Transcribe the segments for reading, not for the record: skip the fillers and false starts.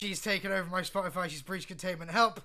She's taken over my Spotify. She's breached containment. Help.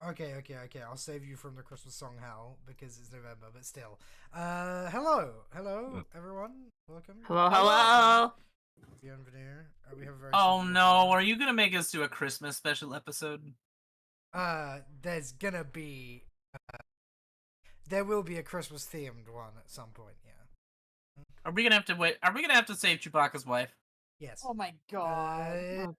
Okay. I'll save you from the Christmas song hell because it's November, but still. Hello, everyone. Welcome. Hello, hello. Bienvenue. We have a very Oh simple no, routine. are you gonna make us do a Christmas special episode? There's gonna be. There will be a Christmas themed one at some point. Yeah. Are we gonna have to wait? Are we gonna have to save Chewbacca's wife? Yes. Oh my god.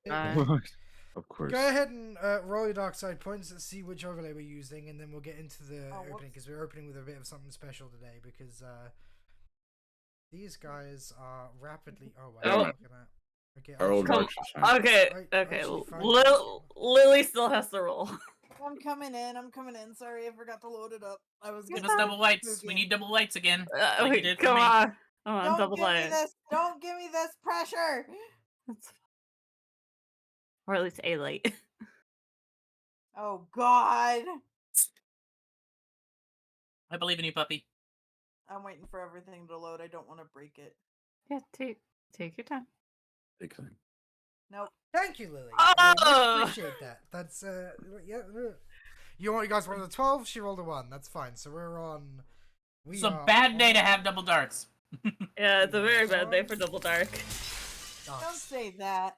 Of course. Go ahead and roll your dark side points. Let's see which overlay we're using, and then we'll get into the opening because we're opening with a bit of something special today. Because these guys are rapidly. Oh wow! Look at that. Okay. Our old Come- dark side. Okay, Right, okay. actually, fine. Lily still has to roll. I'm coming in. Sorry, I forgot to load it up. I was Give gonna us double whites. spooky. We need double whites again. Like you Wait, did for come me. on. Come on, Don't double give me play. this. Don't give me this pressure. Or at least a light. Oh god. I believe in you, puppy. I'm waiting for everything to load. I don't want to break it. Yeah, take your time. Big thing. Nope. Thank you, Lily. Oh! I appreciate that. That's yeah. You guys wanted a 12? She rolled a 1. That's fine. So we're on. It's a bad day to have double darts. Yeah, it's a very bad day for double dark. Don't say that.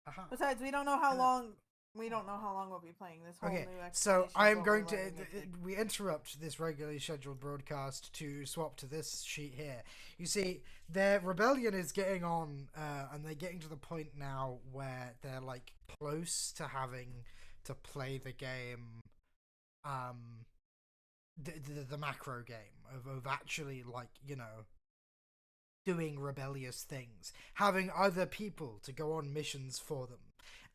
Aha. Besides, we don't know how long. We don't know how long we'll be playing this whole Okay, new explanation so of I'm what going we're to letting it take. we interrupt this regularly scheduled broadcast to swap to this sheet here. You see, their rebellion is getting on, and they're getting to the point now where they're like close to having to play the game, the macro game of actually like doing rebellious things, having other people to go on missions for them.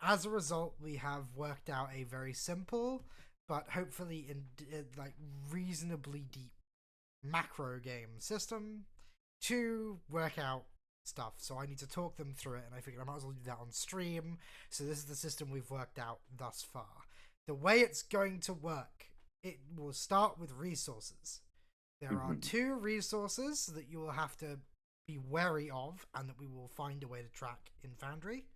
As a result, we have worked out a very simple, but hopefully like reasonably deep macro game system to work out stuff. So I need to talk them through it, and I figured I might as well do that on stream. So this is the system we've worked out thus far. The way it's going to work, it will start with resources. There are 2 resources that you will have to be wary of, and that we will find a way to track in Foundry.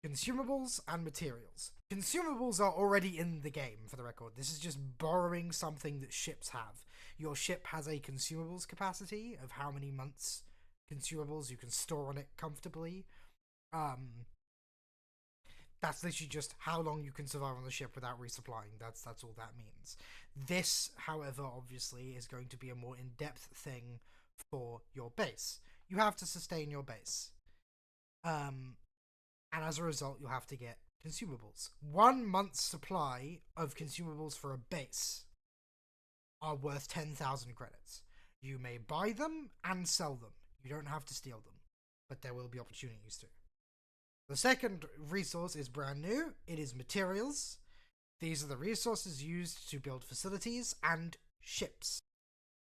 Consumables and materials. Consumables are already in the game, for the record. This is just borrowing something that ships have. Your ship has a consumables capacity of how many months consumables you can store on it comfortably. That's literally just how long you can survive on the ship without resupplying. That's all that means. This, however, obviously is going to be a more in-depth thing for your base. You have to sustain your base. And as a result, you'll have to get consumables. 1 month's supply of consumables for a base are worth 10,000 credits. You may buy them and sell them. You don't have to steal them, but there will be opportunities to. The second resource is brand new. It is materials. These are the resources used to build facilities and ships.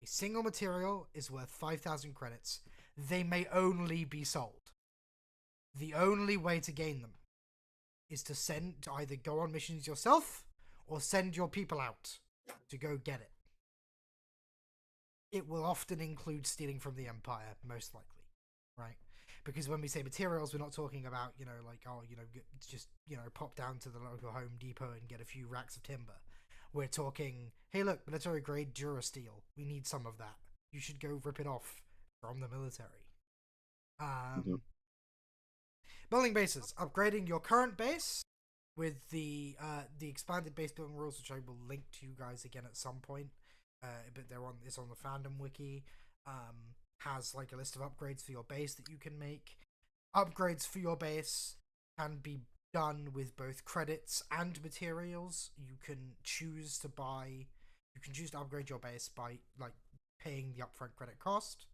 A single material is worth 5,000 credits. They may only be sold. The only way to gain them is to either go on missions yourself or send your people out to go get it. It will often include stealing from the Empire, most likely, right? Because when we say materials, we're not talking about, just pop down to the local Home Depot and get a few racks of timber. We're talking, hey look, military grade Durasteel. We need some of that. You should go rip it off from the military. Building bases. Upgrading your current base with the expanded base building rules, which I will link to you guys again at some point. But it's on the fandom wiki. Has like a list of upgrades for your base that you can make. Upgrades for your base can be done with both credits and materials. You can choose to upgrade your base by like paying the upfront credit cost.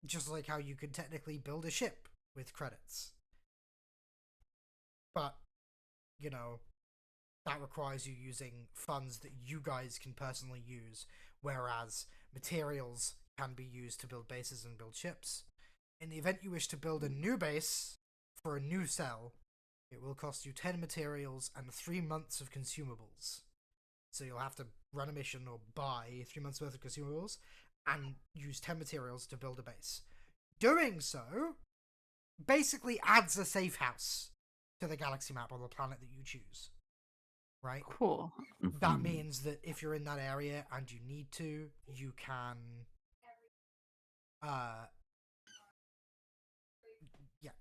Just like how you could technically build a ship with credits. But, that requires you using funds that you guys can personally use, whereas materials can be used to build bases and build ships. In the event you wish to build a new base for a new cell, it will cost you 10 materials and 3 months of consumables. So you'll have to run a mission or buy 3 months worth of consumables and use 10 materials to build a base. Doing so basically adds a safe house to the galaxy map on the planet that you choose. right? Cool. That Mhm. means that if you're in that area and you need to, you can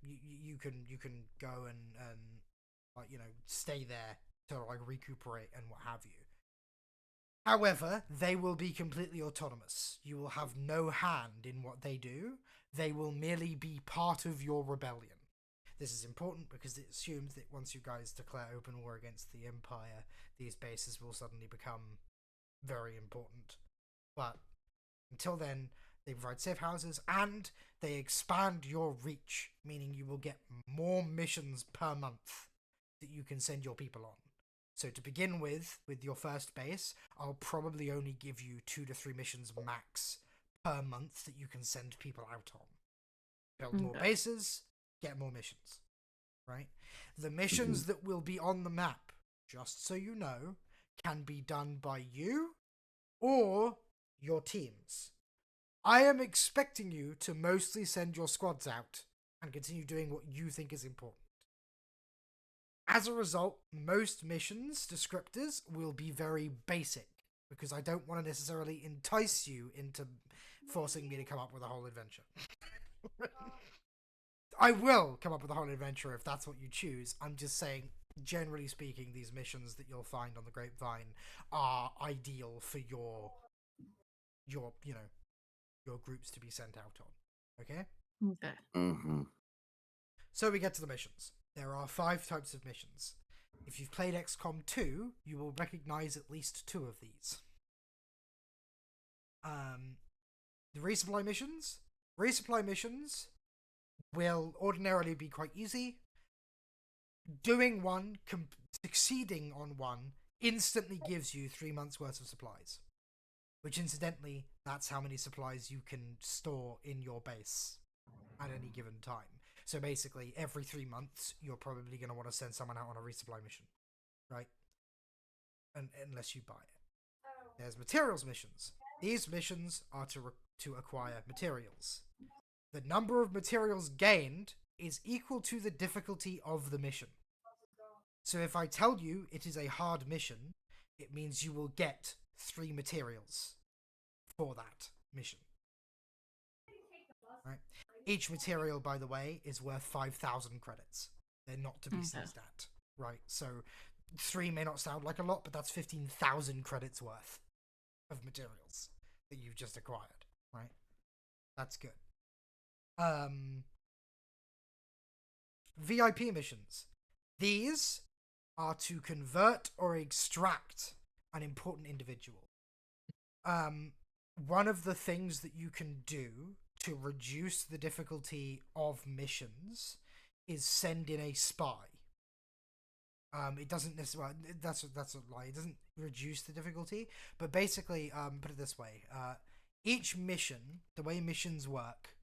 you can go and like, you know, stay there to like recuperate and what have you. However, they will be completely autonomous. You will have no hand in what they do. They will merely be part of your rebellion. This is important because it assumes that once you guys declare open war against the Empire, these bases will suddenly become very important. But until then, they provide safe houses and they expand your reach, meaning you will get more missions per month that you can send your people on. So to begin with your first base, I'll probably only give you 2 to 3 missions max per month that you can send people out on. Build more Okay. bases, get more missions, right? The missions that will be on the map, just so you know, can be done by you or your teams. I am expecting you to mostly send your squads out and continue doing what you think is important. As a result, most missions descriptors will be very basic because I don't want to necessarily entice you into forcing me to come up with a whole adventure. I will come up with a whole adventure if that's what you choose. I'm just saying, generally speaking, these missions that you'll find on the Grapevine are ideal for your you know, your groups to be sent out on. Okay? Okay. Mm-hmm. So we get to the missions. There are 5 types of missions. If you've played XCOM 2, you will recognize at least 2 of these. The resupply missions. Resupply missions will ordinarily be quite easy. Doing one, succeeding on one, instantly gives you 3 months worth of supplies. Which, incidentally, that's how many supplies you can store in your base at any given time. So basically, every 3 months, you're probably going to want to send someone out on a resupply mission, right? Unless you buy it. There's materials missions. These missions are to acquire materials. The number of materials gained is equal to the difficulty of the mission. So if I tell you it is a hard mission, it means you will get 3 materials for that mission. Right? Each material, by the way, is worth 5,000 credits. They're not to be seized at. Right? So 3 may not sound like a lot, but that's 15,000 credits worth of materials that you've just acquired. Right? That's good. VIP missions. These are to convert or extract an important individual. One of the things that you can do to reduce the difficulty of missions is send in a spy. It doesn't necessarily, that's a lie. It doesn't reduce the difficulty, but basically, put it this way: each mission, the way missions work,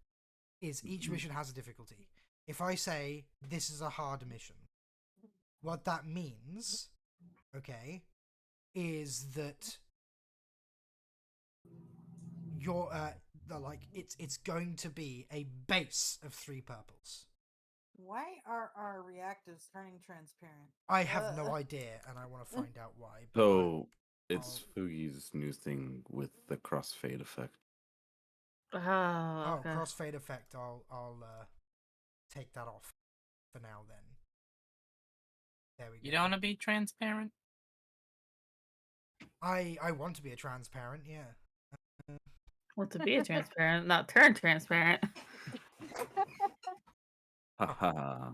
is each mission has a difficulty. If I say this is a hard mission, what that means, okay, is that you're like it's going to be a base of 3 purples. Why are our reactives turning transparent? I have no idea, and I want to find out why. So it's Fugi's new thing with the crossfade effect. Oh, okay. Crossfade effect. I'll take that off for now. Then there we go. You don't want to be transparent? I want to be a transparent. Yeah. Well, to be a transparent, not turn transparent. Haha.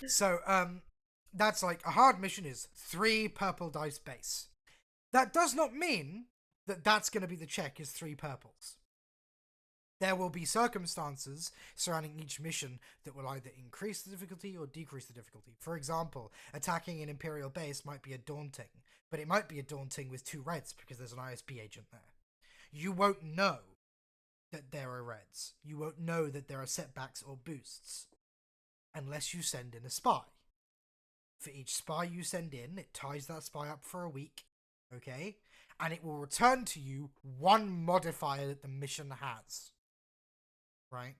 So that's like a hard mission is 3 purple dice base. That does not mean that that's going to be the check is 3 purples. There will be circumstances surrounding each mission that will either increase the difficulty or decrease the difficulty. For example, attacking an Imperial base might be a daunting, but it might be a daunting with 2 reds because there's an ISB agent there. You won't know that there are reds. You won't know that there are setbacks or boosts unless you send in a spy. For each spy you send in, it ties that spy up for a week, okay? And it will return to you 1 modifier that the mission has. Right?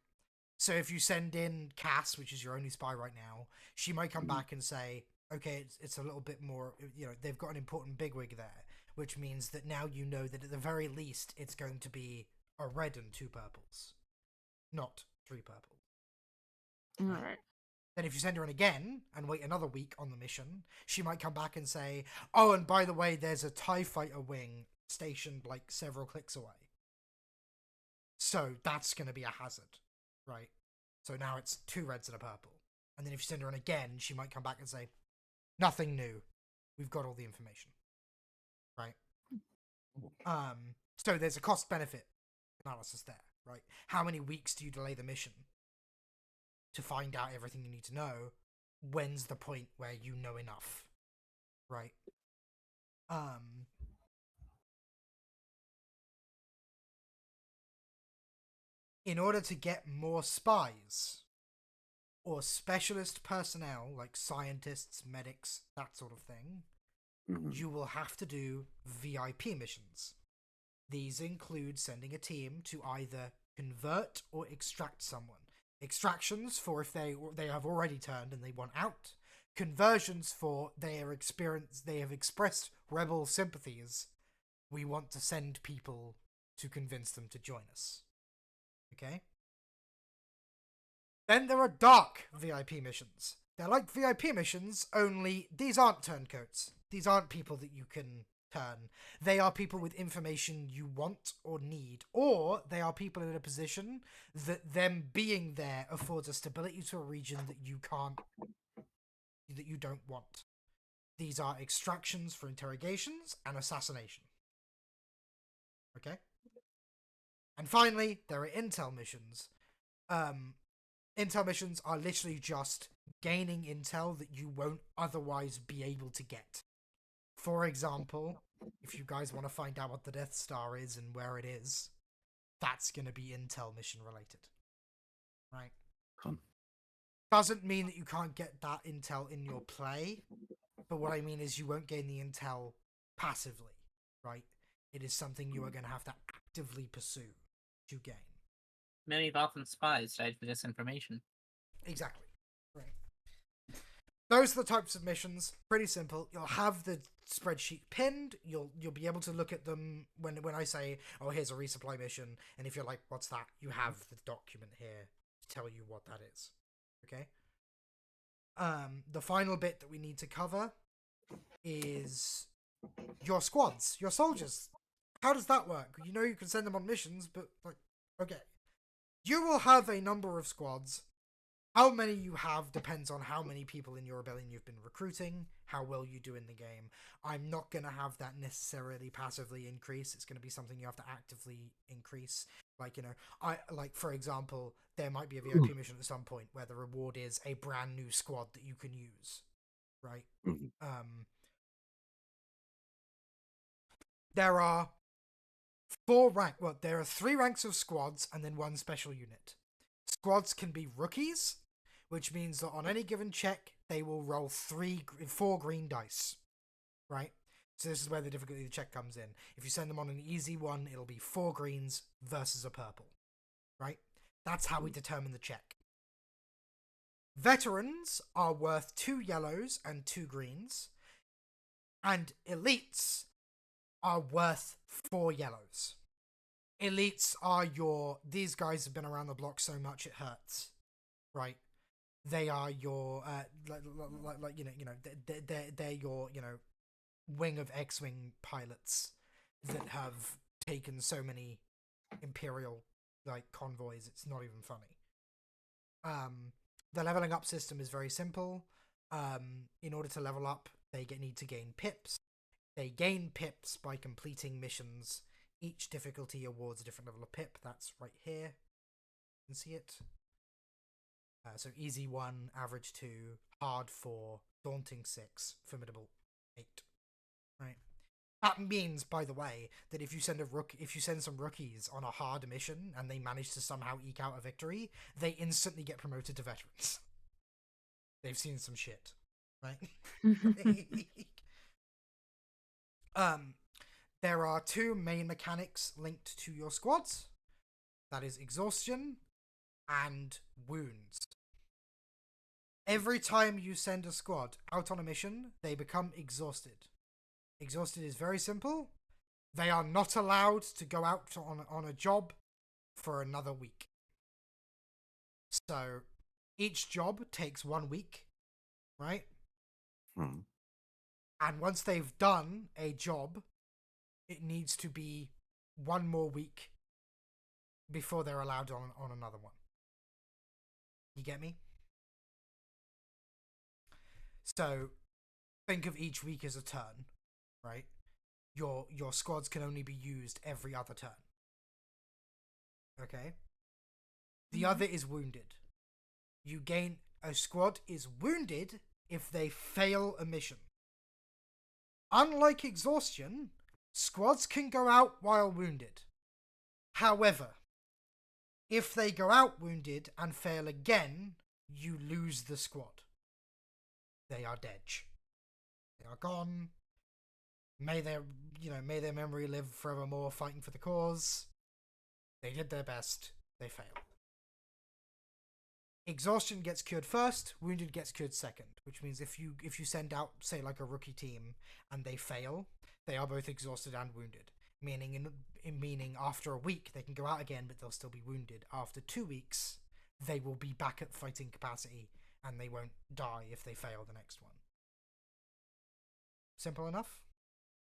So if you send in Cass, which is your only spy right now, she might come back and say, okay, it's a little bit more, they've got an important bigwig there, which means that now you know that at the very least it's going to be a red and 2 purples, not 3 purples. All right. Then if you send her in again and wait another week on the mission, she might come back and say, oh, and by the way, there's a TIE fighter wing stationed like several clicks away. So that's going to be a hazard, right? So now it's 2 reds and a purple. And then if you send her in again, she might come back and say, nothing new. We've got all the information. Right? So there's a cost-benefit analysis there, right? How many weeks do you delay the mission to find out everything you need to know? When's the point where you know enough? Right? In order to get more spies or specialist personnel like scientists, medics, that sort of thing, you will have to do VIP missions. These include sending a team to either convert or extract someone. Extractions for if they have already turned and they want out. Conversions for they have expressed rebel sympathies. We want to send people to convince them to join us. Okay? Then there are dark VIP missions. They're like VIP missions, only these aren't turncoats. These aren't people that you can turn. They are people with information you want or need, or they are people in a position that them being there affords a stability to a region that you don't want. These are extractions for interrogations and assassination. Okay? And finally, there are intel missions. Intel missions are literally just gaining intel that you won't otherwise be able to get. For example, if you guys want to find out what the Death Star is and where it is, that's going to be intel mission related. Right? Fun. Doesn't mean that you can't get that intel in your play, but what I mean is you won't gain the intel passively, right? It is something you are going to have to actively pursue to gain. Many Bothan spies died for this information. Exactly. Right. Those are the types of missions. Pretty simple. You'll have the spreadsheet pinned. You'll be able to look at them when I say, oh, here's a resupply mission, and if you're like, what's that? You have the document here to tell you what that is. Okay? The final bit that we need to cover is your squads, your soldiers. How does that work? You know you can send them on missions, but like, okay. You will have a number of squads. How many you have depends on how many people in your rebellion you've been recruiting, how well you do in the game. I'm not going to have that necessarily passively increase. It's going to be something you have to actively increase. Like, for example, there might be a VIP mission at some point where the reward is a brand new squad that you can use. Right? There are there are 3 ranks of squads and then 1 special unit. Squads can be rookies, which means that on any given check, they will roll 4 green dice. Right? So this is where the difficulty of the check comes in. If you send them on an easy one, it'll be 4 greens versus a purple. Right? That's how we determine the check. Veterans are worth 2 yellows and 2 greens. And elites are worth 4 yellows. Elites are these guys have been around the block so much it hurts, right? They are your they're your wing of X-wing pilots that have taken so many Imperial convoys. It's not even funny. The leveling up system is very simple. In order to level up, they need to gain pips. They gain pips by completing missions. Each difficulty awards a different level of pip. That's right here. You can see it. So easy 1, average 2, hard 4, daunting 6, formidable 8. Right. That means, by the way, that if you send some rookies on a hard mission and they manage to somehow eke out a victory, they instantly get promoted to veterans. They've seen some shit, right? There are 2 main mechanics linked to your squads. That is exhaustion and wounds. Every time you send a squad out on a mission, they become exhausted. Exhausted is very simple. They are not allowed to go out on a job for another week. So each job takes 1 week, right? Hmm. And once they've done a job, it needs to be 1 more week before they're allowed on another one. You get me? So think of each week as a turn, right? Your squads can only be used every other turn. Okay? The other is wounded. A squad is wounded if they fail a mission. Unlike exhaustion, squads can go out while wounded. However, if they go out wounded and fail again, you lose the squad. They are dead. They are gone. May their memory live forevermore fighting for the cause. They did their best. They failed. Exhaustion gets cured first, wounded gets cured second, which means if you send out, say, like a rookie team and they fail, they are both exhausted and wounded. Meaning after a week they can go out again, but they'll still be wounded. After 2 weeks, they will be back at fighting capacity and they won't die if they fail the next one. Simple enough?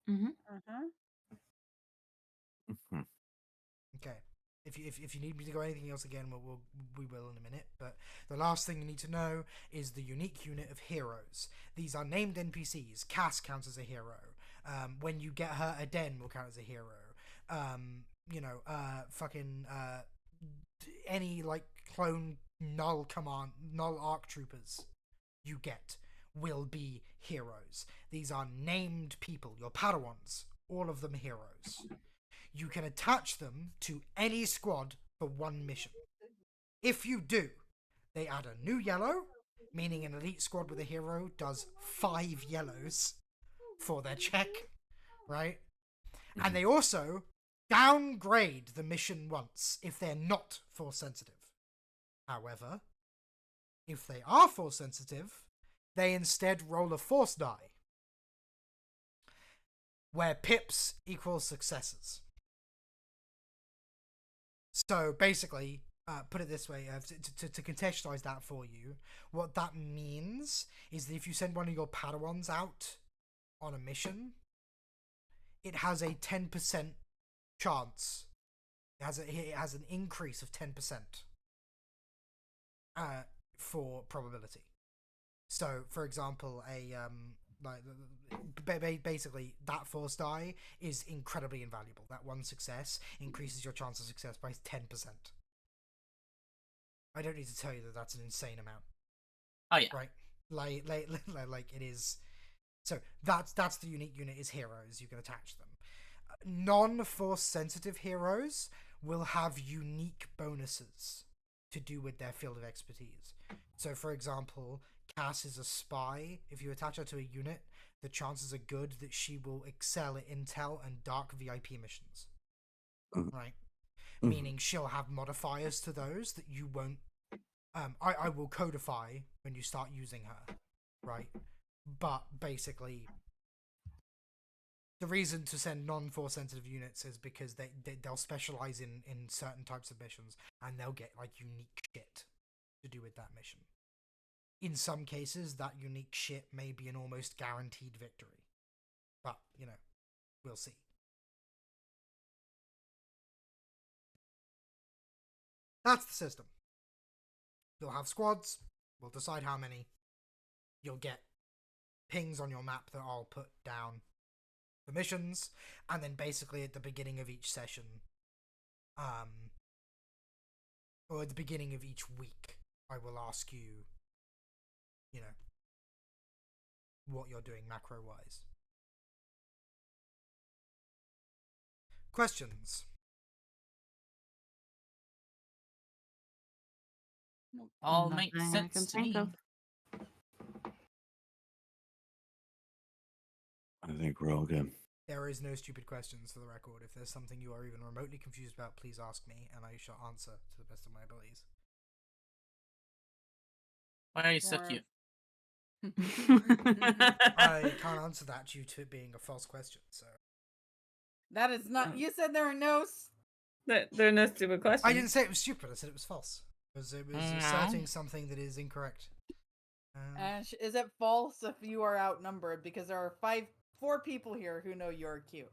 Mm-hmm. Mhm. Okay. If you need me to go anything else again, we will in a minute. But the last thing you need to know is the unique unit of heroes. These are named NPCs. Cass counts as a hero. When you get her, Aden will count as a hero. Any like clone null arc troopers you get will be heroes. These are named people. Your Padawans, all of them heroes. You can attach them to any squad for 1 mission. If you do, they add a new yellow, meaning an elite squad with a hero does 5 yellows for their check, right? And they also downgrade the mission once if they're not force sensitive. However, if they are force sensitive, they instead roll a force die, where pips equals successes. So basically, put it this way, to contextualize that for you, what that means is that if you send one of your Padawans out on a mission, it has a 10% chance. It has an increase of 10% for probability. So, for example, basically that force die is incredibly invaluable. That 1 success increases your chance of success by 10%. I don't need to tell you that that's an insane amount. Oh yeah. Right? Like it is. So that's the unique unit is heroes. You can attach them. Non-force sensitive heroes will have unique bonuses to do with their field of expertise. So, for example, Cass is a spy. If you attach her to a unit, the chances are good that she will excel at intel and dark VIP missions. Right? Meaning she'll have modifiers to those that you won't. I will codify when you start using her, right? But basically, the reason to send non-force sensitive units is because they'll specialize in certain types of missions, and they'll get like unique shit to do with that mission. In some cases, that unique shit may be an almost guaranteed victory, but we'll see. That's the system. You'll have squads. We'll decide how many. You'll get pings on your map that I'll put down for missions, and then basically at the beginning of each session, or at the beginning of each week, I will ask you, what you're doing macro-wise. Questions? All Nothing makes I sense can to think me. of. I think we're all good. There is no stupid questions for the record. If there's something you are even remotely confused about, please ask me, and I shall answer to the best of my abilities. Why are you so More- cute? I can't answer that due to it being a false question. So That is not. You said there are no. There are no stupid questions. I didn't say it was stupid. I said it was false. It was No. asserting something that is incorrect. Ash, is it false if you are outnumbered? Because there are 4 people here who know you're cute.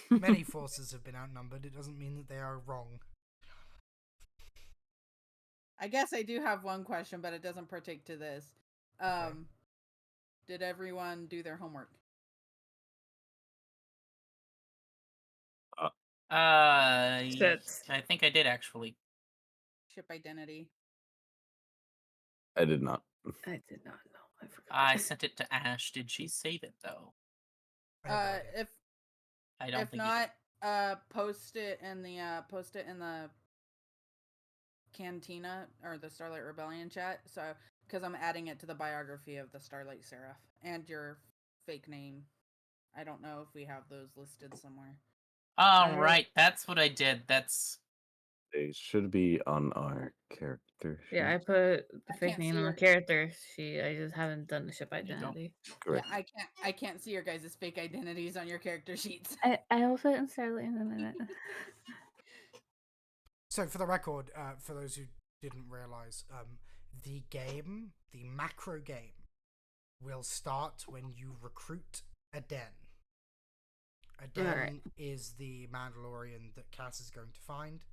Many forces have been outnumbered. It doesn't mean that they are wrong. I guess I do have one question, but it doesn't partake to this. Did everyone do their homework? Shit. I think I did actually. Ship identity. I did not. I did not know. I forgot. I sent it to Ash. Did she save it though? I have no idea. If I don't if think not, you did. post it in the Cantina or the Starlight Rebellion chat. So because I'm adding it to the biography of the Starlight Seraph and your fake name. I don't know if we have those listed somewhere. Oh, right. That's what I did. That's They should be on our character sheet. Yeah, I put the I fake can't name see on your- the character sheet. I just haven't done the ship you go. identity. Correct. Yeah, I can't see your guys' fake identities on your character sheets. I also didn't start in a minute. So, for the record, for those who didn't realize, the game, the macro game, will start when you recruit a den. A den Alright. is the Mandalorian that Cass is going to find.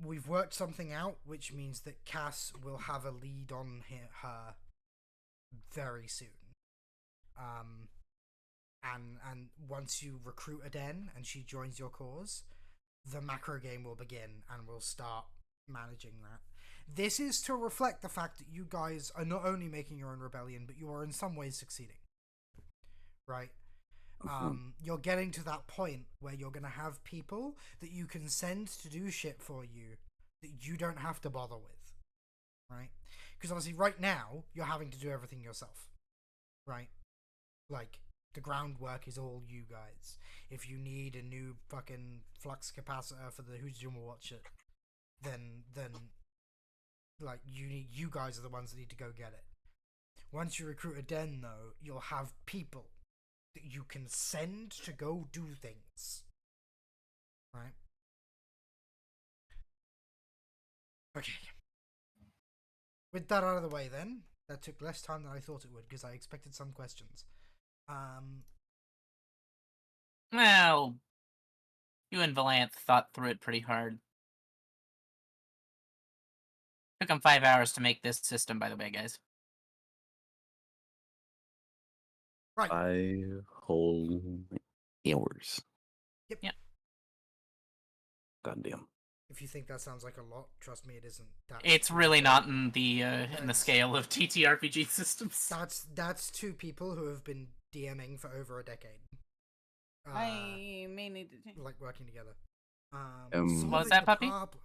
We've worked something out, which means that Cass will have a lead on her very soon. And once you recruit a den and she joins your cause, the macro game will begin and we'll start managing that. This is to reflect the fact that you guys are not only making your own rebellion, but you are in some ways succeeding. Right? You're getting to that point where you're going to have people that you can send to do shit for you that you don't have to bother with. Right? Because obviously right now, you're having to do everything yourself. Right? Like, the groundwork is all you guys. If you need a new fucking flux capacitor for the Hujima Watcher, then like you guys are the ones that need to go get it. Once you recruit a den, though, you'll have people that you can send to go do things. Right? Okay. With that out of the way, then, that took less time than I thought it would because I expected some questions. well. You and Valanth thought through it pretty hard. Took them 5 hours to make this system, by the way, guys. Right. 5 whole hours. Yep. Yeah. Goddamn. If you think that sounds like a lot, trust me, it isn't. It's really not in the scale of TTRPG systems. That's 2 people who have been DMing for over a decade. I may need to change. Like working together. What was that, puppy? Problems.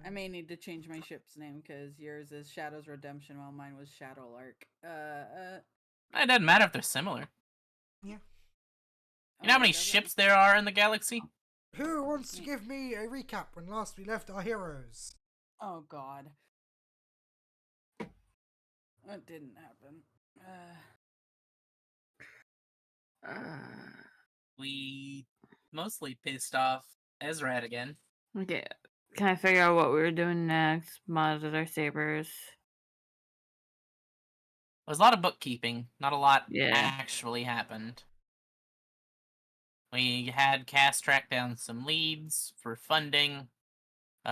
I may need to change my ship's name because yours is Shadow's Redemption while mine was Shadow Lark. It doesn't matter if they're similar. Yeah. You know how many ships there are in the galaxy? Who wants to give me a recap when last we left our heroes? Oh God. That didn't happen. We mostly pissed off Ezrat again. Okay. Can I figure out what we were doing next? Modded our sabers. There was a lot of bookkeeping. Not a lot Yeah. actually happened. We had Cass track down some leads for funding.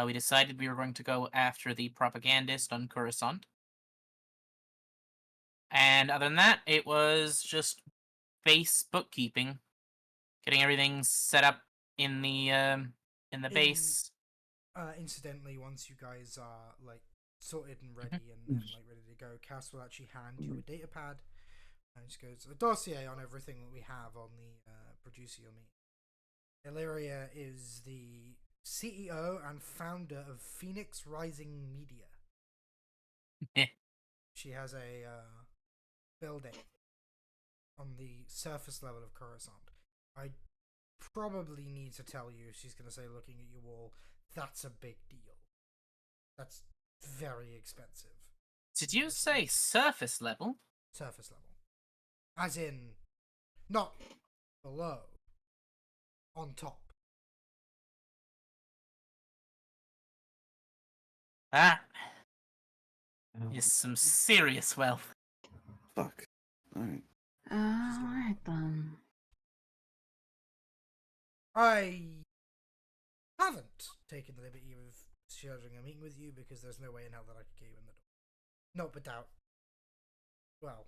We decided we were going to go after the propagandist on Coruscant. And other than that, it was just base bookkeeping. Getting everything set up in the base. Incidentally, once you guys are like sorted and ready and like ready to go, Cass will actually hand you a data pad and just goes a dossier on everything that we have on the producer you'll meet. Illyria is the CEO and founder of Phoenix Rising Media. She has a building on the surface level of Coruscant. I probably need to tell you, she's going to say, looking at you all, that's a big deal. That's very expensive. Did you say surface level? Surface level. As in, not below, on top. That is some serious wealth. Fuck. Alright. Alright then. I haven't taken the liberty of scheduling a meeting with you because there's no way in hell that I could get you in the door. Not without, well,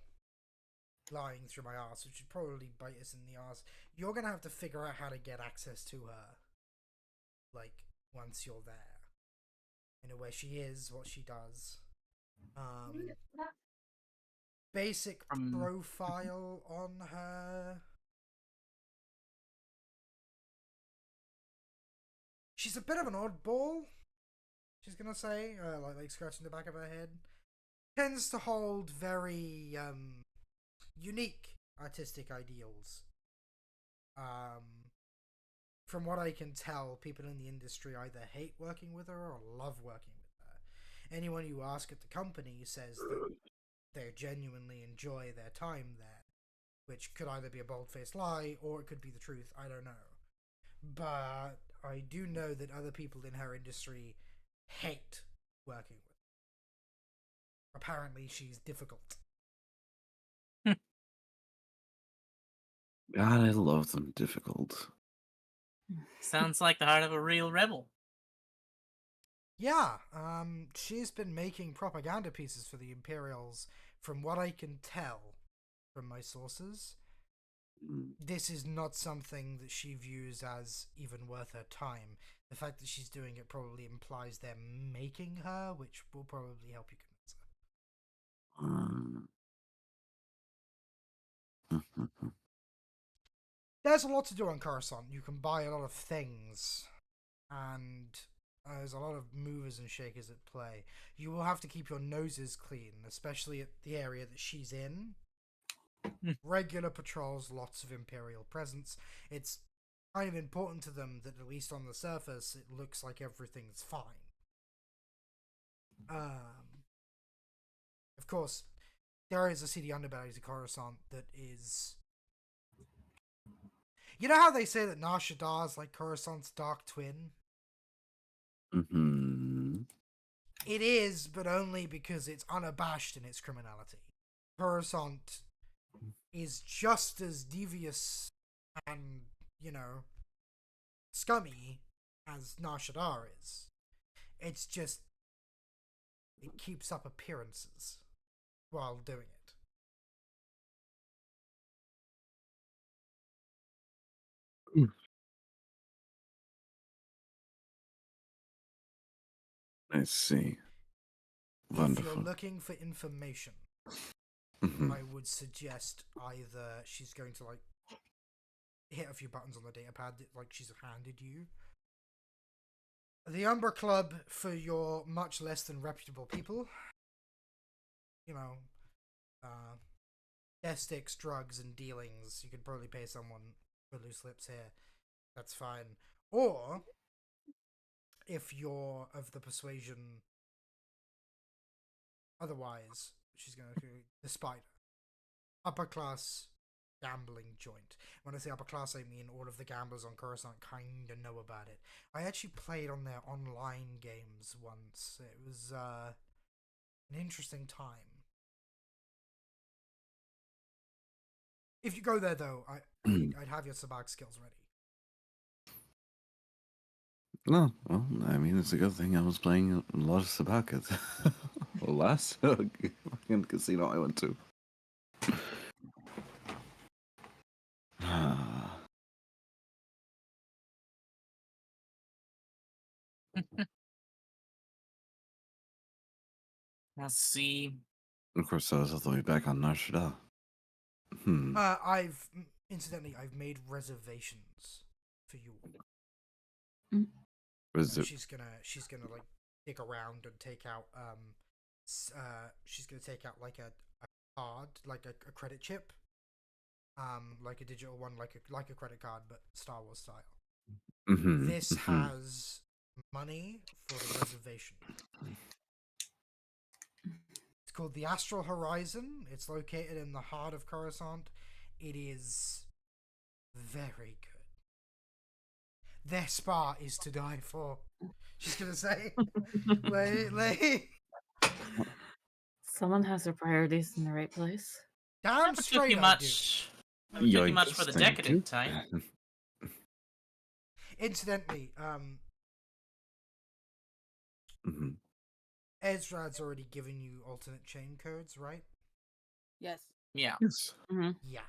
lying through my arse, which would probably bite us in the arse. You're gonna have to figure out how to get access to her, like, once you're there. You know where she is, what she does. Basic profile on her. She's a bit of an oddball. She's gonna say, like scratching the back of her head. Tends to hold very unique artistic ideals. From what I can tell, people in the industry either hate working with her or love working with her. Anyone you ask at the company says that they genuinely enjoy their time there, which could either be a bold-faced lie or it could be the truth. I don't know. But I do know that other people in her industry hate working with her. Apparently, she's difficult. God, I love them difficult. Sounds like the heart of a real rebel. Yeah, she's been making propaganda pieces for the Imperials, from what I can tell from my sources. This is not something that she views as even worth her time. The fact that she's doing it probably implies they're making her, which will probably help you convince her. There's a lot to do on Coruscant. You can buy a lot of things, and there's a lot of movers and shakers at play. You will have to keep your noses clean, especially at the area that she's in. Regular patrols, lots of Imperial presence. It's kind of important to them that at least on the surface it looks like everything's fine. Of course, there is a city underbelly to Coruscant that is... You know how they say that Nar Shaddaa is like Coruscant's dark twin? It is, but only because it's unabashed in its criminality. Coruscant is just as devious and, scummy as Nar Shaddaa is. It's just, it keeps up appearances while doing it. I see. If Wonderful. you're looking for information, I would suggest either she's going to, hit a few buttons on the datapad that, she's handed you. The Umber Club for your much less than reputable people. Death sticks, drugs, and dealings. You could probably pay someone for loose lips here. That's fine. Or, if you're of the persuasion otherwise, she's going to the Spider. Upper class gambling joint. When I say upper class, I mean all of the gamblers on Coruscant kind of know about it. I actually played on their online games once. It was an interesting time. If you go there, though, I'd have your sabacc skills ready. No, well, I mean, it's a good thing I was playing a lot of sabacc at the last fucking casino I went to. Let's see. Of course, I was all the way back on Nar Shaddaa. Incidentally, I've made reservations for you. She's gonna dig around and take out she's gonna take out a card, a credit chip, like a digital one, like a credit card, but Star Wars style. This has money for the reservation. It's called the Astral Horizon. It's located in the heart of Coruscant. It is very good. Their spa is to die for. She's gonna say, like, Someone has their priorities in the right place. damn Never took straight you I do. much. Never took you much for the Thank you. decadent type. Incidentally, Mhm. Ezra's already given you alternate chain codes, right? Yes. Yeah. Yes. Yeah.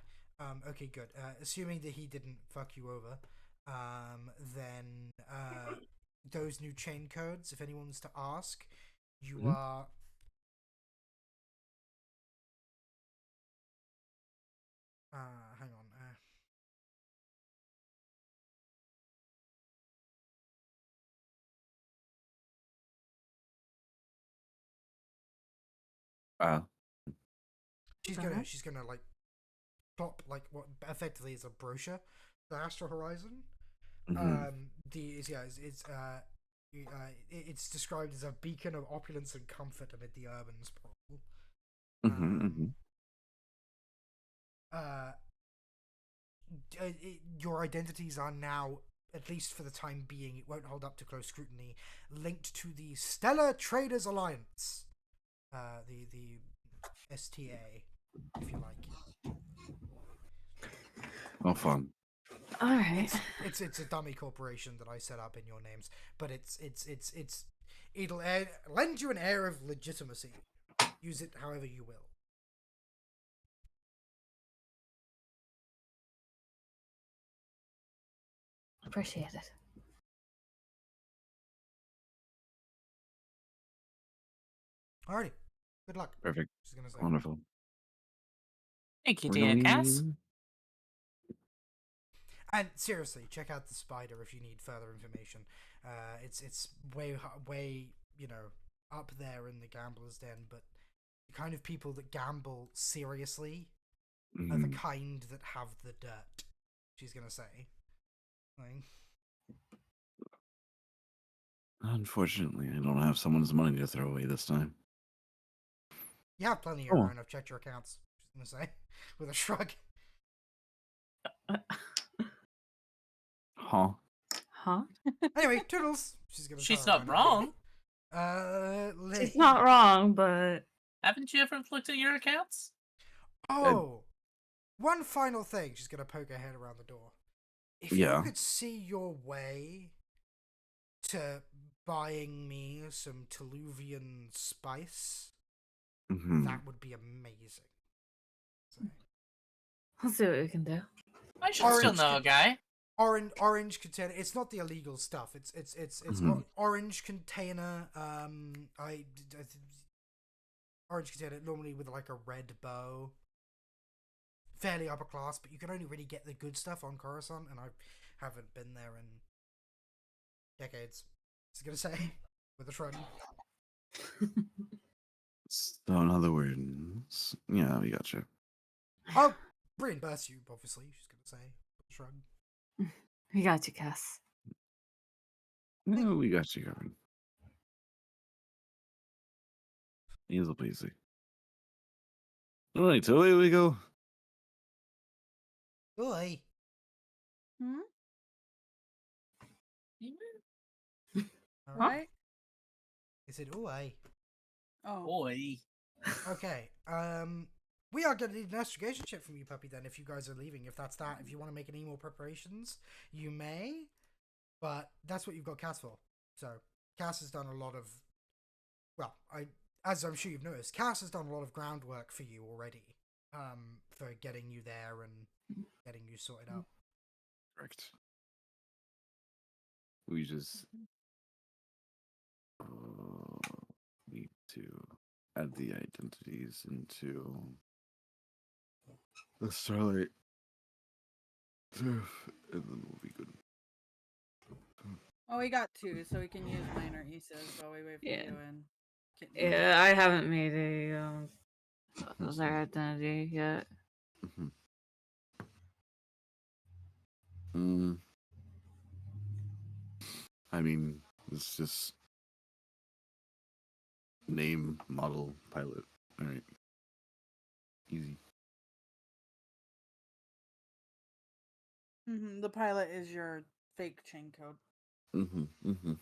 Okay, good. Assuming that he didn't fuck you over, then those new chain codes, if anyone's to ask, you Mhm. are. Hang on. Wow. She's gonna like plop like what effectively is a brochure, the Astral Horizon. Mhm. It's described as a beacon of opulence and comfort amid the urban sprawl. Mhm. Your identities are now, at least for the time being, it won't hold up to close scrutiny, linked to the Stellar Traders Alliance, the STA, if you like. Oh, fun. All right. It's a dummy corporation that I set up in your names, but it'll lend you an air of legitimacy. Use it however you will. Appreciate it. Alrighty, good luck. Perfect. She's gonna say. Wonderful. Thank you, We're dear going- Cass. And seriously, check out the spider if you need further information. It's way up there in the gambler's den, but the kind of people that gamble seriously are the Mhm. kind that have the dirt. She's gonna say. Like, Unfortunately, I don't have someone's money to throw away this time. you have plenty of Oh. your own. I've checked your accounts. She's gonna say with a shrug. Huh? Huh? Anyway, toodles. She's gonna. She's turn not around and wrong. leave. She's not wrong, but Haven't you ever looked at your accounts? Oh, one final thing. She's gonna poke her head around the door. If Yeah. you could see your way to buying me some Teluvian spice, Mhm. that would be amazing. So, we'll see what we can do. I should still Orange know a can- guy. orange container. It's not the illegal stuff. It's Mhm. orange container. Orange container normally with like a red bow. Fairly upper class, but you can only really get the good stuff on Coruscant, and I haven't been there in decades. I was gonna say with a shrug. So, in other words, yeah, we got you. I'll reimburse you, obviously. She's gonna say with a shrug. We got you, Cass. Yeah, we got you covered. Easy peasy. All right, so away we go. Oi. Hmm? All What? right. He said, oi. Oh. Boy. Okay. We are gonna need an investigation check from you, puppy. Then, if you guys are leaving, if that's that, if you want to make any more preparations, you may. But that's what you've got Cass for. So, Cass has done a lot of. Well, as I'm sure you've noticed, Cass has done a lot of groundwork for you already. For getting you there and getting you sorted out. Correct. We just need to add the identities into the Starlight Turf, and then we'll be good. Oh, we got two, so we can use mine or Issa's while we wait for Yeah. you and. Yeah, I haven't made a their identity yet. I mean, It's just name, model, pilot. All right, easy. The pilot is your fake chain code. Mm-hmm. Mm-hmm.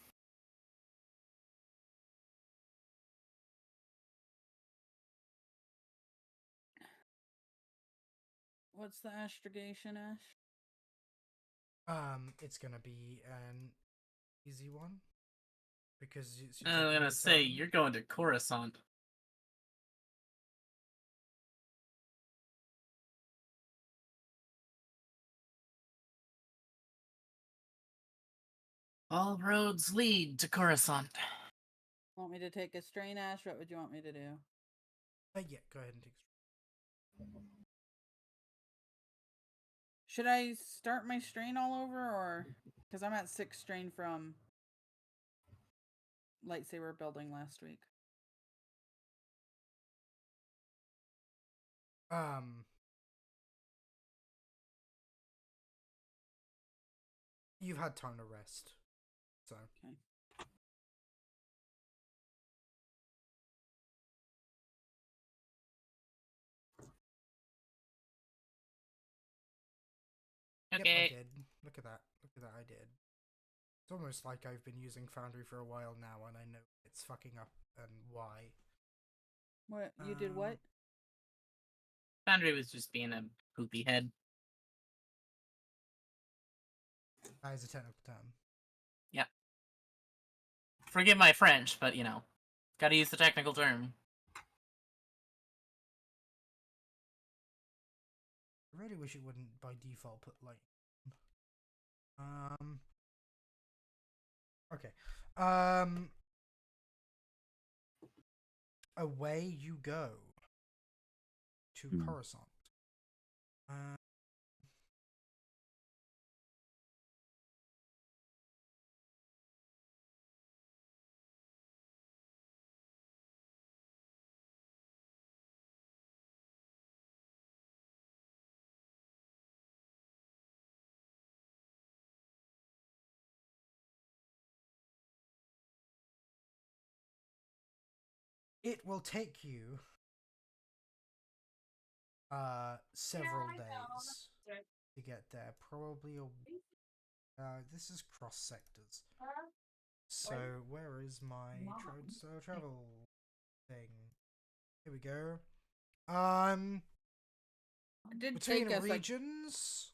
What's the astrogation, Ash? It's gonna be an easy one because it's your I'm technical gonna say term. you're going to Coruscant. All roads lead to Coruscant. Want me to take a strain, Ash? What would you want me to do? Yeah, go ahead and take. Should I start my strain all over, or because I'm at 6 strain from lightsaber building last week? You've had time to rest, so. Okay. Okay. Yep, I did. Look at that. Look at that, I did. It's almost like I've been using Foundry for a while now and I know it's fucking up and why. What you did? What? Foundry was just being a poopy head. That is a technical term. Yeah. Forgive my French, but gotta use the technical term. I really wish it wouldn't by default put light. Okay. Away you go to Coruscant. It will take you several days to get there. Probably this is cross sectors. So where is my travel thing? Here we go. It did Between take us regions,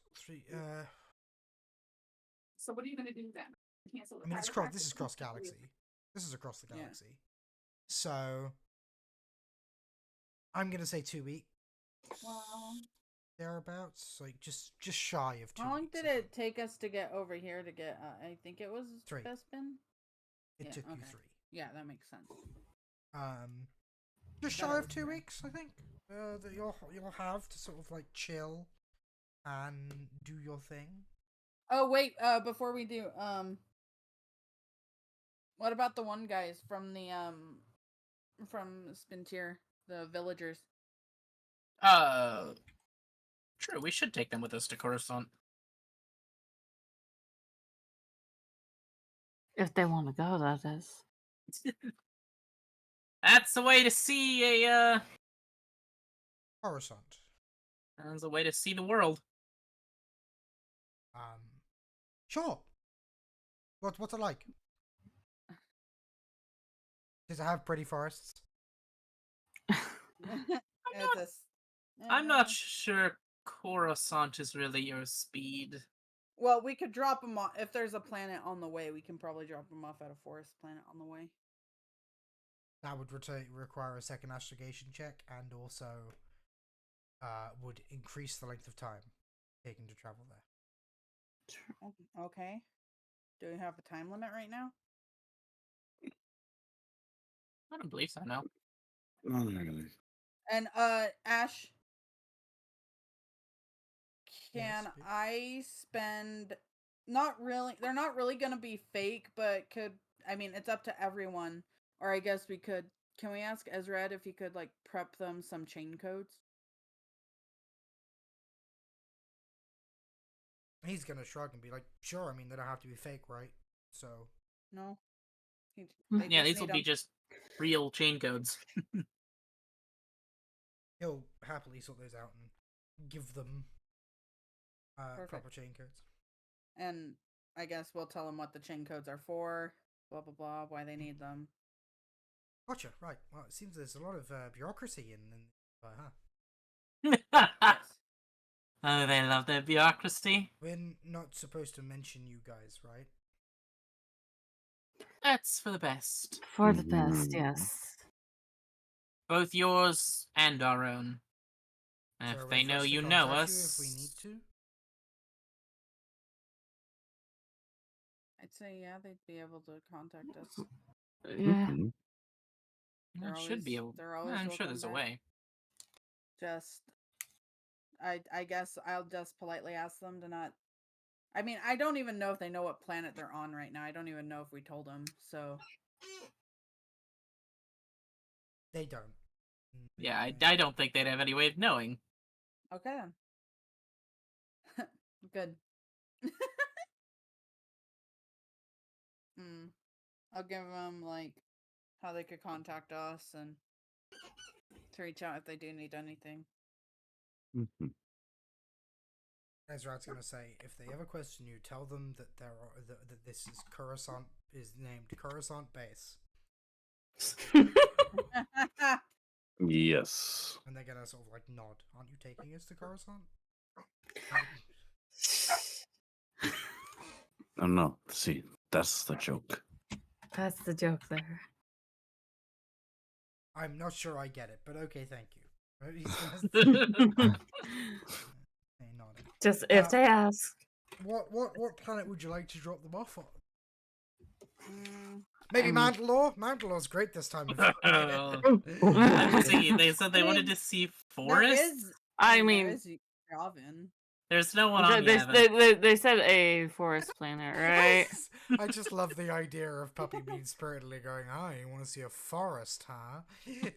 So what are you gonna do then? Cancel the I mean, it's chiropractic? This is cross galaxy. This is across the Yeah. galaxy. So I'm gonna say 2 weeks. Well, Thereabouts, like just shy of 2 How long weeks. did I think. it take us to get over here to get? I think it was 3. Bespin. It Yeah, took you okay. 3. Yeah, that makes sense. Just Thought shy it of was 2 3. weeks, I think. That you'll have to sort of like chill and do your thing. Oh wait, before we do, what about the one guys from the from Spintier, the villagers? True, we should take them with us to Coruscant. If they want to go, that is. That's the way to see Coruscant. That's a way to see the world. Sure. What's it like? Does it have pretty forests? I'm not sure Coruscant is really your speed. Well, we could drop them off if there's a planet on the way. We can probably drop them off at a forest planet on the way. That would require a second astrogation check and also would increase the length of time taken to travel there. Okay. Do we have a time limit right now? I don't believe so, no. Not really. And Ash, can Yes, bitch. I spend? Not really. They're not really gonna be fake, but I mean, it's up to everyone. Or I guess we could. Can we ask Ezred if he could like prep them some chain codes? He's gonna shrug and be like, "Sure. I mean, they don't have to be fake, right?" So No. They Yeah, just these need will be 'em. just real chain codes. He'll happily sort those out and give them proper Perfect. chain codes. And I guess we'll tell them what the chain codes are for, blah blah blah, why they need them. Gotcha. Right. Well, it seems there's a lot of bureaucracy in huh? Yes. Oh, they love their bureaucracy. We're not supposed to mention you guys, right? That's for the best. For the best, Mhm. yes. Both yours and our own. Is there a If way they for know us to you know contact us. you if we need to? I'd say yeah, they'd be able to contact us. Yeah. Mhm. They're Should be always- able. they're always I'm sure welcome there's a back. way. Just I guess I'll just politely ask them to not. I mean, I don't even know if they know what planet they're on right now. I don't even know if we told them. So They don't. Yeah, I don't think they'd have any way of knowing. okay then. Good. I'll give them like how they could contact us and to reach out if they do need anything. Mhm. Ezra's gonna say, if they ever question you, tell them that that this is Coruscant is named Coruscant Base, Yes. and they're gonna sort of like nod. Aren't you taking us to Coruscant? Oh no. See, that's the joke. That's the joke there. I'm not sure I get it, but okay, thank you. He's gonna hey, nodding. Just if they ask. What planet would you like to drop them off on? Mm, Maybe I mean- Mandalore. Mandalore's great this time of Let's see. They said they I wanted mean, to see there forests. is. I there mean, is Yavin. There's no one on they, Yavin. they said a forest planet, right? I just love the idea of Puppy being spiritedly going, "Oh, you want to see a forest, huh?"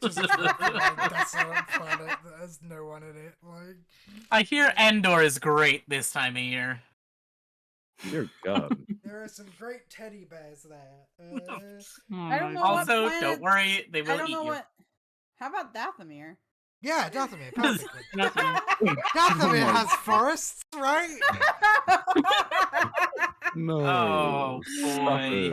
Just dropping on a desolate planet that has no one in it. Like, I hear Endor is great this time of year. Dear God. there are some great teddy bears there. Oh I don't my know God. what Also, planet- don't worry, they I will don't eat know you. what. How about Dathomir? Yeah, Dathomir, perfectly. Nothing. Dathomir my- has forests, right? No. Oh, Stop boy. it.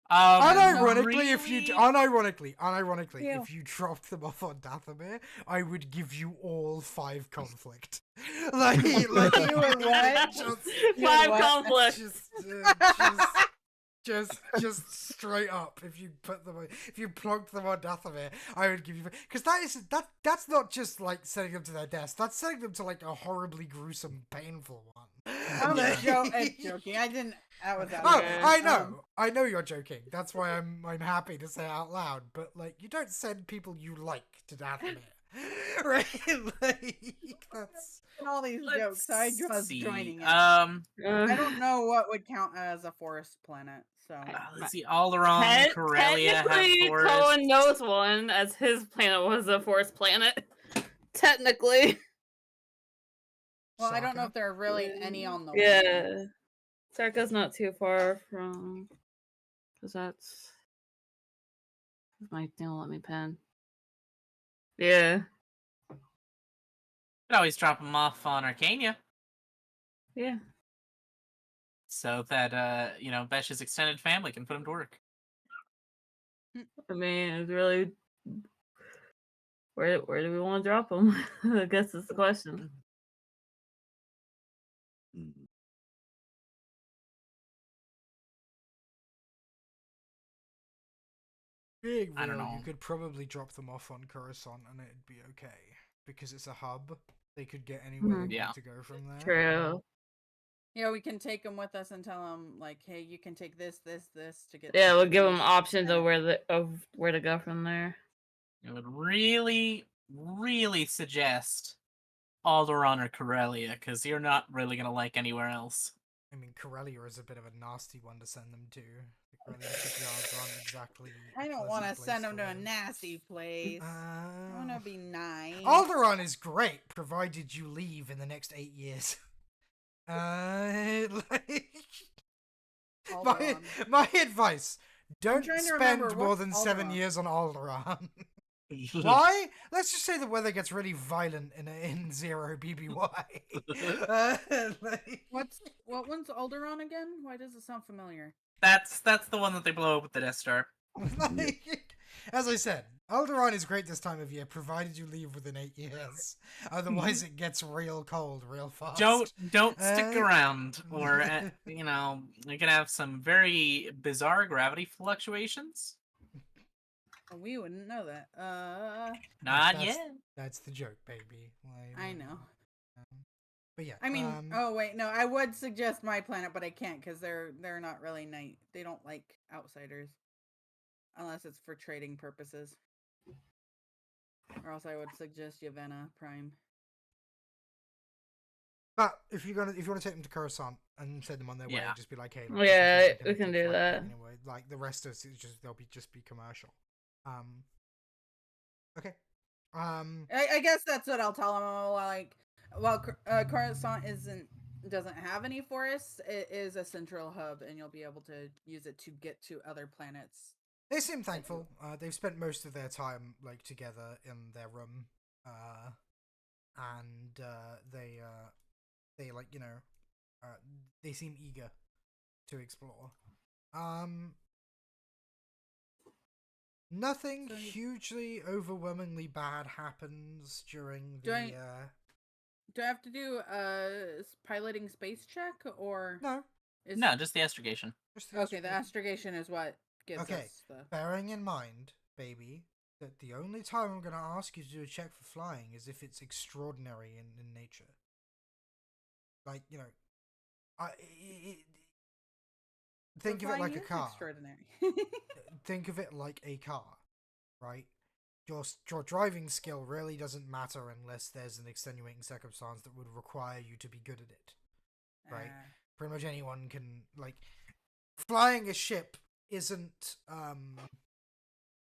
I don't. Unironically, if you really? unironically, Ew. if you dropped them off on Dathomir, I would give you all 5 conflict. like You would what? Just, Five what? conflicts. just straight up. If you put them, if you plonked them on Dathomir, I would give you because that's not just like sending them to their deaths. That's sending them to like a horribly gruesome, painful one. I'm Like- joking. I didn't. That was out Oh, of Okay. I know. I know you're joking. That's why I'm happy to say it out loud. But like, you don't send people you like to Dathomir, right? Like, that's all these Let's jokes. I was see. joining it. Uh, I don't know what would count as a forest planet. So Let's see. Alderaan, Corellia have technically, forests. Cohen knows one, as his planet was a forest planet. Technically. well, I don't know Sokka. if there are really any on the way. Yeah. Sarka's not too far from. Because that's. My thing will let me pen. Yeah. Could always drop them off on Arcania, Yeah. so that Besh's extended family can put him to work. I mean, it's really. Where do we want to drop them? I guess that's the question. Mm. being I don't real. know. You could probably drop them off on Coruscant and it'd be okay because it's a hub. They could get anywhere Mhm. they Yeah. need to go from there. True. Yeah, we can take them with us and tell them like, hey, you can take this to get. Yeah, to we'll give them this. options Yeah. of where to go from there. I would really, really suggest Alderaan or Corellia, because you're not really gonna like anywhere else. I mean, Corellia is a bit of a nasty one to send them to. The Corellian shipyards aren't exactly. I don't want to send them to a nasty place. I want to be nice. Alderaan is great, provided you leave in the next 8 years. Like, Alderaan. my advice: don't trying to remember, spend more what's than 7 Alderaan? years on Alderaan. Why? Let's just say the weather gets really violent in Zero BBY. What one's Alderaan again? Why does it sound familiar? That's the one that they blow up with the Death Star. As I said, Alderaan is great this time of year, provided you leave within 8 years. Otherwise, it gets real cold real fast. Don't stick Uh, around, or you can have some very bizarre gravity fluctuations. We wouldn't know that. Not that's, yet. That's the joke, baby. Like, I know. But yeah, I mean, oh wait, no, I would suggest my planet, but I can't because they're not really nice. They don't like outsiders, unless it's for trading purposes. Or else I would suggest Yavenna Prime. But if you want to take them to Coruscant and send them on their way, Yeah. just be like, hey, Yeah, this is we can do flight that. Anyway, like the rest of it, they'll just be commercial. Okay. I guess that's what I'll tell them. Like, well, Coruscant doesn't have any forests. It is a central hub, and you'll be able to use it to get to other planets. They seem thankful. They've spent most of their time like together in their room, and they like they seem eager to explore. Nothing hugely overwhelmingly bad happens during the. Do I have to do a piloting space check or No? No, just the astrogation. Okay, the astrogation is what gives us the. Bearing in mind, baby, that the only time I'm going to ask you to do a check for flying is if it's extraordinary in nature. Like, think of it like a car. Extraordinary. Think of it like a car, right? Your driving skill really doesn't matter unless there's an extenuating circumstance that would require you to be good at it, right? Pretty much anyone can, like, flying a ship isn't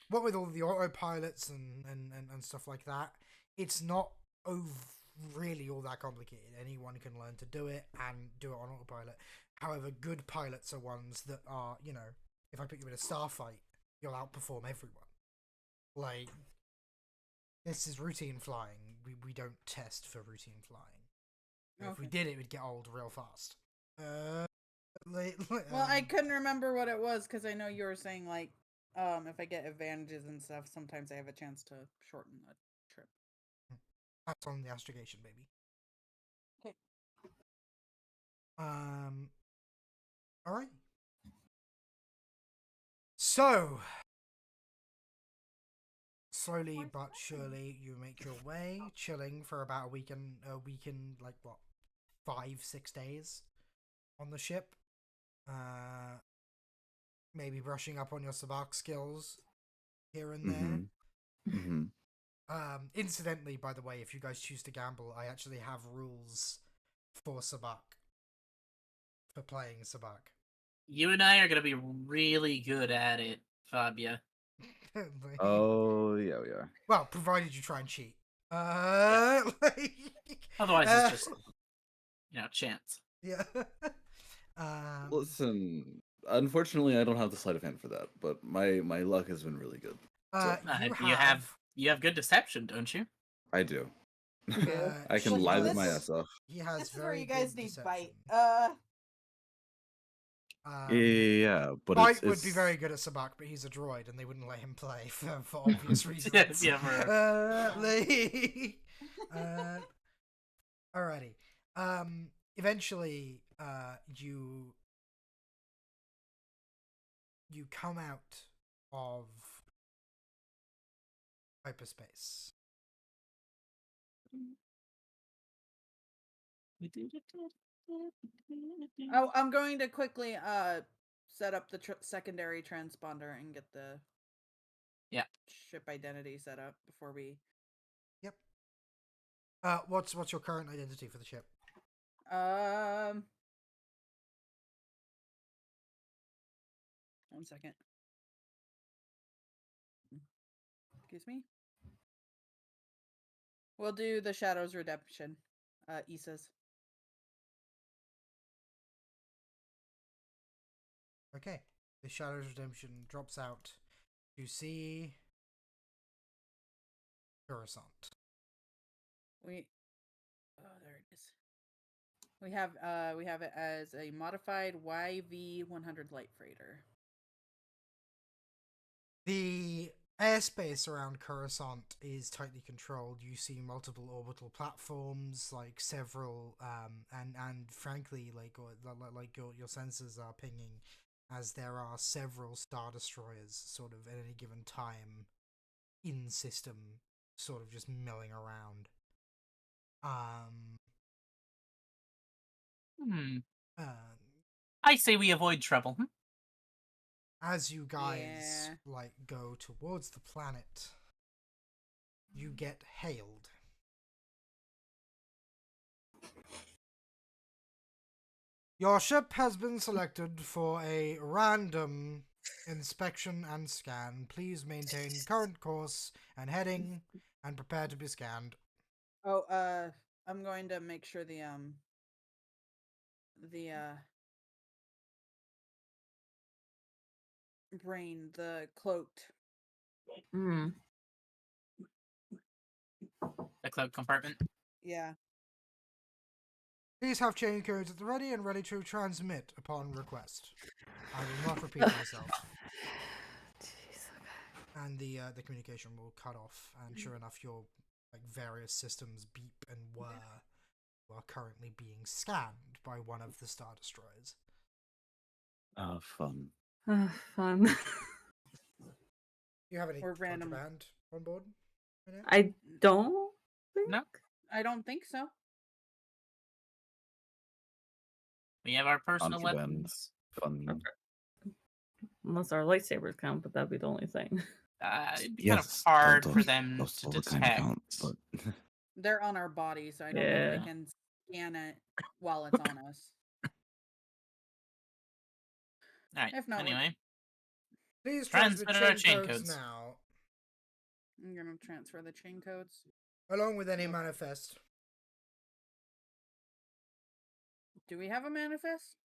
what with all the autopilots and stuff like that, it's not really all that complicated. Anyone can learn to do it and do it on autopilot. However, good pilots are ones that are, if I put you in a starfight, you'll outperform everyone. Like, this is routine flying. We don't test for routine flying. Okay. If we did, it would get old real fast. Well, I couldn't remember what it was because I know you were saying like, if I get advantages and stuff, sometimes I have a chance to shorten a trip. That's on the astrogation, baby. Okay. All right. So, slowly but surely, you make your way, chilling for about a week and like what, 5-6 days on the ship. Maybe brushing up on your sabacc skills here and there. Incidentally, by the way, if you guys choose to gamble, I actually have rules for sabacc, for playing sabacc. You and I are gonna be really good at it, Fabia. Oh yeah, we are. Well, provided you try and cheat. Otherwise, it's just chance. Yeah. Listen, unfortunately, I don't have the sleight of hand for that, but my luck has been really good. So. You have good deception, don't you? I do. I can lie with my ass off. He has this is very where you guys good need deception. bite. Yeah, but Bite it's... would be very good at sabacc, but he's a droid, and they wouldn't let him play for obvious reasons. Alrighty. Eventually, you come out of hyperspace. Oh, I'm going to quickly set up the secondary transponder and get the ship identity set up before we. Yep. What's your current identity for the ship? 1 second. Excuse me. We'll do the Shadows Redemption. Issa's. Okay. The Shadow's Redemption drops out. You see Coruscant. We there it is. We have it as a modified YV-100 light freighter. The airspace around Coruscant is tightly controlled. You see multiple orbital platforms, like several, and frankly, like your sensors are pinging, as there are several star destroyers, sort of at any given time, in system, sort of just milling around. Hmm. Um, I say we avoid trouble. as you guys Yeah. like go towards the planet, you get hailed. Your ship has been selected for a random inspection and scan. Please maintain current course and heading and prepare to be scanned. Oh, I'm going to make sure the brain, the cloaked. Hmm. The cloak compartment. Yeah. Please have chain codes at the ready and ready to transmit upon request. I will not repeat myself. Jeez, And the communication will cut off, and sure enough, your like various systems beep and whir. You are currently being scanned by one of the Star Destroyers. Ah, fun. okay. Fun. Do you have any Or random- contraband on board? Right now? I don't think. No. I don't think so. We have our personal Contraband. weapons. Fun. Unless our lightsabers count, but that'd be the only thing. It'd be kind of Yes, hard those- for them those to all detect. kinda count, but They're on our body, so I don't know if Yeah. they can scan it while it's on us. All right. If not, we- Anyway, Please Transmit transmit our chain chain codes codes. now, I'm gonna transfer the chain codes. along with any Okay. manifest. Do we have a manifest?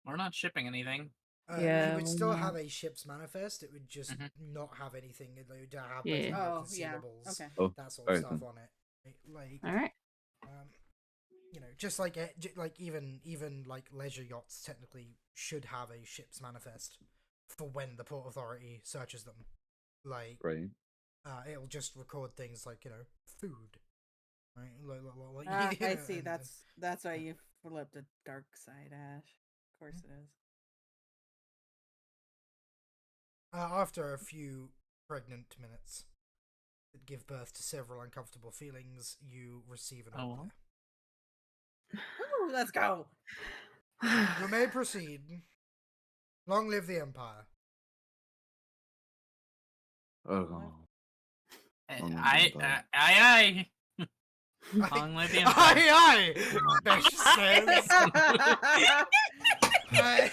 we're not shipping anything. You Yeah, would we're still not. have a ship's manifest. It would just Mhm. not have anything. It would have Yeah. basically no Oh, yeah. consumables, Okay. oh, that sort of alright stuff then. on it. Like, All right. you know, just like like even like leisure yachts technically should have a ship's manifest for when the port authority searches them. Like, right. it'll just record things like food, right? Like, I you know, see. and- That's why you flipped a dark side, Ash. Of course it is. After a few pregnant minutes that give birth to several uncomfortable feelings, you receive an Oh, order. well. Woo, let's go. You may proceed. Long live the Empire. Oh, Long live the Aye, Empire. aye, aye. Long live the Empire. Aye, aye! Besh says. Aye.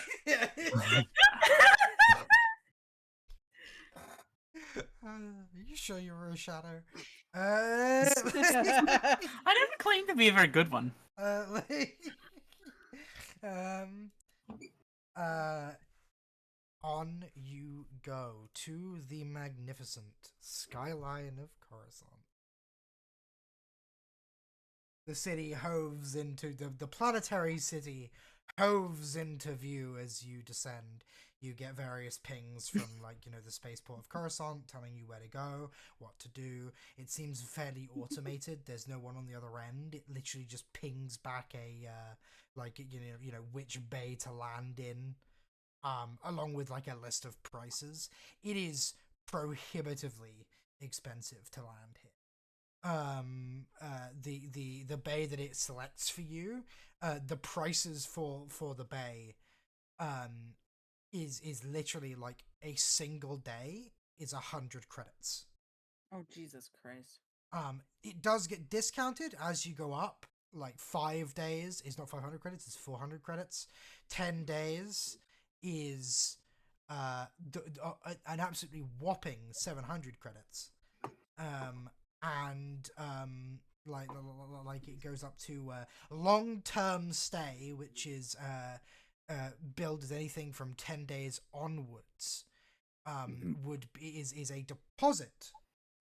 Are you sure you were a shadow? I never claimed to be a very good one. Like, um, on you go to the magnificent skyline of Coruscant. The city hoves into the planetary city hoves into view as you descend. You get various pings from the spaceport of Coruscant telling you where to go, what to do. It seems fairly automated. There's no one on the other end. It literally just pings back a which bay to land in, along with like a list of prices. It is prohibitively expensive to land here. The bay that it selects for you, the prices for the bay is literally like a single day is 100 credits. Oh, Jesus Christ. It does get discounted as you go up. Like 5 days is not 500 credits, it's 400 credits. 10 days is an absolutely whopping 700 credits. And like it goes up to long-term stay, which is build anything from 10 days onwards Mhm. is a deposit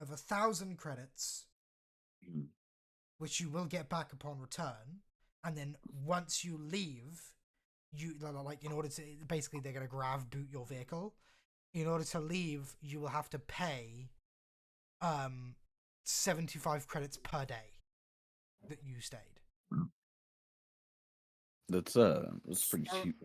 of 1,000 credits, Mhm. which you will get back upon return. And then once you leave, you like in order to basically they're gonna boot your vehicle. In order to leave, you will have to pay 75 credits per day that you stayed. That's pretty Are- cheap.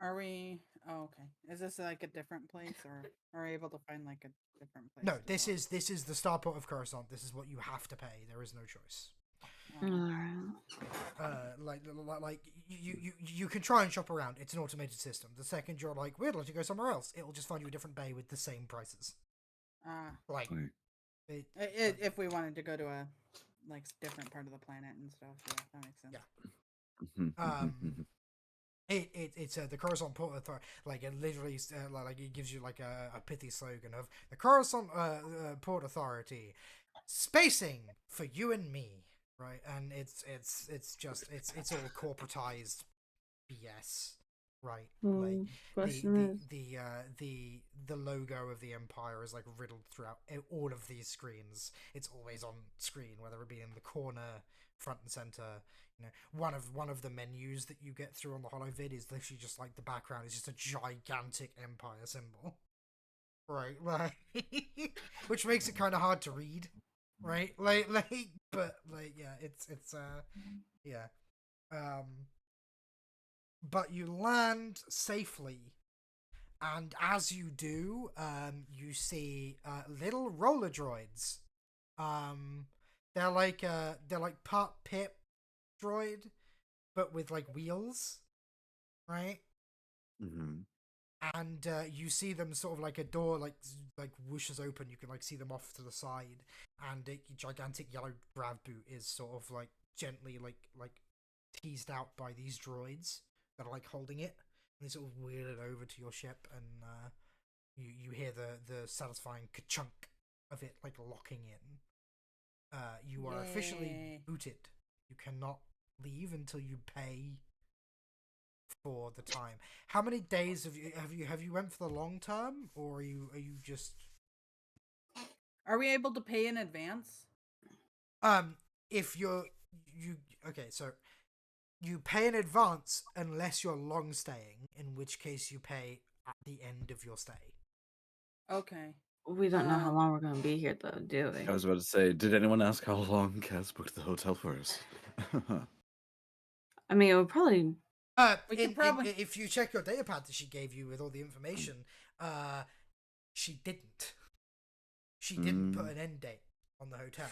Are we? Oh, okay. Is this like a different place, or are we able to find like a different place? No, to this go? is the starport of Coruscant. This is what you have to pay. There is no choice. Oh. Alright. Like you can try and shop around. It's an automated system. The second you're like, we'd like to go somewhere else, it'll just find you a different bay with the same prices. Like, Like, If we wanted to go to a like different part of the planet and stuff, yeah, that makes sense. Yeah. It's the Coruscant Port Authority. Like it literally, like it gives you like a pithy slogan of the Coruscant Port Authority, spacing for you and me, right? And it's all corporatized BS, right? Like Question is, the logo of the Empire is like riddled throughout all of these screens. It's always on screen, whether it be in the corner, front and center. You know, one of the menus that you get through on the holovid is literally just like the background is just a gigantic Empire symbol, right? Like, which makes it kind of hard to read, right? But yeah, it's yeah. But you land safely, and as you do, you see little roller droids. They're like part pit droid, but with like wheels, right? Mhm. And you see them sort of like a door like whooshes open. You can like see them off to the side, and a gigantic yellow grav boot is sort of like gently like teased out by these droids that are like holding it, and they sort of wheel it over to your ship, and you hear the satisfying ka-chunk of it like locking in. You are officially Yay. booted. You cannot leave until you pay for the time. How many days have you went for the long term, or are you just Are we able to pay in advance? if you okay, so you pay in advance unless you're long staying, in which case you pay at the end of your stay. Okay. we don't know how long we're gonna be here, though, do we? I was about to say, did anyone ask how long Cass booked the hotel for us? I mean, it would probably. We could probably- If you check your data pad that she gave you with all the information, she didn't. She didn't put an end date on the hotel.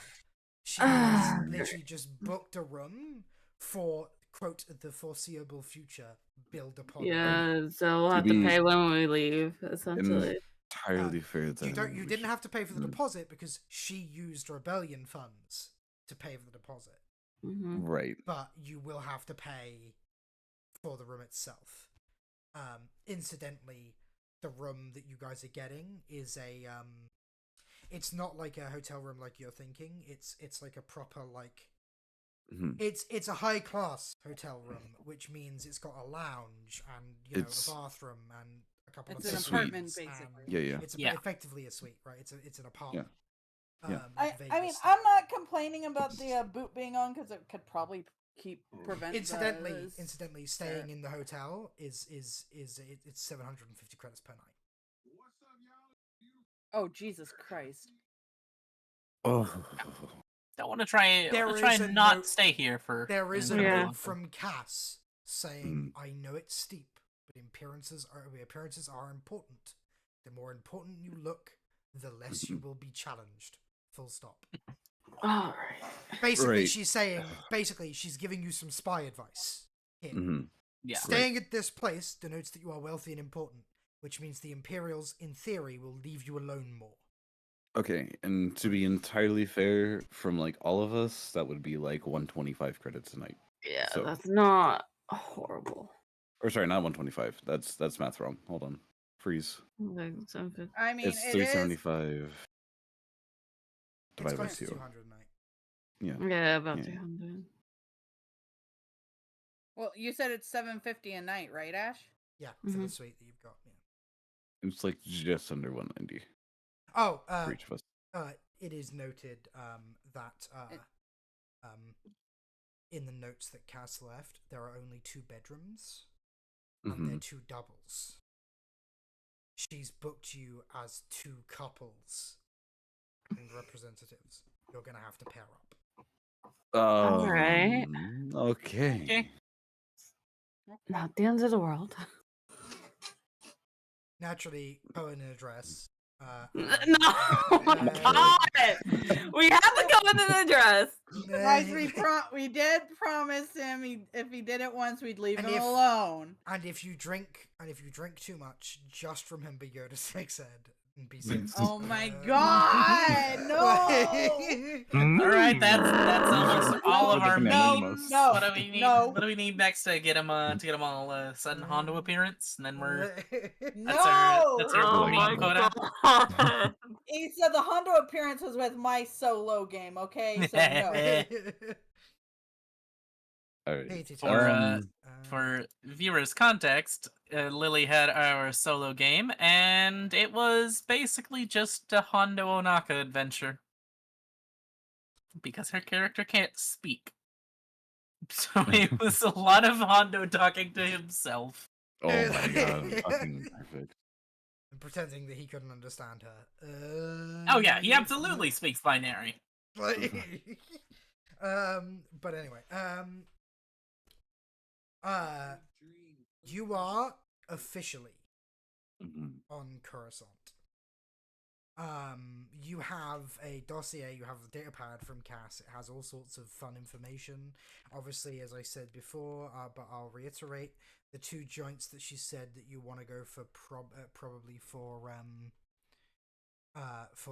She literally just booked a room for, quote, the foreseeable future, build upon. Yeah, so we'll have to be pay when we leave, essentially. Entirely fair. You didn't have to pay for the deposit because she used rebellion funds to pay for the deposit. Mm-hmm. Right. But you will have to pay for the room itself. Incidentally, the room that you guys are getting is a it's not like a hotel room like you're thinking. It's like a proper like it's a high class hotel room, which means it's got a lounge and a bathroom and a couple It's of an suites apartment, and- basically. Yeah. It's Yeah. effectively a suite, right? It's an apartment. Yeah. Like I mean, Vegas I'm style. not complaining about the boot being on because it could probably prevent. Incidentally, staying in the hotel is it's 750 credits per night. Oh Jesus Christ! Oh. Don't want to try. There Try is a and not note- stay here for. There is a any Yeah. note longer. from Cass saying, "I know it's steep, but appearances are important. The more important you look, the less you will be challenged." Full stop. All right. Basically, Right. she's saying. Basically, she's giving you some spy advice here. Yeah. Staying at this place denotes that you are wealthy and important, which means the Imperials, in theory, will leave you alone more. Okay, and to be entirely fair, from like all of us, that would be like 125 credits a night. Yeah, So- that's not horrible. Or sorry, not 125. That's math wrong. Hold on. Freeze. Like, 750. I mean, It's it is. 375 It's divided by close to 2. 200 a night. Yeah. Yeah, about Yeah. 300. Well, you said it's $750 a night, right, Ash? Yeah, for the Mhm. suite that you've got. Yeah. It's like just under 190 Oh, for each of us. it is noted that in the notes that Cass left, there are only 2 bedrooms, and they're 2 doubles. She's booked you as 2 couples and representatives. You're gonna have to pair up. Alright. Okay. Okay. Not the end of the world. Naturally, Owen in a dress. No, oh my God! We have to go into the dress. Guys, we did promise him if he did it once, we'd leave And him if- alone. And if you drink too much, just remember Yoda's sex ed and be safe. Oh my God! No! All right, that's almost all of our No, memes. no, What do we need? no. What do we need next to get them all a sudden Hondo appearance, and then we're No! that's our Oh meme my quota. God. He said the Hondo appearance was with my solo game, okay? So no. All right. Hated For viewers' context, Lily had our solo game, and it was basically just a Hondo Onaka adventure. Because her character can't speak. So it was a lot of Hondo talking to himself. Oh my god, fucking perfect. and pretending that he couldn't understand her. Oh yeah, he absolutely speaks binary. But anyway, you are officially on Coruscant. You have a dossier, you have a data pad from Cass. It has all sorts of fun information. Obviously, as I said before, but I'll reiterate, the 2 joints that she said that you want to go for probably for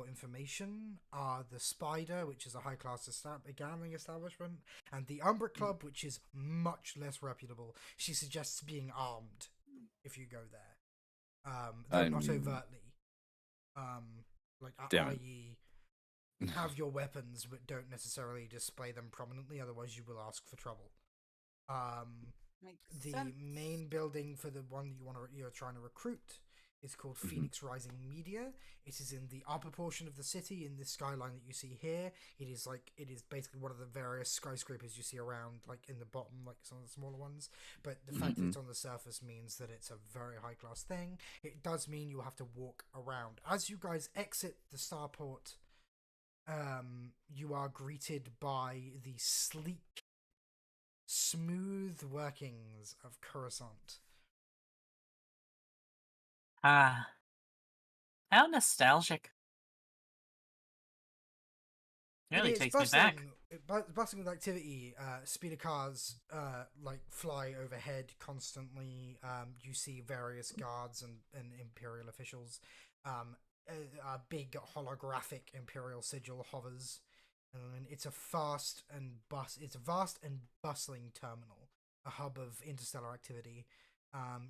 information are the Spider, which is a high-class gambling establishment, and the Umbra Club, which is much less reputable. She suggests being armed if you go there. Though not overtly. I.e., have your weapons, but don't necessarily display them prominently, otherwise you will ask for trouble. Makes The sense. main building for the one you're trying to recruit is called Phoenix Rising Media. It is in the upper portion of the city in this skyline that you see here. It is basically one of the various skyscrapers you see around, like in the bottom, like some of the smaller ones. But the fact that it's on the surface means that it's a very high class thing. It does mean you have to walk around. As you guys exit the starport, you are greeted by the sleek, smooth workings of Coruscant. Ah. How nostalgic. Really It is takes me back. bustling with activity. Speeder cars fly overhead constantly. You see various guards and Imperial officials. A big holographic Imperial sigil hovers, and it's a vast and bustling terminal, a hub of interstellar activity.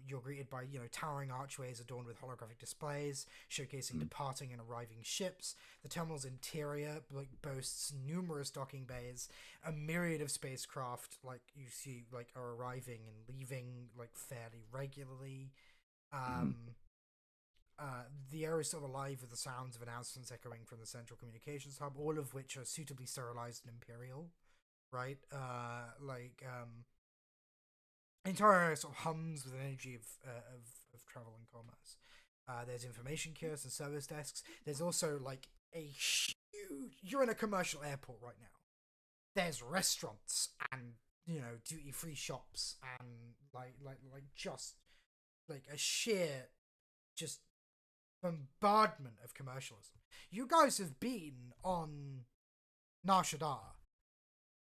You're greeted by, towering archways adorned with holographic displays, showcasing departing and arriving ships. The terminal's interior boasts numerous docking bays, a myriad of spacecraft you see are arriving and leaving fairly regularly. The area is sort of alive with the sounds of announcements echoing from the central communications hub, all of which are suitably sterilized and imperial, right? Entire area sort of hums with an energy of travel and commerce. There's information kiosks and service desks. There's also a huge. You're in a commercial airport right now. There's restaurants and duty free shops and just a sheer just bombardment of commercialism. You guys have been on Nar Shaddaa,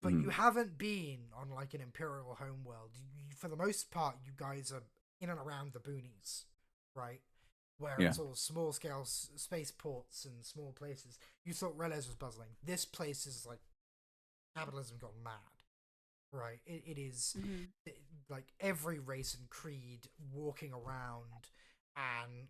but you haven't been on an Imperial homeworld. For the most part, you guys are in and around the boonies, right? Where it's all small scale spaceports and small places. You thought Relez was bustling. This place is capitalism gone mad, right? It is every race and creed walking around and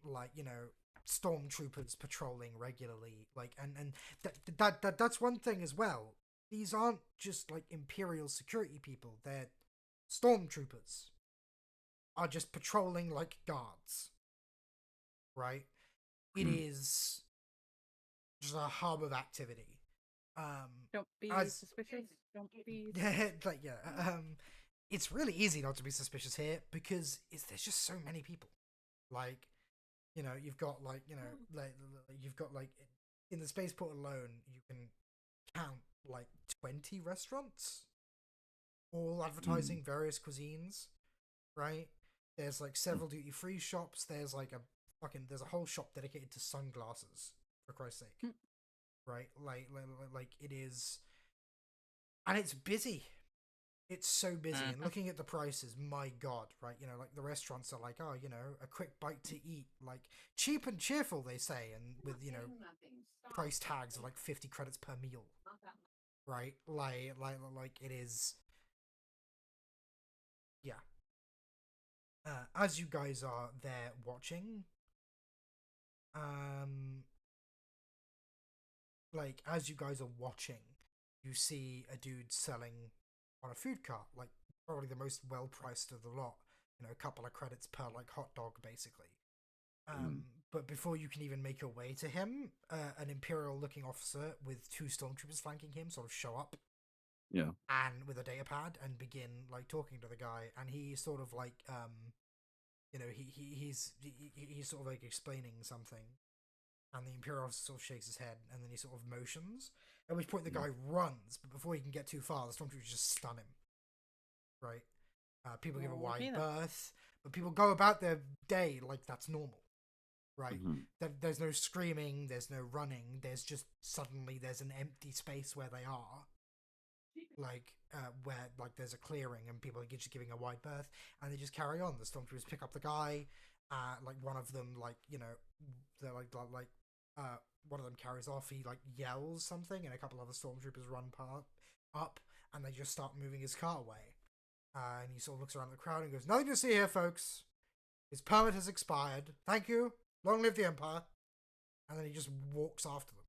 stormtroopers patrolling regularly, and that's one thing as well. These aren't just Imperial security people. They're stormtroopers are just patrolling like guards, right? It Hmm. is just a hub of activity. Don't be As- suspicious. Don't be. Like, yeah, it's really easy not to be suspicious here because there's just so many people. Like, you've got you've got in the spaceport alone, you can count like 20 restaurants, all advertising various cuisines, right? There's like several duty free shops. There's there's a whole shop dedicated to sunglasses, for Christ's sake, right? Like it is, and it's busy. It's so busy, and looking at the prices, my god, right? Like the restaurants are like, oh, a quick bite to eat, like cheap and cheerful, they say, and with price tags of like 50 credits per meal, right? Like it is, yeah. As you guys are there watching, as you guys are watching, you see a dude selling on a food cart, like probably the most well priced of the lot. A couple of credits per like hot dog, basically. But before you can even make your way to him, an Imperial-looking officer with 2 stormtroopers flanking him sort of show up. Yeah. And with a data pad and begin like talking to the guy, and he sort of like he's sort of like explaining something, and the Imperial officer sort of shakes his head, and then he sort of motions. At which point the guy runs, but before he can get too far, the stormtroopers just stun him. Right? People give a wide berth, but people go about their day like that's normal. Right? There's no screaming, there's no running, suddenly there's an empty space where they are. Where like there's a clearing and people are just giving a wide berth, and they just carry on. The stormtroopers pick up the guy. Like one of them, they're one of them carries off. He like yells something, and a couple other stormtroopers run up, and they just start moving his car away. And he sort of looks around the crowd and goes, "Nothing to see here, folks. His permit has expired. Thank you. Long live the Empire." And then he just walks after them.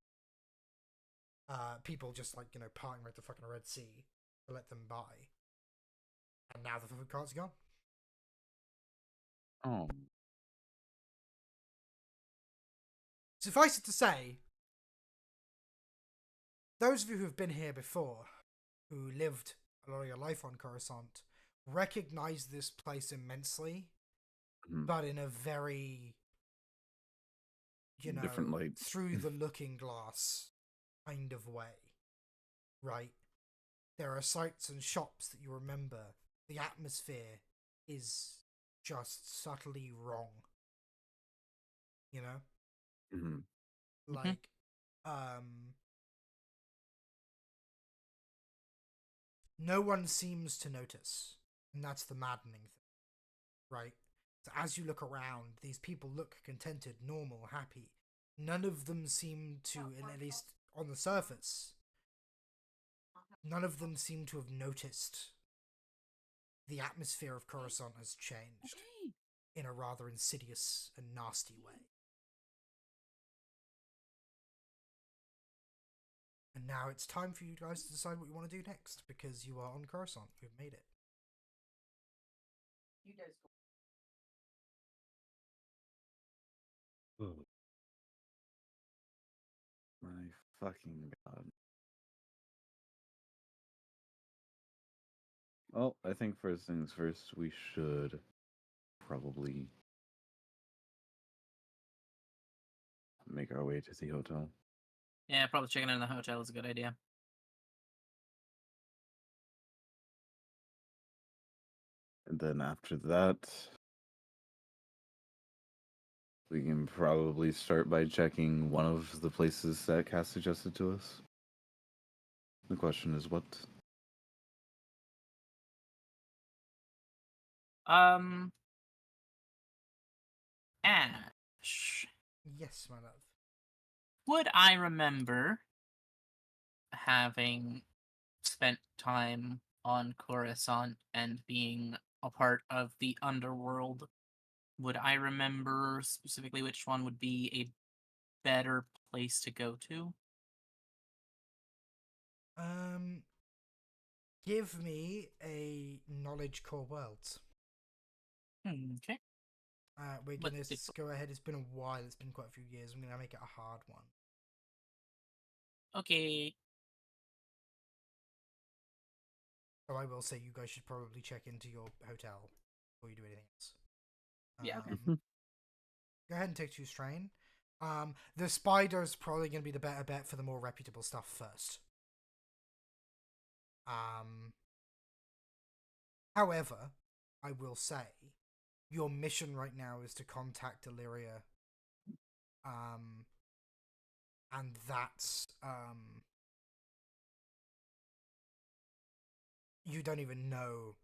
People just parting like the fucking Red Sea to let them by. And now the food cart's gone. Oh. Suffice it to say, those of you who've been here before, who lived a lot of your life on Coruscant, recognize this place immensely, but in a very, different light, through the looking glass kind of way, right? There are sights and shops that you remember. The atmosphere is just subtly wrong. Like, no one seems to notice, and that's the maddening thing, right? So as you look around, these people look contented, normal, happy. None of them seem to, at least on the surface, none of them seem to have noticed the atmosphere of Coruscant has changed in a rather insidious and nasty way. And now it's time for you guys to decide what you want to do next, because you are on Coruscant. We've made it. You guys go. Oh. My fucking god. Well, I think first things first, we should probably make our way to the hotel. Yeah, probably checking in the hotel is a good idea. And then after that, we can probably start by checking one of the places that Cass suggested to us. The question is what? Ash, Yes, my love. would I remember having spent time on Coruscant and being a part of the underworld? Would I remember specifically which one would be a better place to go to? Give me a knowledge core worlds. Okay. We're What gonna did- go ahead. It's been a while. It's been quite a few years. I'm gonna make it a hard one. Okay. So I will say you guys should probably check into your hotel before you do anything else. Yeah. Go ahead and take 2 strain. The spider's probably going to be the better bet for the more reputable stuff first. However, I will say your mission right now is to contact Illyria. And that's you don't even know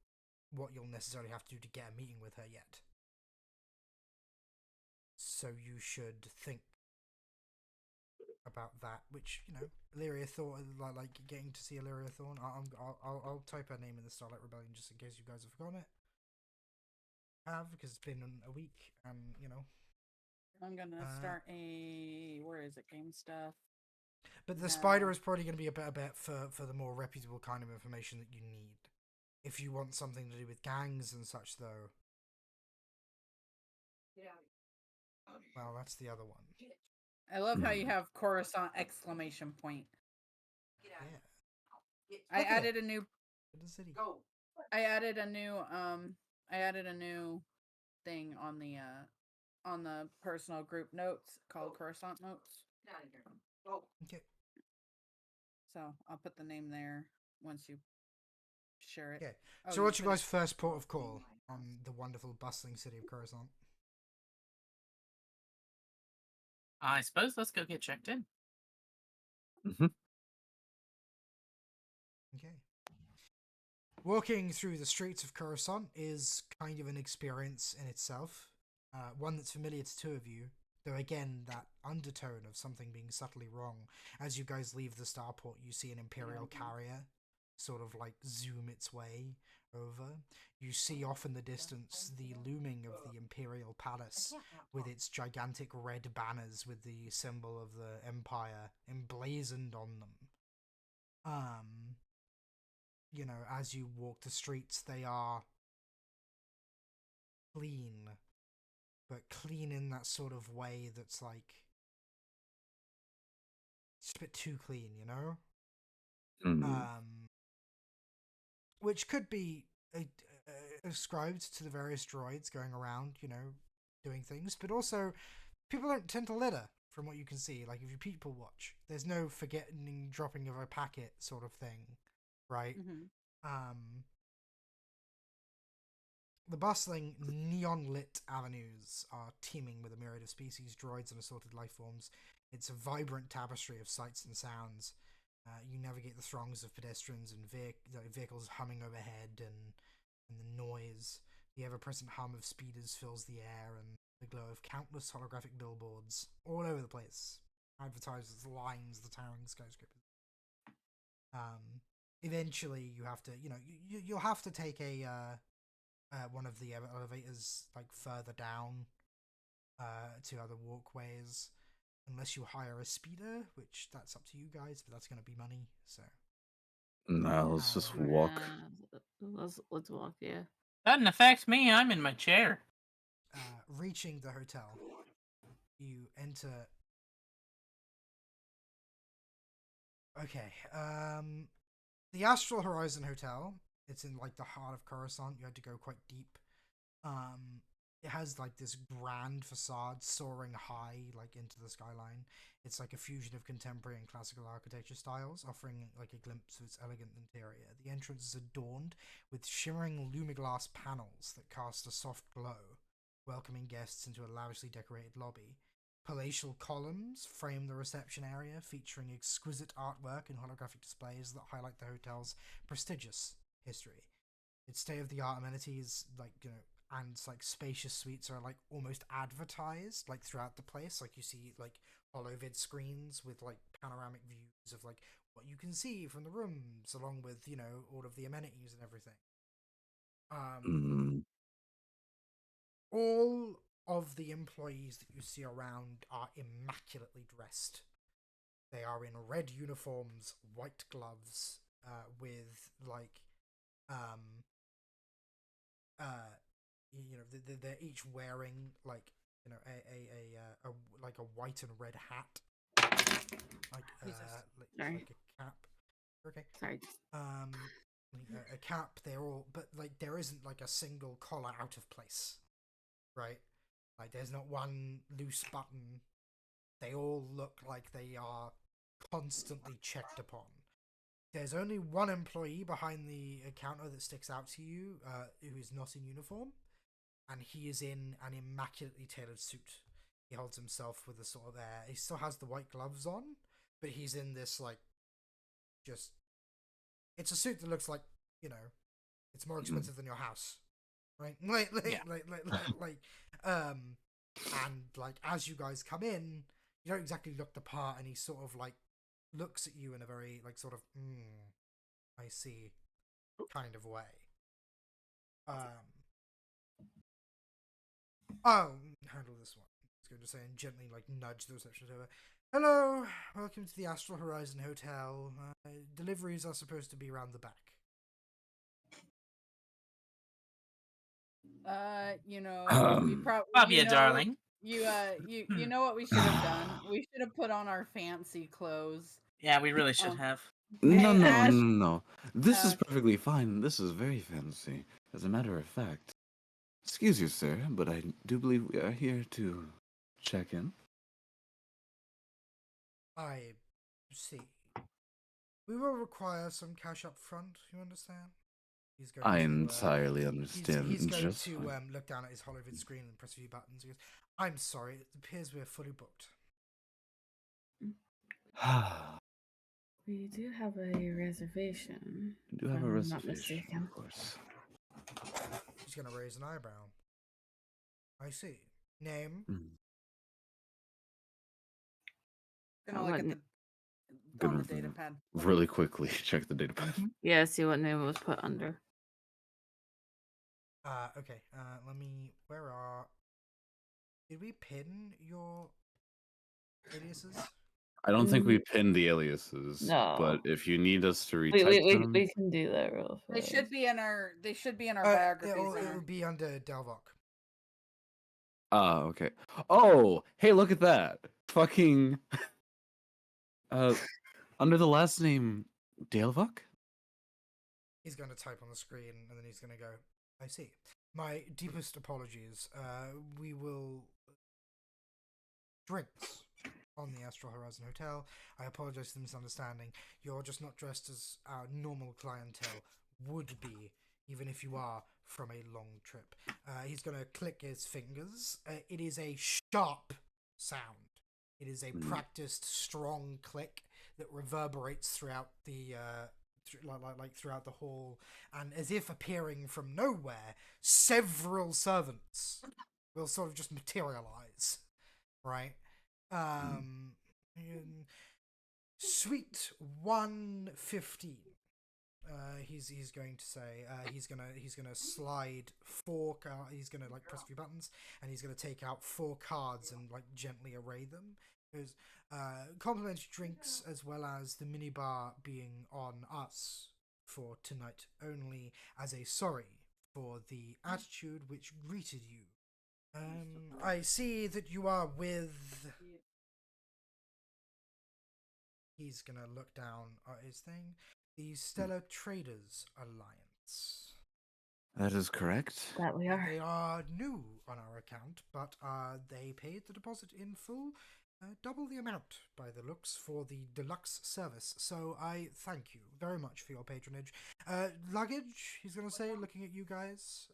what you'll necessarily have to do to get a meeting with her yet. So you should think about that, which, you know, Illyria Thorn, like getting to see Illyria Thorn. I'll type her name in the Starlight Rebellion just in case you guys have forgotten it. Because it's been a week, and you know. I'm gonna start a where is it? Game stuff. But the spider is probably going to be a better bet for the more reputable kind of information that you need. If you want something to do with gangs and such, though. Well, that's the other one. I love how you have Coruscant exclamation point. Yeah. I added a new. The city. I added a new. I added a new thing on the personal group notes called Coruscant notes. Okay. So I'll put the name there once you share it. Okay. Oh, So what's you your put guys' first port of call on the wonderful bustling city of Coruscant? I suppose let's go get checked in. Okay. Walking through the streets of Coruscant is kind of an experience in itself. One that's familiar to 2 of you, though again, that undertone of something being subtly wrong. As you guys leave the starport, you see an Imperial carrier sort of like zoom its way over. You see off in the distance the looming of the Imperial Palace with its gigantic red banners with the symbol of the Empire emblazoned on them. You know, as you walk the streets, they are clean, but clean in that sort of way that's like it's a bit too clean, you know. Which could be ascribed to the various droids going around, you know, doing things, but also people don't tend to litter. From what you can see, like if you people watch, there's no forgetting dropping of a packet sort of thing, right? The bustling, neon-lit avenues are teeming with a myriad of species, droids, and assorted life forms. It's a vibrant tapestry of sights and sounds. You navigate the throngs of pedestrians and vehicles humming overhead, and the noise. The ever-present hum of speeders fills the air, and the glow of countless holographic billboards all over the place. Advertisers lines the towering skyscrapers. Eventually, you have to, you know, you'll have to take a one of the elevators like further down to other walkways, unless you hire a speeder, which that's up to you guys, but that's going to be money. So No, let's just walk. Let's walk. Yeah. Doesn't affect me. I'm in my chair. Reaching the hotel, you enter. Okay. The Astral Horizon Hotel. It's in like the heart of Coruscant. You had to go quite deep. It has like this grand facade soaring high like into the skyline. It's like a fusion of contemporary and classical architecture styles, offering like a glimpse of its elegant interior. The entrance is adorned with shimmering lumiglass panels that cast a soft glow, welcoming guests into a lavishly decorated lobby. Palatial columns frame the reception area, featuring exquisite artwork and holographic displays that highlight the hotel's prestigious history. Its state-of-the-art amenities, like, you know, and like spacious suites are like almost advertised like throughout the place. Like you see like holovid screens with like panoramic views of like what you can see from the rooms, along with, you know, all of the amenities and everything. All of the employees that you see around are immaculately dressed. They are in red uniforms, white gloves, with like um, you know, they're each wearing like a like a white and red hat, like Sorry. like a cap. Okay. Sorry. Like a cap. They're all, but like there isn't like a single collar out of place, right? Like there's not one loose button. They all look like they are constantly checked upon. There's only one employee behind the counter that sticks out to you, who is not in uniform, and he is in an immaculately tailored suit. He holds himself with a sort of air. He still has the white gloves on, but he's in this like, just, it's a suit that looks like, you know, it's more expensive than your house, right? And like as you guys come in, you don't exactly look the part, and he sort of like looks at you in a very like sort of I see kind of way. Oh, handle this one. I was going to say, and gently like nudge the receptionist over. Hello, welcome to the Astral Horizon Hotel. Deliveries are supposed to be around the back. You know, we Um, probably Bobby, darling. you know what we should have done? We should have put on our fancy clothes. Yeah, we really should Um, have. No, Hey, no, Ash. no, no. This is Okay. perfectly fine. This is very fancy. As a matter of fact, excuse you, sir, but I do believe we are here to check in. I see. We will require some cash up front, you understand? He's going I to entirely understand. he's going just to fine. look down at his holovid screen and press a few buttons. He goes, I'm sorry, it appears we're fully booked. We do have a reservation. I do if have a I'm not reservation, mistaken. of course. He's going to raise an eyebrow. I see. Name? Gonna look at the on the Gonna data pad. really quickly check the data pad. Yeah, see what name was put under. Okay. Let me. Where are? Did we pin your aliases? I don't think we pinned the aliases, No. but if you need us to We, retype we, them, we can do that real They fast. should be in our It biographies. will be under Delvok. okay. Oh, hey, look at that! Fucking, under the last name Dalevuk. He's going to type on the screen and then he's going to go, I see. My deepest apologies. We will. Drinks on the Astral Horizon Hotel. I apologize for the misunderstanding. You're just not dressed as our normal clientele would be, even if you are from a long trip. He's going to click his fingers. It is a sharp sound. It is a practiced, strong click that reverberates throughout the like throughout the hall, and as if appearing from nowhere, several servants will sort of just materialize, right? Suite 115. He's going to say he's gonna slide he's gonna like press a few buttons, and he's gonna take out 4 cards and like gently array them. There's complimentary drinks as well as the minibar being on us for tonight only, as a sorry for the attitude which greeted you. I see that you are with. He's gonna look down at his thing. The Stellar Traders Alliance. That is correct. That we are. They are new on our account, but they paid the deposit in full, double the amount by the looks for the deluxe service. So I thank you very much for your patronage. Luggage, he's gonna say, looking at you guys.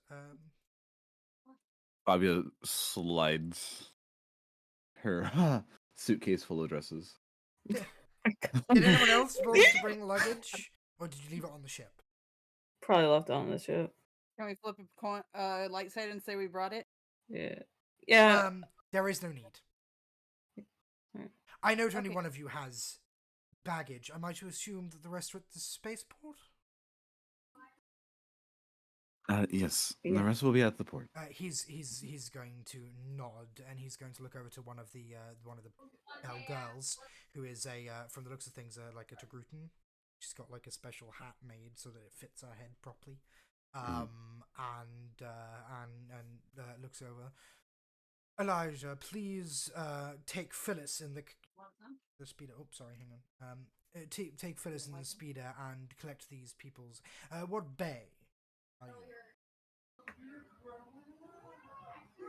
Fabia slides her suitcase full of dresses. Did anyone else want to bring luggage, or did you leave it on the ship? Probably left it on the ship. Can we flip a coin, light side and say we brought it? Yeah. Yeah. There is no need. Right. I note only Okay. one of you has baggage. Am I to assume that the rest are at the spaceport? Yes. Yeah. The rest will be at the port. He's going to nod, and he's going to look over to one of the girls, who is a from the looks of things like a Togrutan. She's got like a special hat made so that it fits her head properly. Mhm. And looks over. Elijah, please take Phyllis in the speeder. Oh, sorry, hang on. Take Phyllis in the speeder and collect these people's. What bay are you?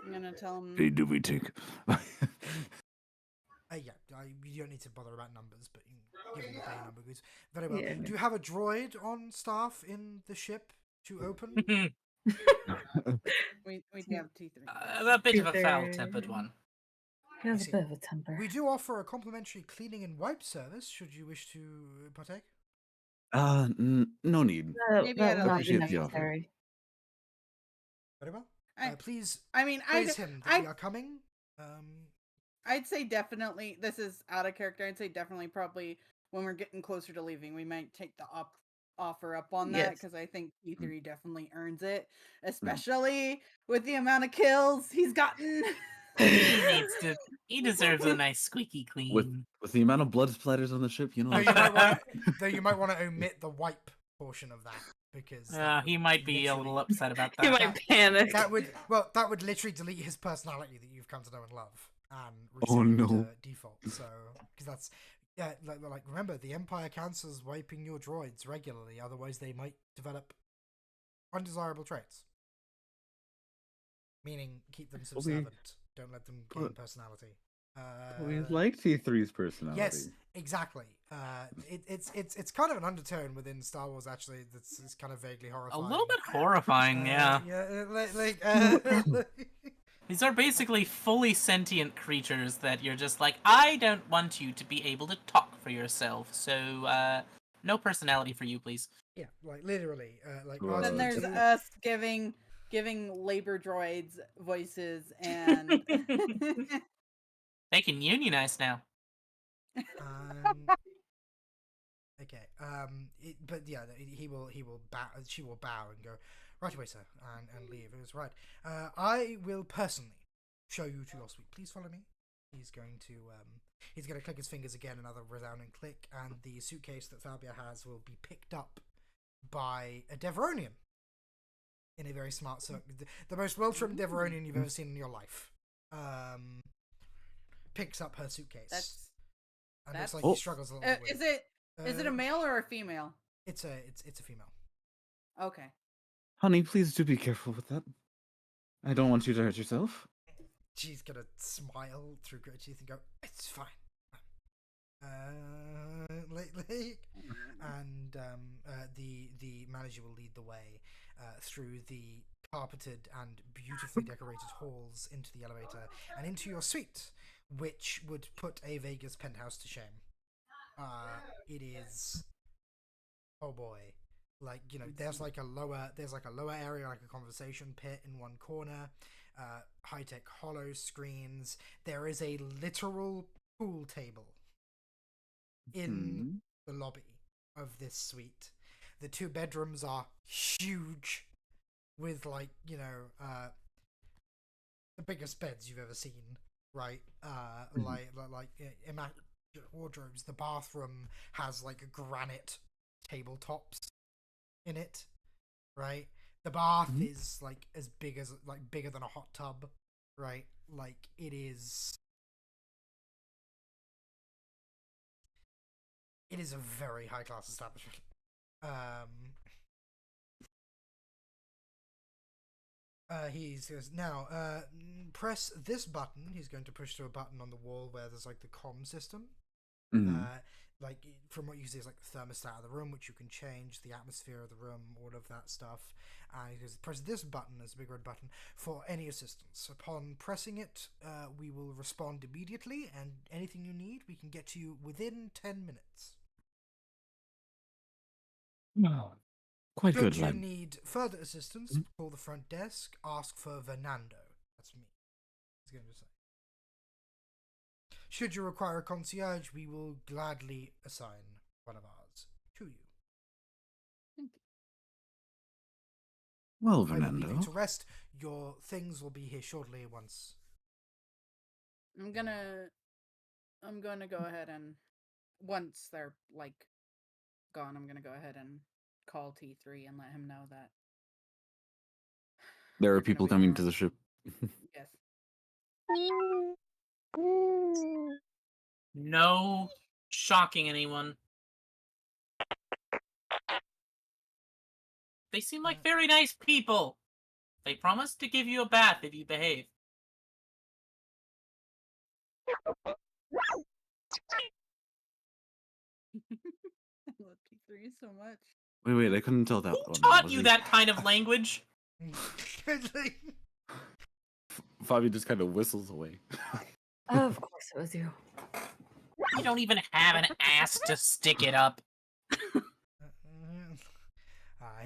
I'm gonna tell him. Hey, do we take? Yeah, you don't need to bother about numbers, but you can give him the bay number. Because very well. Yeah. Do you have a droid on staff in the ship to open? We have T3. A bit of a Super. foul-tempered one. He has I a see. bit of a temper. We do offer a complimentary cleaning and wipe service. Should you wish to partake? No need. Maybe That at a will not be later date. necessary. Very well. I- Please I mean, praise him that we are coming. I'd say definitely. This is out of character. I'd say definitely, probably when we're getting closer to leaving, we might take the offer up on that Yes. because I think T3 definitely earns it, especially with the amount of kills he's gotten. He needs to. He deserves a nice squeaky clean. With the amount of blood splatters on the ship, you know. Though you might want to omit the wipe portion of that because He might be a little upset about He that. might panic. that would literally delete his personality that you've come to know and love and Oh, reset it no. to default. So because that's like remember the Empire cancels wiping your droids regularly, otherwise they might develop undesirable traits. Meaning keep them subservient. Don't let them gain personality. We like T3's personality. Yes, exactly. It's kind of an undertone within Star Wars. Actually, that's kind of vaguely A horrifying. little bit horrifying, yeah. These are basically fully sentient creatures that you're just like, I don't want you to be able to talk for yourself, so no personality for you, please. yeah, like literally, like Well, Then there's R2-D2 us giving labor droids voices and They can unionize now. Okay. But yeah, he will bow. She will bow and go, right away, sir, and leave. It was right. I will personally show you to your suite. Please follow me. He's going to click his fingers again, another resounding click, and the suitcase that Fabia has will be picked up by a Deveronian in a very smart circle. The most well-trimmed Deveronian you've ever seen in your life. Picks up her suitcase. And looks like he struggles a little bit with it. Is it a male or a female? It's a female. Okay. Honey, please do be careful with that. I don't want you to hurt yourself. She's gonna smile through gritted teeth and go, "It's fine." And the manager will lead the way through the carpeted and beautifully decorated halls into the elevator and into your suite, which would put a Vegas penthouse to shame. It is, oh boy, like, you know, there's like a lower area, like a conversation pit in one corner, high-tech hollow screens. There is a literal pool table in the lobby of this suite. The two bedrooms are huge, with, like, you know, the biggest beds you've ever seen, right? Like imagine wardrobes. The bathroom has like granite tabletops in it, right? The bath is like as big as, like, bigger than a hot tub, right? Like, it is a very high class establishment. He says, now, press this button. He's going to push to a button on the wall where there's like the comm system. Like, from what you see, is like the thermostat of the room, which you can change, the atmosphere of the room, all of that stuff. And he goes, press this button, as a big red button, for any assistance. Upon pressing it, we will respond immediately, and anything you need, we can get to you within 10 minutes. No. Quite Should good, you lad. need further assistance, call the front desk, ask for Fernando. That's me. He's going to say. Should you require a concierge, we will gladly assign one of ours to you. Thank you. Well, I will leave you Fernando. to rest. Your things will be here shortly once. I'm gonna go ahead and once they're like gone, I'm gonna go ahead and call T3 and let him know that There are they're gonna people be coming around. to the ship. Yes. No shocking anyone. They seem like very nice people. They promise to give you a bath if you behave. I love T3 so much. Wait, I couldn't tell that Who one. taught Was you he- that kind of language? Fabi just kind of whistles away. Of course it was you. You don't even have an ass to stick it up.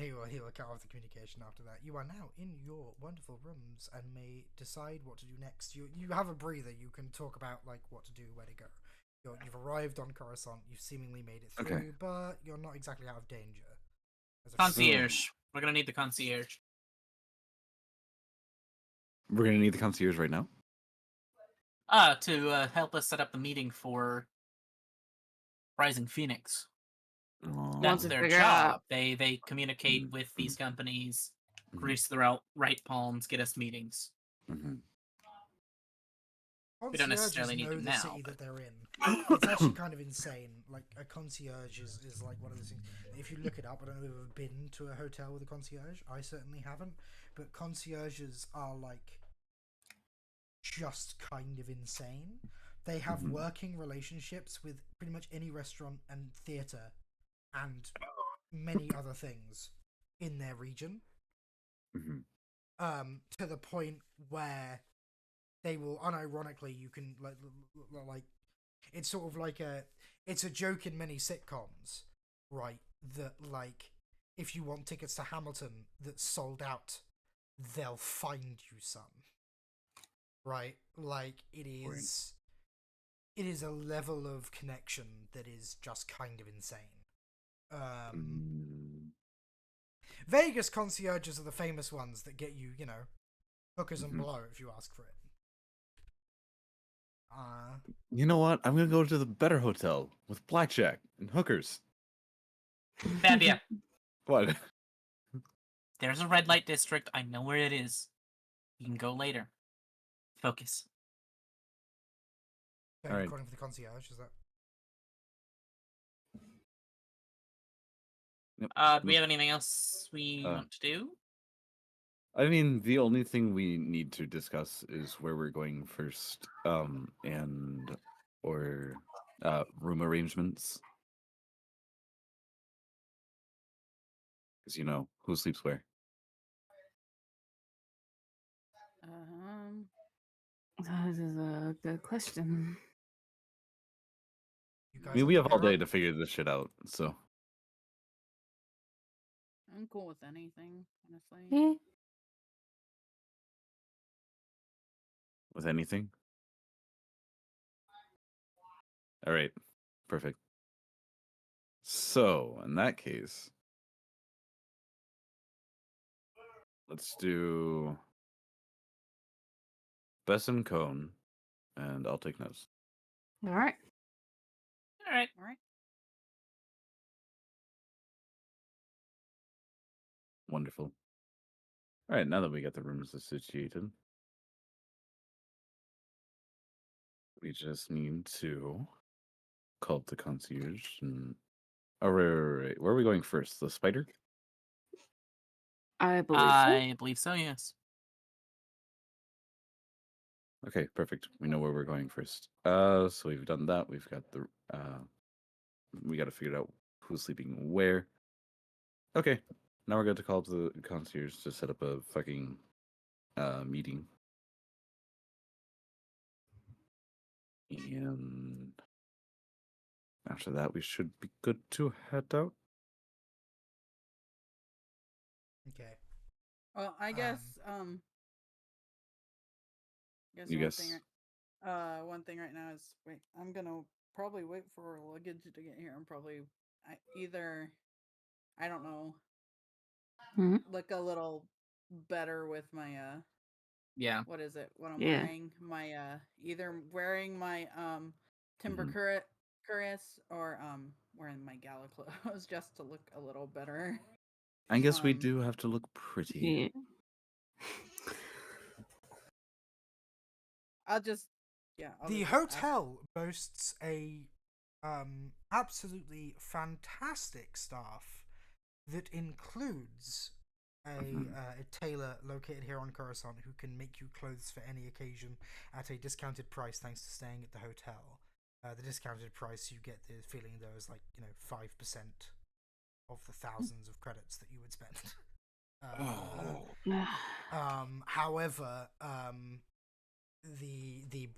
He will cut off the communication after that. You are now in your wonderful rooms and may decide what to do next. You have a breather. You can talk about like what to do, where to go. You've arrived on Coruscant. You've seemingly made it through, Okay. but you're not exactly out of danger. As a Concierge. We're gonna need the concierge. We're gonna need the concierge right now. To help us set up the meeting for Rising Phoenix. Once That's we their figure job. out- They communicate Mhm, with these companies, Mhm. grease the right palms, get us meetings. Mhm. We don't necessarily concierges need know them the now, city but- that they're in. It's actually kind of insane. Like a concierge is like one of those things. If you look it up, I don't know if you've ever been to a hotel with a concierge. I certainly haven't. But concierges are like just kind of insane. They have Mhm. working relationships with pretty much any restaurant and theater and many other things in their region. Mhm. To the point where they will unironically, you can like it's sort of like it's a joke in many sitcoms, right? That like if you want tickets to Hamilton that's sold out, they'll find you some, right? Like it is a level of connection that is just kind of insane. Mm. Vegas concierges are the famous ones that get you, hookers and Mhm. blow if you ask for it. You know what? I'm gonna go to the better hotel with blackjack and hookers. Fabia, What? there's a red light district. I know where it is. You can go later. Focus. Going Alright. according for the concierge, is that? Do we have anything else we Uh, want to do? I mean, the only thing we need to discuss is where we're going first, and or room arrangements. Because who sleeps where. That is a good question. You I guys mean, have we to have all pair day up? to figure this shit out. So I'm cool with anything, honestly. Eh, with anything. All right, perfect. So in that case, let's do Bess and Cone, and I'll take notes. all right. All right. All right. Wonderful. All right, now that we got the rooms situated, we just need to call up the concierge and. Oh, right. Where are we going first? The spider? I believe so. I believe so, yes. Okay, perfect. We know where we're going first. So we've done that. We've got the we got to figure out who's sleeping where. Okay, now we're going to call up the concierge to set up a fucking meeting. And after that, we should be good to head out. Okay. Well, I guess guess You one guess. thing one thing right now is wait, I'm gonna probably wait for luggage to get here and probably either I don't know, Mhm. look a little better with my Yeah. what is it? What I'm Yeah. wearing? My either wearing my timber Mhm. current Curious or wearing my gala clothes just to look a little better. I guess we Um, do have to look pretty. Yeah. I'll just I'll The just ask. hotel boasts a absolutely fantastic staff that includes a tailor located here on Coruscant who can make you clothes for any occasion at a discounted price thanks to staying at the hotel. The discounted price, you get the feeling there is 5% of the thousands of credits that you would spend. However, the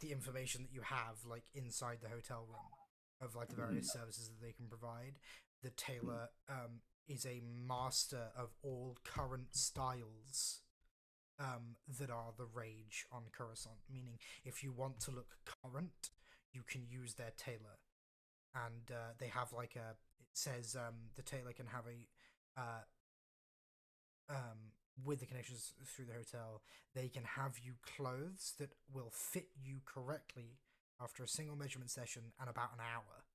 the information that you have inside the hotel room of the various services that they can provide, the tailor is a master of all current styles that are the rage on Coruscant. Meaning, if you want to look current, you can use their tailor, and they have it says the tailor can have with the connections through the hotel, they can have you clothes that will fit you correctly after a single measurement session and about an hour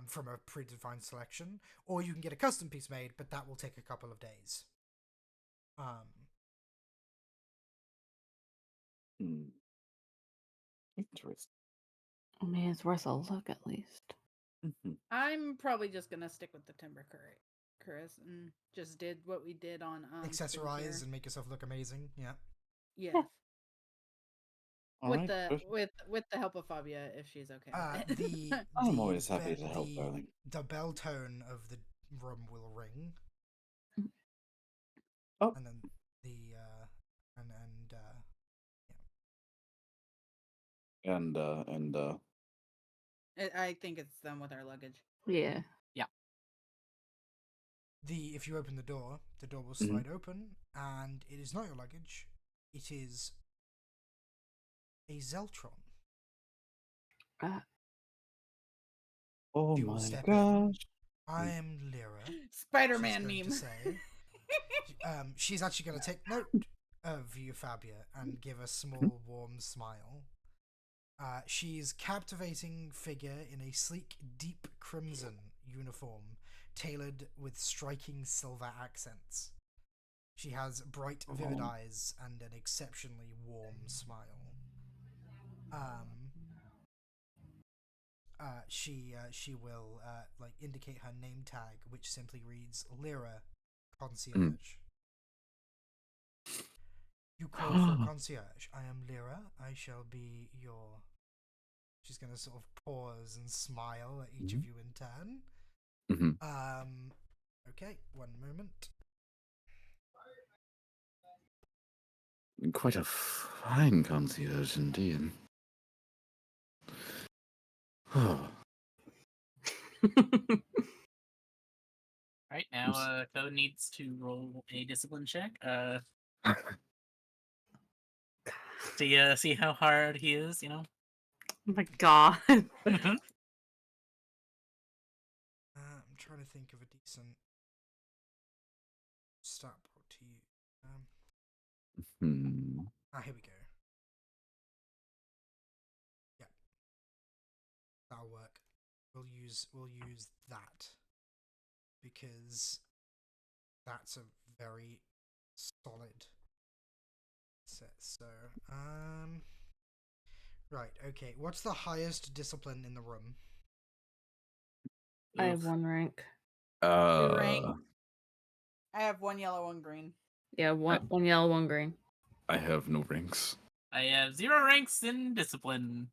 from a predefined selection, or you can get a custom piece made, but that will take a couple of days. Interesting. I mean, it's worth a look at least. I'm probably just gonna stick with the timber Chris, and just did what we did on Accessorize and make yourself look amazing. Yeah. Yes. All With right, the perfect. with the help of Fabia, if she's okay with it. I'm always happy to help, darling. The bell tone of the room will ring. Oh. And then I think it's them with our luggage. Yeah. if you open the door will slide open, and it is not your luggage. It is a Zeltron. Oh She will my step gosh. in. I am Lyra. Spider-Man She's going meme. to say, she's actually going to take note of you, Fabia, and give a small, warm smile. She's captivating figure in a sleek, deep crimson uniform, tailored with striking silver accents. She has bright, vivid eyes and an exceptionally warm smile. She will indicate her name tag, which simply reads Lyra Concierge. You call for concierge. I am Lyra. I shall be your. She's gonna sort of pause and smile at each of you in turn. Okay, one moment. Quite a fine concierge indeed. Right now, Code needs to roll a discipline check. See how hard he is. Oh my god. I'm trying to think of a decent stat block to use. Here we go. Yeah, that'll work. We'll use that because that's a very solid set. So, right, okay. What's the highest discipline in the room? I have 1 rank. Rank. I have 1 yellow, 1 green. Yeah, one yellow, 1 green. I have no ranks. I have 0 ranks in discipline.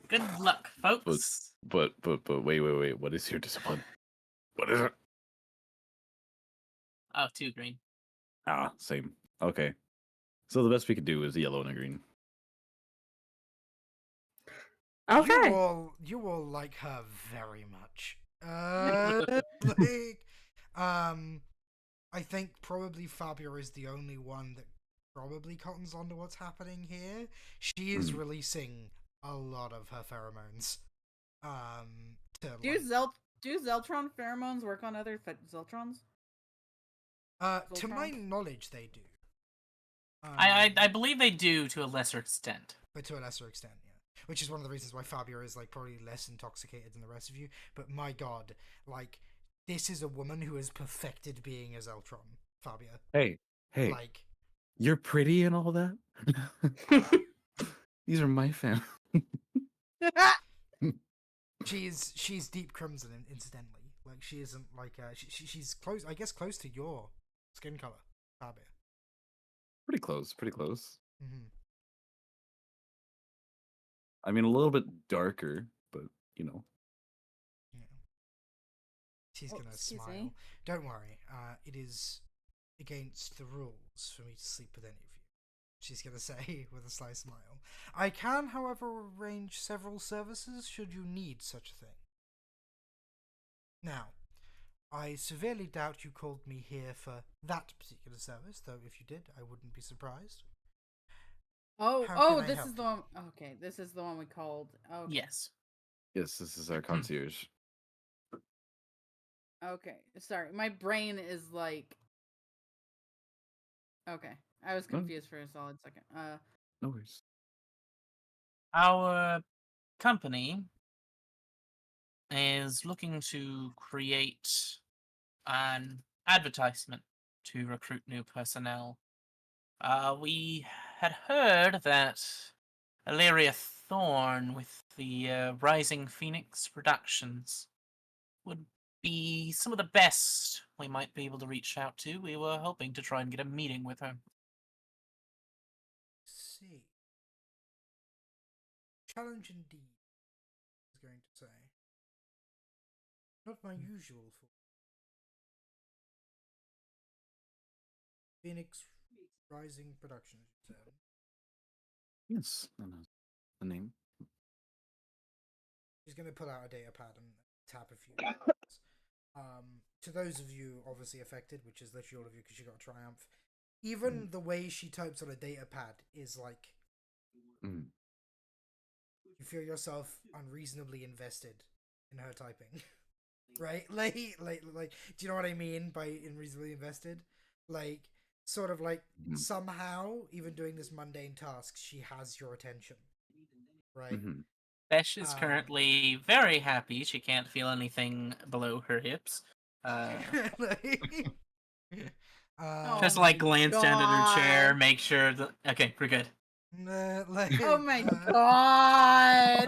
Good luck, folks. But wait. What is your discipline? What is it? Oh, 2 green. Same. Okay. So the best we could do is a yellow and a green. Okay. You all like her very much. I think probably Fabia is the only one that probably cottons onto what's happening here. She is releasing a lot of her pheromones. Do Zeltron pheromones work on other Zeltrons? To my knowledge, they do. I believe they do to a lesser extent. But to a lesser extent, which is one of the reasons why Fabia is like probably less intoxicated than the rest of you. But my god, like this is a woman who has perfected being as Zeltron, Fabia. Hey, Like you're pretty and all that. These are my family. she's deep crimson, incidentally. Like she isn't like she's close. I guess close to your skin color, Fabia. Pretty close. Pretty close. Mm-hmm. I mean, a little bit darker, but you know. Yeah. She's Oh, gonna excuse smile. me. Don't worry. It is against the rules for me to sleep with any of you. She's gonna say with a sly smile. I can, however, arrange several services should you need such a thing. Now, I severely doubt you called me here for that particular service, though if you did, I wouldn't be surprised. Oh, How oh, can I this help is the you? one. Okay, this is the one we called. Okay. Yes. Yes, this is our concierge. Okay. Sorry, my brain is like. Okay, I was No. confused for a solid second. No worries. Our company is looking to create an advertisement to recruit new personnel. We had heard that Illyria Thorn with the Rising Phoenix Productions would be some of the best we might be able to reach out to. We were hoping to try and get a meeting with her. See. Challenge indeed, I was going to say. Not my usual for Phoenix Rising Productions, you said. Yes, no, the name. She's going to pull out a data pad and tap a few. To those of you obviously affected, which is literally all of you because you got a triumph, even the way she types on a data pad is like Mm. you feel yourself unreasonably invested in her typing. Right? Like, do you know what I mean by unreasonably invested? Like, sort of like somehow, even doing this mundane task, she has your attention. Right? Mm-hmm. Besh is currently very happy. She can't feel anything below her hips. Like, Just Oh like my glance down at her chair, God. make sure that okay, we're good. like, Oh my God.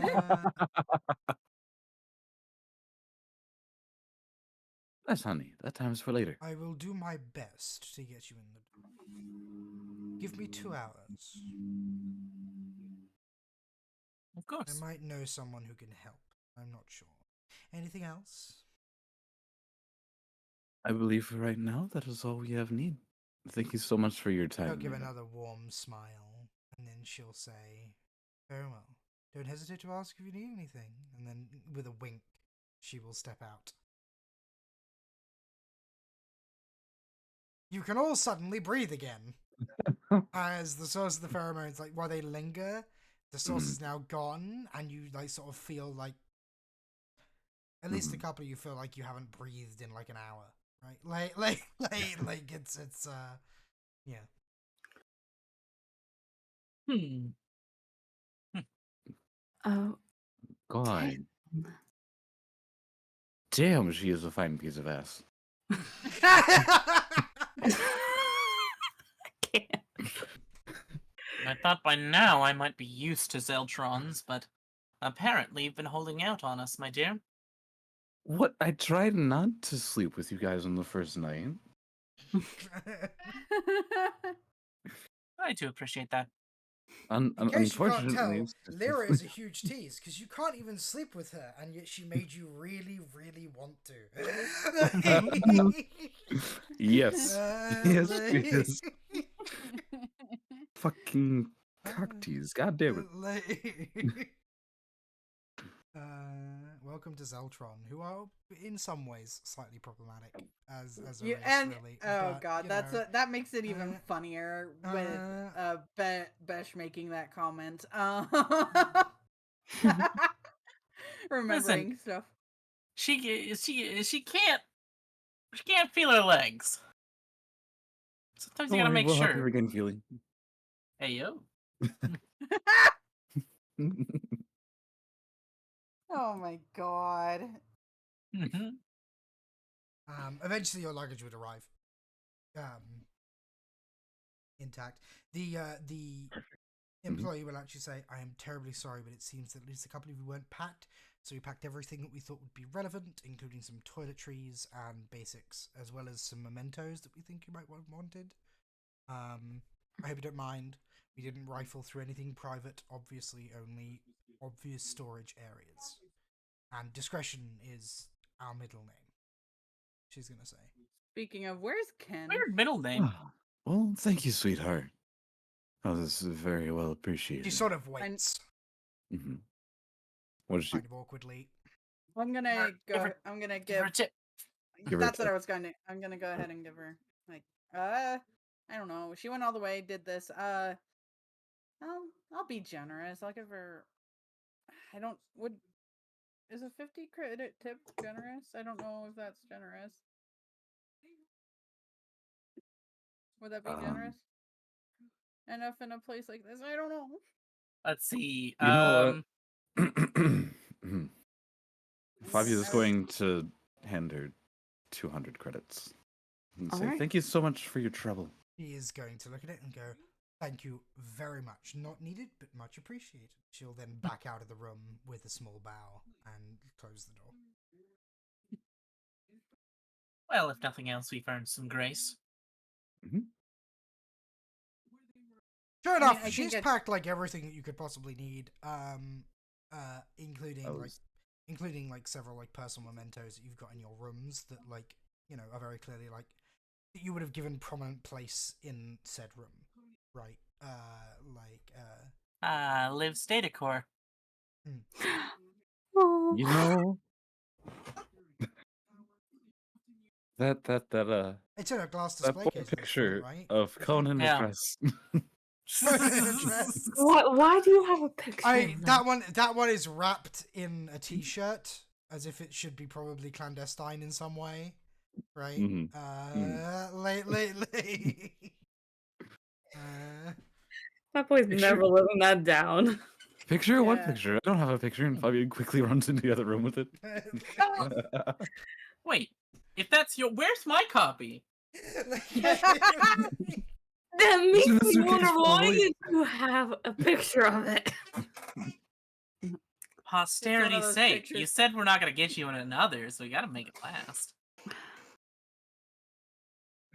Yes, honey. That time's for later. I will do my best to get you in the door. Give me 2 hours. Of I course. might know someone who can help. I'm not sure. Anything else? I believe for right now that is all we have need. Thank you so much for your I'll time. give another warm smile, and then she'll say, "Very well. Don't hesitate to ask if you need anything." And then, with a wink, she will step out. You can all suddenly breathe again. As the source of the pheromones, like, while they linger, the source is now gone, and you, like, sort of feel like, at least a couple of you feel like you haven't breathed in, like, an hour, right? Like, it's, yeah. Oh, God. Damn, she is a fine piece of ass. I thought by now I might be used to Zeltrons, but apparently you've been holding out on us, my dear. What? I tried not to sleep with you guys on the first night. I do appreciate that. In case you can't Unfortunately, tell, it's just- Lyra is a huge tease because you can't even sleep with her, and yet she made you really, really want to. Yes. Yes, Like- yes. Fucking cock tease. God damn it. Welcome to Zeltron, who are in some ways slightly problematic as a You race, and really. oh but, God, you that's know, that makes it even funnier with Besh making that comment. Remembering stuff. She can't feel her legs. Sometimes Don't you gotta worry, make we'll help you sure. regain feeling. Hey yo. Oh my god. Mhm. Eventually, your luggage would arrive, intact. The employee will actually say, "I am terribly sorry, but it seems that at least a couple of you weren't packed. So we packed everything that we thought would be relevant, including some toiletries and basics, as well as some mementos that we think you might have wanted. I hope you don't mind. We didn't rifle through anything private, obviously only obvious storage areas. And discretion is our middle name," she's gonna say. Speaking of, where's Ken? Weird middle name. Ah, well, thank you, sweetheart. Oh, this is very well appreciated. She sort of waits, Mhm. What did she kind of awkwardly. I'm gonna Give her- go. I'm gonna Give her give. a tip. Give her a That's what tip. I was going to. I'm gonna go ahead and give her like I don't know. She went all the way, did this. I'll be generous. I'll give her. I don't would is a 50 credit tip generous? I don't know if that's generous. Would that be generous enough in a place like this? I don't know. Let's see. You know what? Fabio is I was- going to hand her 200 credits and say, Alright. "Thank you so much for your trouble." He is going to look at it and go, "Thank you very much. Not needed, but much appreciated." She'll then back out of the room with a small bow and close the door. Well, if nothing else, we've earned some grace. Sure I mean, enough, I think she's it's- packed like everything that you could possibly need, including That like was- including like several like personal mementos that you've got in your rooms that like are very clearly like that you would have given prominent place in said room, right? Live State Core. Oh. You know that It's in a glass that display boy case at this point, picture right? of Conan Yeah. dress. Why do you have a picture? of That one is wrapped in a t-shirt as if it should be probably clandestine in some way, right? Mhm. Lately. That boy's Picture- never living that down. Picture? What Yeah. picture? I don't have a picture. And Fabio quickly runs into the other room with it. Wait, if that's where's my copy? That It's in makes the me suitcase, wonder why probably. did you have a picture of it. Posterity's those sake, you pictures. said we're not gonna get you in another, so we gotta make it last.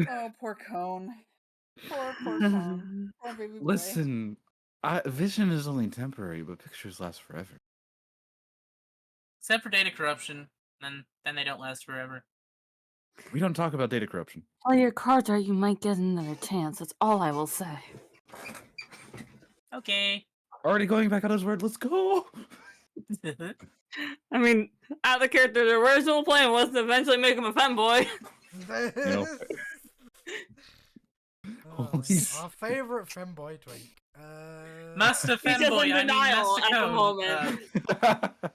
Oh, poor Cone. Poor Cone. Poor baby boy. Listen, vision is only temporary, but pictures last forever. Except for data corruption, then they don't last forever. We don't talk about data corruption. While your cards are, you might get another chance. That's all I will say. Okay. Already going back on his word. Let's go. I mean, out of the character, the original plan was to eventually make him a femboy. Oh, our favorite femboy twink. Master He's just Femboy, in I mean denial Master at the Cone. moment.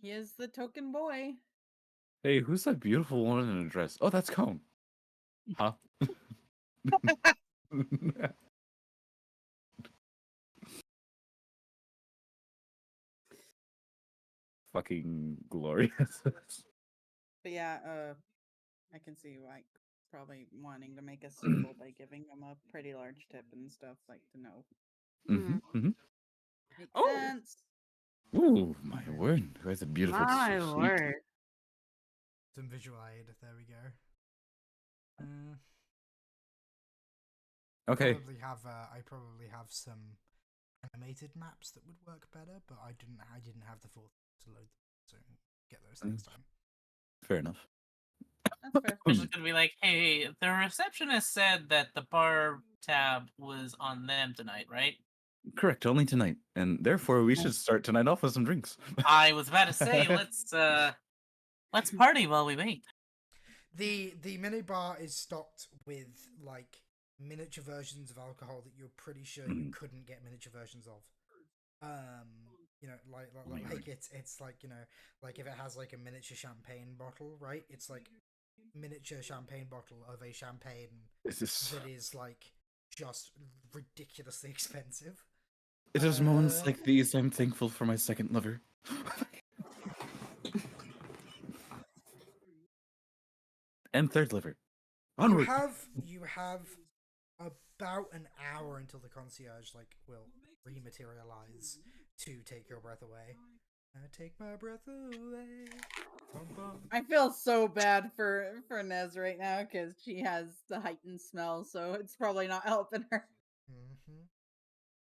He is the token boy. Hey, who's that beautiful woman in a dress? Oh, that's Cone. Huh? Fucking glorious. But yeah, I can see why probably wanting to make a sequel by giving him a pretty large tip and stuff like to know. Makes Oh. sense. Ooh, my word. That's a beautiful My suit. word. Some visual aid. There we go. Okay. I probably have some animated maps that would work better, but I didn't have the full to load them, so get those next time. Fair enough. That's fair. It's just gonna be like, hey, the receptionist said that the bar tab was on them tonight, right? Correct, only tonight. And therefore, we should start tonight off with some drinks. I was about to say, let's party while we wait. The mini bar is stocked with like miniature versions of alcohol that you're pretty sure you couldn't get miniature versions of. Like it's like, like if it has like a miniature champagne bottle, right? It's like miniature champagne bottle of a champagne This is that is like just ridiculously expensive. It is moments Uh, like these I'm thankful for my second lover. And third liver. Onward. You have about an hour until the concierge will rematerialize to take your breath away. Take my breath away. Bum, bum. I feel so bad for Nez right now because she has the heightened smell, so it's probably not helping her. Mhm.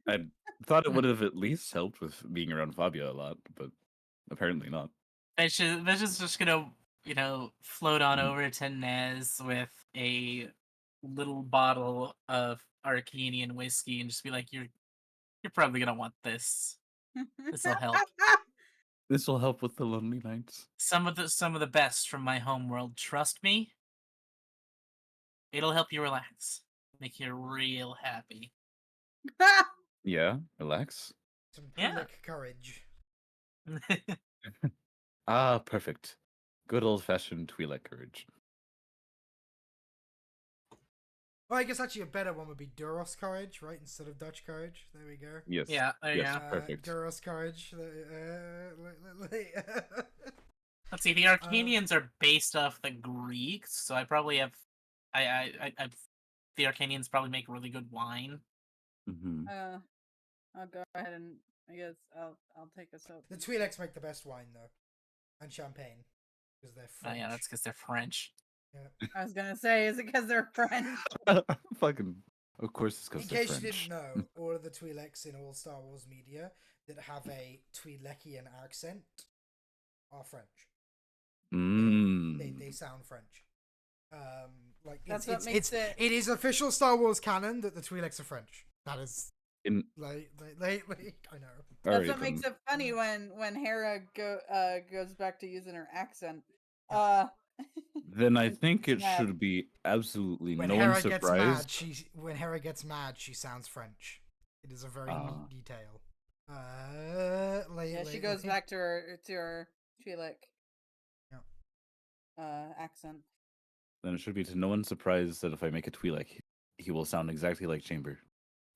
I thought it would have at least helped with being around Fabio a lot, but apparently not. Fish is just gonna, float on Mhm. over to Nez with a little bottle of Arcanian whiskey and just be like, "You're probably gonna want this. This'll help. This will help with the lonely nights. Some of the best from my homeworld. Trust me, it'll help you relax, make you real happy." Yeah, relax. Some Yeah. Twi'lek courage. Ah, perfect. Good old-fashioned Twi'lek courage. Well, I guess actually a better one would be Duros courage, right? Instead of Dutch courage. There we go. Yes. Yeah, there you yes, go. perfect. Duros courage. Let's see. The Arcanians are based off the Greeks, so I probably have. The Arcanians probably make really good wine. Mm-hmm. I'll go ahead and I guess I'll take a sip. The Twi'leks make the best wine though, and champagne, because they're Oh French. yeah, that's because they're French. Yeah. I was gonna say, is it because they're French? Fucking. Of course, it's In because they're case you French. didn't know, all of the Twi'leks in all Star Wars media that have a Twi'lekian accent are French. They sound French. That's what makes it. It is official Star Wars canon that the Twi'leks are French. That is In I know. That's what makes it funny when Hera goes back to using her accent. Then I and think she's it mad. should be absolutely When no one's Hera gets surprised. mad, when Hera gets mad, she sounds French. It is a very neat detail. Yeah, she goes back to her Twi'lek accent. Then it should be to no one's surprise that if I make a Twi'lek, he will sound exactly like Chamber.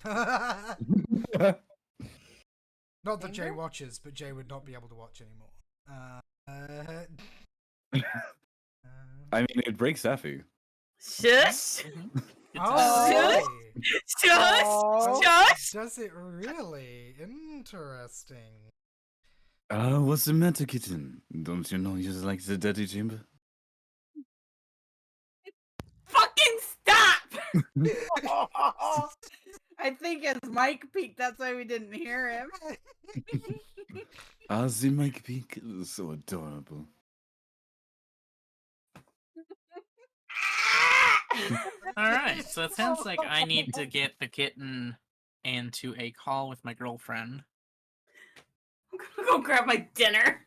Not that Jay Chamber? watches, but Jay would not be able to watch anymore. I mean, it breaks Safi. Shush! Oh, Shush! really? Shush! Oh. Shush! Does it really? Interesting. What's the matter, kitten? Don't you know you just like the dirty Chamber? Fucking stop! I think his mic peaked. That's why we didn't hear him. The Mike Peak is so adorable. Alright, so it sounds like I need to get the kitten into a call with my girlfriend. I'm gonna go grab my dinner.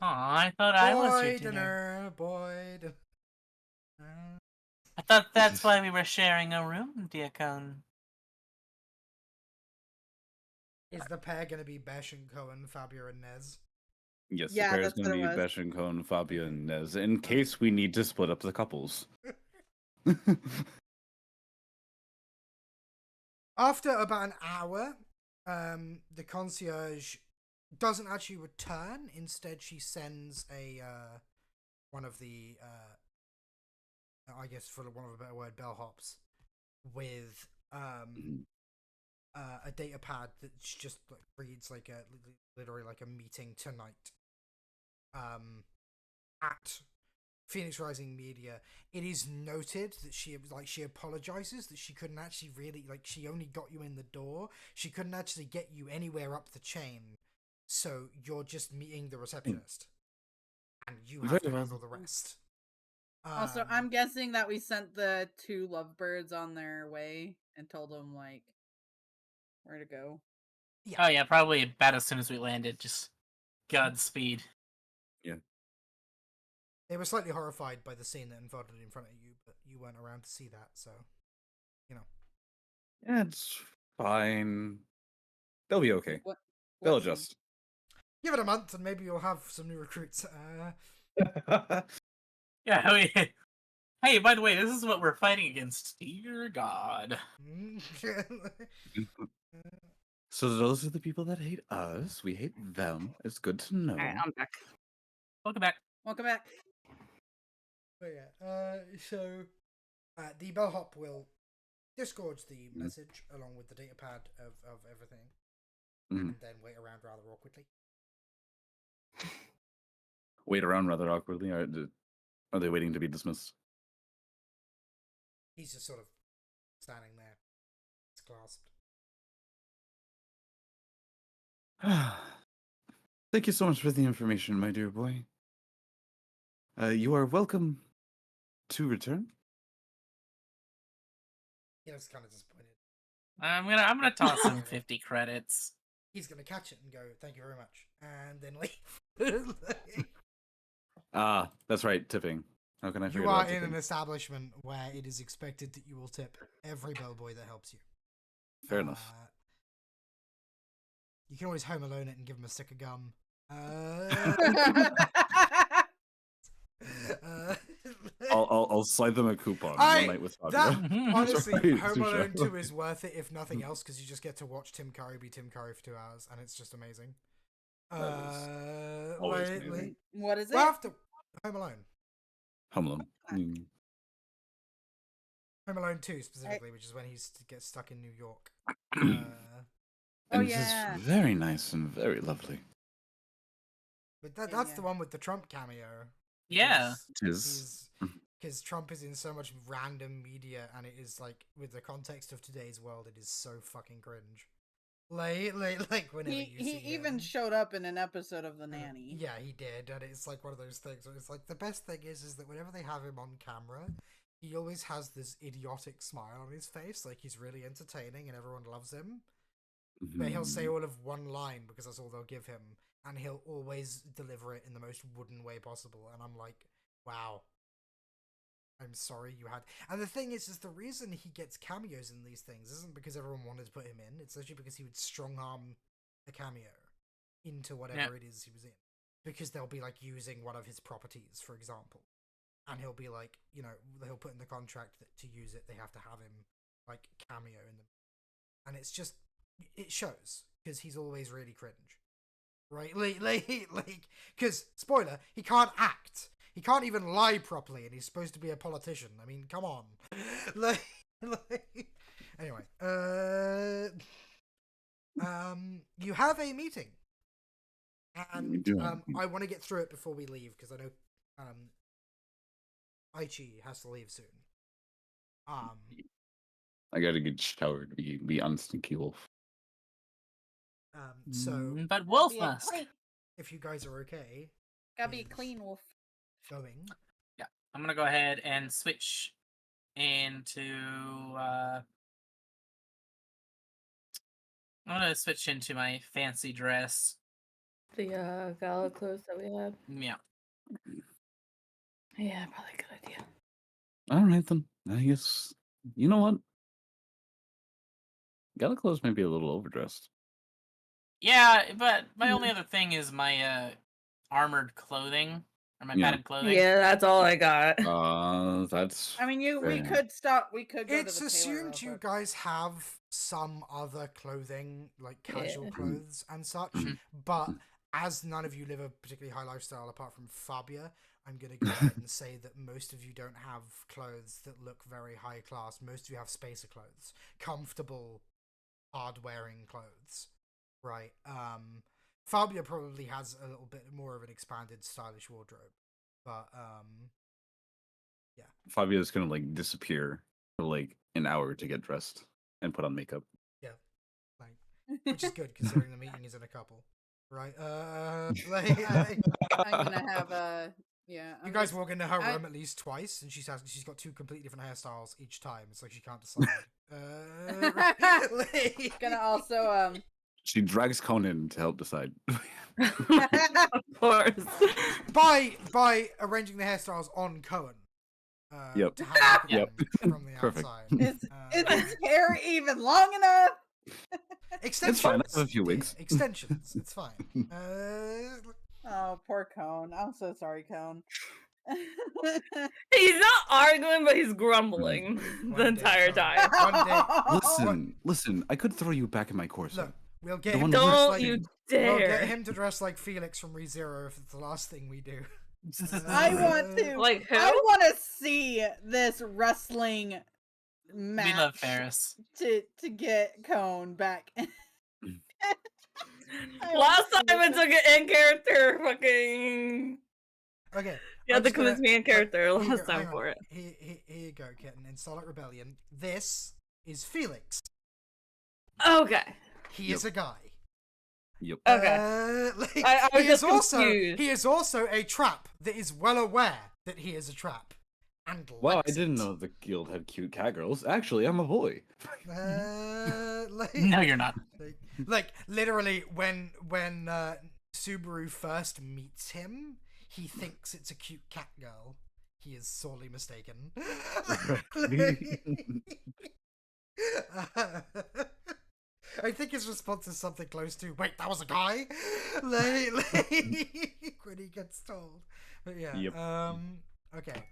Aw, I thought I was your Boy dinner. boy. I thought that's why we were sharing a room, Diakon. Is the pair gonna be Besh and Cohen, Fabio and Nez? Yes, Yeah, the pair is that's going to what be it was. Besh and Cone, Fabio, and Nez, in case we need to split up the couples. After about an hour, the concierge doesn't actually return. Instead, she sends one of the I guess for want of a better word, bellhops with a data pad that just reads literally like a meeting tonight. At Phoenix Rising Media, it is noted that she apologizes that she couldn't actually she only got you in the door. She couldn't actually get you anywhere up the chain. So you're just meeting the receptionist, and you have to handle the rest. Also, I'm guessing that we sent the two lovebirds on their way and told them where to go. Yeah. Oh yeah, probably about as soon as we landed, just Godspeed. Yeah. They were slightly horrified by the scene that unfolded in front of you, but you weren't around to see that, so Yeah, it's fine. They'll be okay. What They'll scene? adjust. Give it a month, and maybe you'll have some new recruits. Yeah, I mean, hey, by the way, this is what we're fighting against. Dear God. So those are the people that hate us. We hate them. It's good to know. Alright, I'm back. Welcome back. Welcome back. But yeah, the bellhop will disgorge the message along with the data pad of everything, Mhm. and then wait around rather awkwardly. Wait around rather awkwardly. Are they waiting to be dismissed? He's just sort of standing there. It's clasped. Thank you so much for the information, my dear boy. You are welcome to return. He looks kind of disappointed. I'm gonna toss him 50 credits. He's gonna catch it and go, "Thank you very much," and then leave. That's right, tipping. How can I forget You are about in tipping? an establishment where it is expected that you will tip every bellboy that helps you. Fair enough. You can always home alone it and give him a stick of gum. I'll slide them a coupon I- one night with that- Fabio. Honestly, Sorry, Home Susha. Alone 2 is worth it if nothing else because you just get to watch Tim Curry be Tim Curry for 2 hours and it's just amazing. always amazing. What is it? We'll have to Home Alone. Home Alone. Home Alone 2 specifically, which is when he gets stuck in New York. Oh, And yeah. it's very nice and very lovely. But that's Yeah. the one with the Trump cameo. Yeah. It is. Because Trump is in so much random media, and it is like, with the context of today's world, it is so fucking cringe. Like whenever you He see even him. showed up in an episode of The Nanny. Yeah, he did, and it's like one of those things where it's like the best thing is that whenever they have him on camera, he always has this idiotic smile on his face, like he's really entertaining and everyone loves him. But he'll say all of one line because that's all they'll give him, and he'll always deliver it in the most wooden way possible. And I'm like, wow. I'm sorry you had. And the thing is the reason he gets cameos in these things isn't because everyone wanted to put him in. It's actually because he would strong arm a cameo into whatever it is he was in. Because they'll be like using one of his properties, for example. And he'll be like, you know, he'll put in the contract that to use it, they have to have him like cameo in them. And it's just, it shows because he's always really cringe. Right? Like, because, spoiler, he can't act. He can't even lie properly, and he's supposed to be a politician. I mean, come on. Anyway, you have a meeting, and We do have I want to get through it before we leave because I know Aichi has to leave soon. I gotta get showered. Be unstinky wolf. So But Wolf Be a Musk. clean- if you guys are okay, Gotta be a is clean wolf. going. Yeah, I'm gonna go ahead and switch into. I'm gonna switch into my fancy dress. The gala clothes that we had. Yeah. Yeah, probably a good idea. All right then. I guess you know what. Gala clothes may be a little overdressed. Yeah, but my only other thing is my armored clothing or my Yeah. padded clothing. Yeah, that's all I got. That's. I mean, we fair. could stop. We could go It's to the tailor real assumed you quick. guys have some other clothing, like casual Yeah. clothes and such, Mhm. but as none of you live a particularly high lifestyle apart from Fabia, I'm going to go ahead and say that most of you don't have clothes that look very high class. Most of you have spacer clothes, comfortable, hard-wearing clothes, right? Fabia probably has a little bit more of an expanded stylish wardrobe, but Fabio's gonna like disappear for like an hour to get dressed and put on makeup. like, which is good considering the meeting is in a couple, right? I'm gonna have a yeah. You I'm guys just- walk into her I- room at least twice, and she's got 2 completely different hairstyles each time. It's like she can't decide. Gonna also She drags Conan to help decide. Of course. by arranging the hairstyles on Cohen. Yep. To have a look at Yep. them from the Perfect. outside. is his hair even long enough? Extensions. It's fine, I have a few dear, wigs. Extensions. It's fine. Oh, poor Cone. I'm so sorry, Cone. He's not arguing, but he's grumbling One the day, entire Cone. time. One day. Listen. I could throw you back in my Corsa. Look, We'll get The him one to we're dress Don't like you we'll get dare! him to dress like Felix from ReZero if it's the last thing we do. I want to. Like who? I want to see this wrestling We match love Ferris. to get Cone back. I Last wanna time see it took an in character fucking. Okay. You I'm had to just gonna- convince me in look, character here you last go, time hang on. for it. Here you go, Kitten. In Starlight Rebellion, this is Felix. Okay. He Yep. is a guy. Yep. Okay. Like, I was he just is also confused. he is also a trap that is well aware that he is a trap and Wow, I likes didn't it. know the guild had cute cat girls. Actually, I'm a boy. Like, No, you're not. like literally when Subaru first meets him, he thinks it's a cute cat girl. He is sorely mistaken. I think his response is something close to, "Wait, that was a guy," like when he gets told. But yeah, Yep. Okay.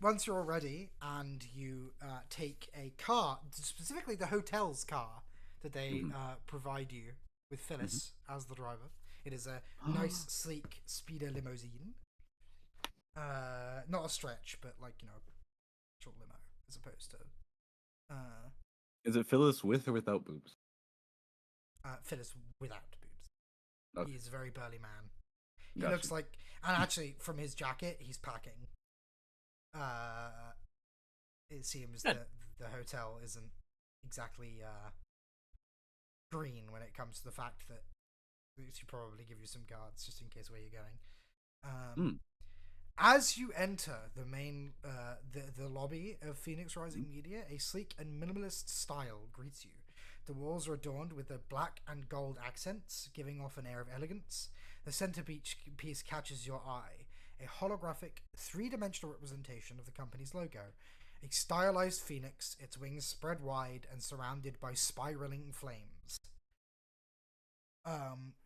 Once you're all ready and you take a car, specifically the hotel's car that they provide you with Phyllis as the driver. It is a nice, sleek speeder limousine. Not a stretch, but like, short limo as opposed to Is it Phyllis with or without boobs? Phyllis without boobs. Okay. He's a very burly man. He Gotcha. looks like, and actually from his jacket, he's packing. It seems Good. that the hotel isn't exactly green when it comes to the fact that they should probably give you some guards just in case where you're going. As you enter the main the lobby of Phoenix Rising Media, a sleek and minimalist style greets you. The walls are adorned with the black and gold accents, giving off an air of elegance. The centerpiece catches your eye, a holographic, three-dimensional representation of the company's logo. A stylized phoenix, its wings spread wide and surrounded by spiraling flames.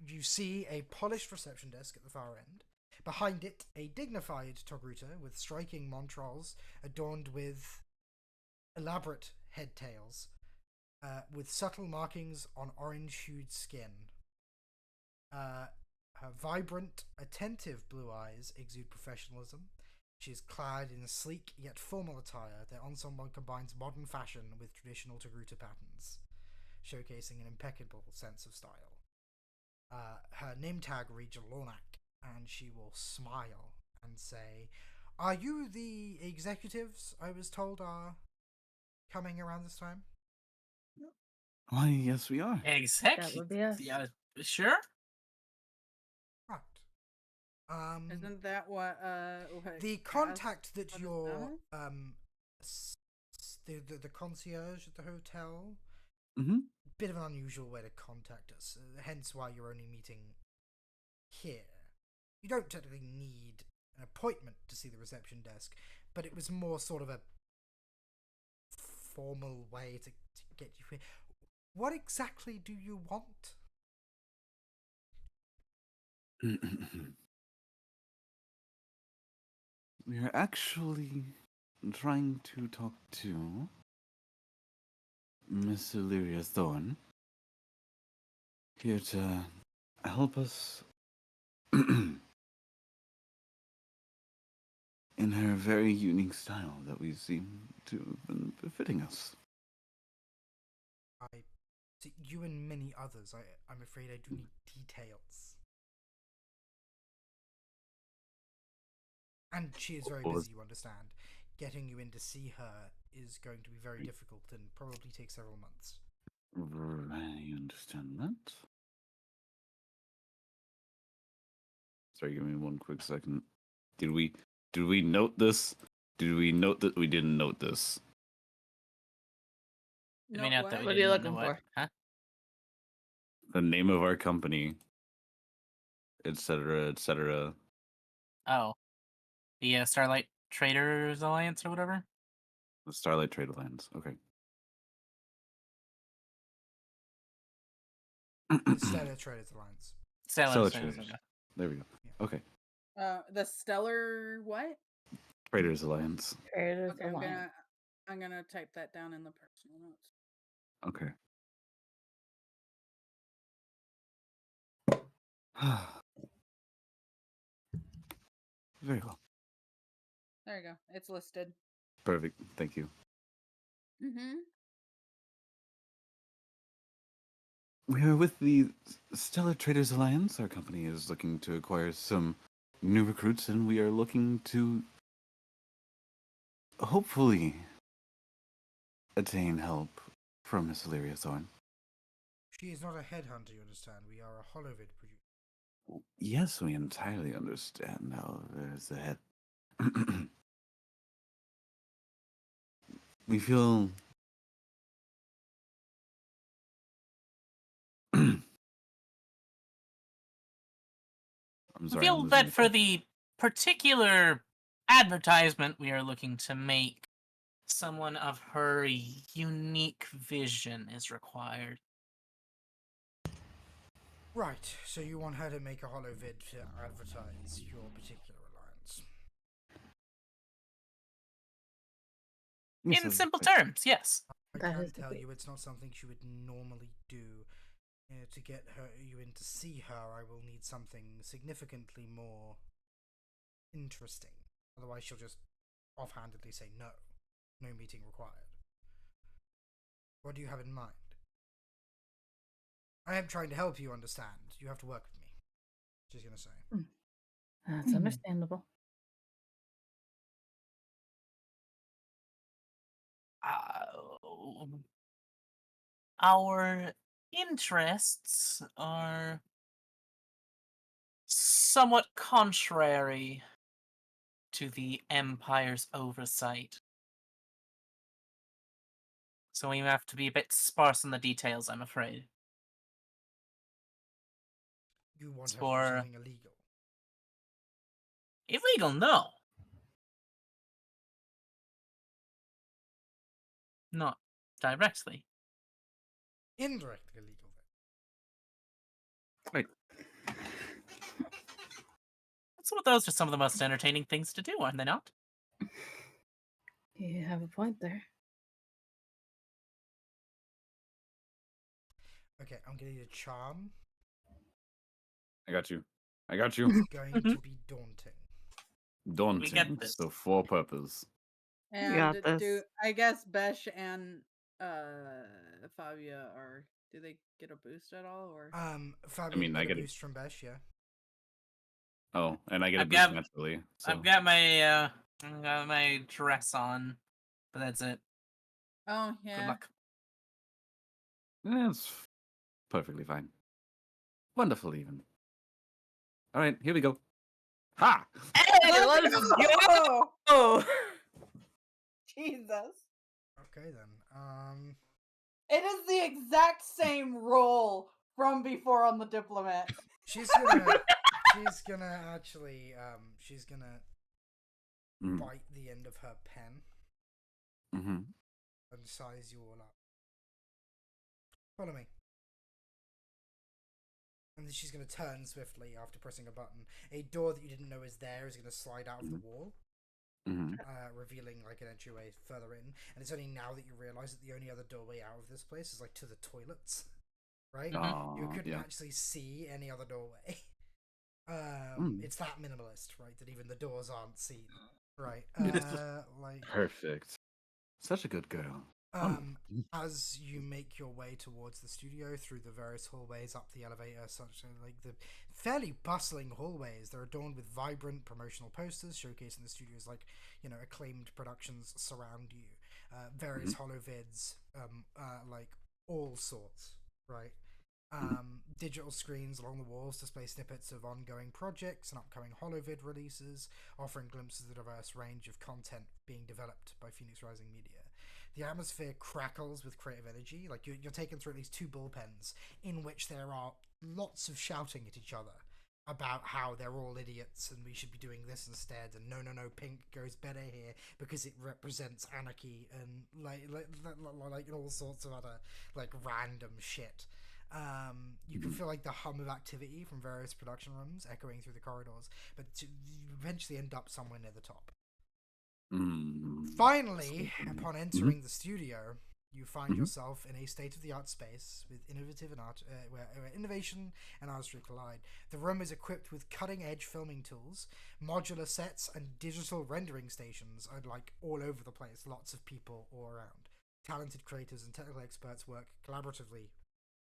You see a polished reception desk at the far end. Behind it, a dignified Togruta with striking montrals adorned with elaborate head tails, with subtle markings on orange-hued skin. Her vibrant, attentive blue eyes exude professionalism. She is clad in sleek yet formal attire. Their ensemble combines modern fashion with traditional Togruta patterns, showcasing an impeccable sense of style. Her name tag reads Lornak, and she will smile and say, "Are you the executives I was told are coming around this time?" Why, yes, we are. That would be us. Yeah, sure. Right. Isn't that what The Cass contact that what is your done? the concierge at the hotel, Mm-hmm. bit of an unusual way to contact us, hence why you're only meeting here. You don't technically need an appointment to see the reception desk, but it was more sort of a formal way to get you here. What exactly do you want? We are actually trying to talk to Miss Illyria Thorne, here to help us in her very unique style that we seem to have been befitting us. You and many others, I'm afraid I do need details. And she is very busy, you understand. Getting you in to see her is going to be very difficult and probably take several months. I understand that. Sorry, give me one quick second. Did we note this? Did we note that we didn't note this? Did we note that we What are you didn't looking know what? for? Huh? The name of our company, etc., etc. Oh, the Starlight Traders Alliance or whatever. The Starlight Trade Alliance. Okay. The Stellar Traders Alliance. Stellar Traders. Traders. Okay. There we go. Okay. The Stellar what? Traders Alliance. Traders Okay, Alliance. I'm gonna type that down in the personal notes. Okay. Very well. There you go. It's listed. Perfect. Thank you. Mm-hmm. We are with the Stellar Traders Alliance. Our company is looking to acquire some new recruits, and we are looking to hopefully attain help from Miss Illyria Thorn. She is not a headhunter, you understand. We are a holovid producer. Yes, we entirely understand how there's a head. We feel I'm I sorry, I'm feel losing that my for place. the particular advertisement we are looking to make, someone of her unique vision is required. Right, so you want her to make a holovid to advertise your particular alliance. Yes, In simple terms, yes. I That can is the tell thing. you it's not something she would normally do. To get you in to see her, I will need something significantly more interesting. Otherwise, she'll just offhandedly say no. No meeting required. What do you have in mind? I am trying to help you understand. You have to work with me. She's going to say. That's understandable. Uh, our interests are somewhat contrary to the Empire's oversight. So we have to be a bit sparse on the details, I'm afraid. You want her to do For something illegal. illegal, no. Not directly. Indirectly illegal, then. Wait, Some of those are some of the most entertaining things to do, aren't they not? You have a point there. Okay, I'm going to need a charm. I got you. I got you. It's going to be daunting. Daunting. this. So for purpose. You got And this. I guess Besh and Fabia do they get a boost at all or Fabio, I mean, you I get a get a- boost from Besh, yeah? Oh, and I get a I've boost got- naturally. So. I've got my dress on, but that's it. Oh Good yeah. luck. That's perfectly fine. Wonderful, even. All right, here we go. Ha! Hey, let's go! Oh. Jesus. Okay, then. It is the exact same role from before on the Diplomat. She's gonna Mm. bite the end of her pen Mm-hmm. and size you all up. Follow me. And then she's gonna turn swiftly after pressing a button. A door that you didn't know is there is gonna slide out of the wall, Mm-hmm. revealing like an entryway further in. And it's only now that you realise that the only other doorway out of this place is like to the toilets, right? Mhm. You couldn't Yeah. actually see any other doorway. It's that minimalist, right? That even the doors aren't seen, right? Like Perfect. Such a good girl. as you make your way towards the studio through the various hallways up the elevator, such like the fairly bustling hallways, they're adorned with vibrant promotional posters showcasing the studio's acclaimed productions surround you. Various holovids, like all sorts, right? Digital screens along the walls display snippets of ongoing projects and upcoming holovid releases, offering glimpses of the diverse range of content being developed by Phoenix Rising Media. The atmosphere crackles with creative energy. Like you're taken through at least 2 bullpens in which there are lots of shouting at each other about how they're all idiots and we should be doing this instead, and no, pink goes better here because it represents anarchy, and like all sorts of other like random shit. You can feel like the hum of activity from various production rooms echoing through the corridors, but you eventually end up somewhere near the top. Finally, upon entering the studio, You find Mhm. yourself in a state-of-the-art space with where innovation and artistry collide. The room is equipped with cutting-edge filming tools, modular sets, and digital rendering stations are like all over the place. Lots of people all around. Talented creators and technical experts work collaboratively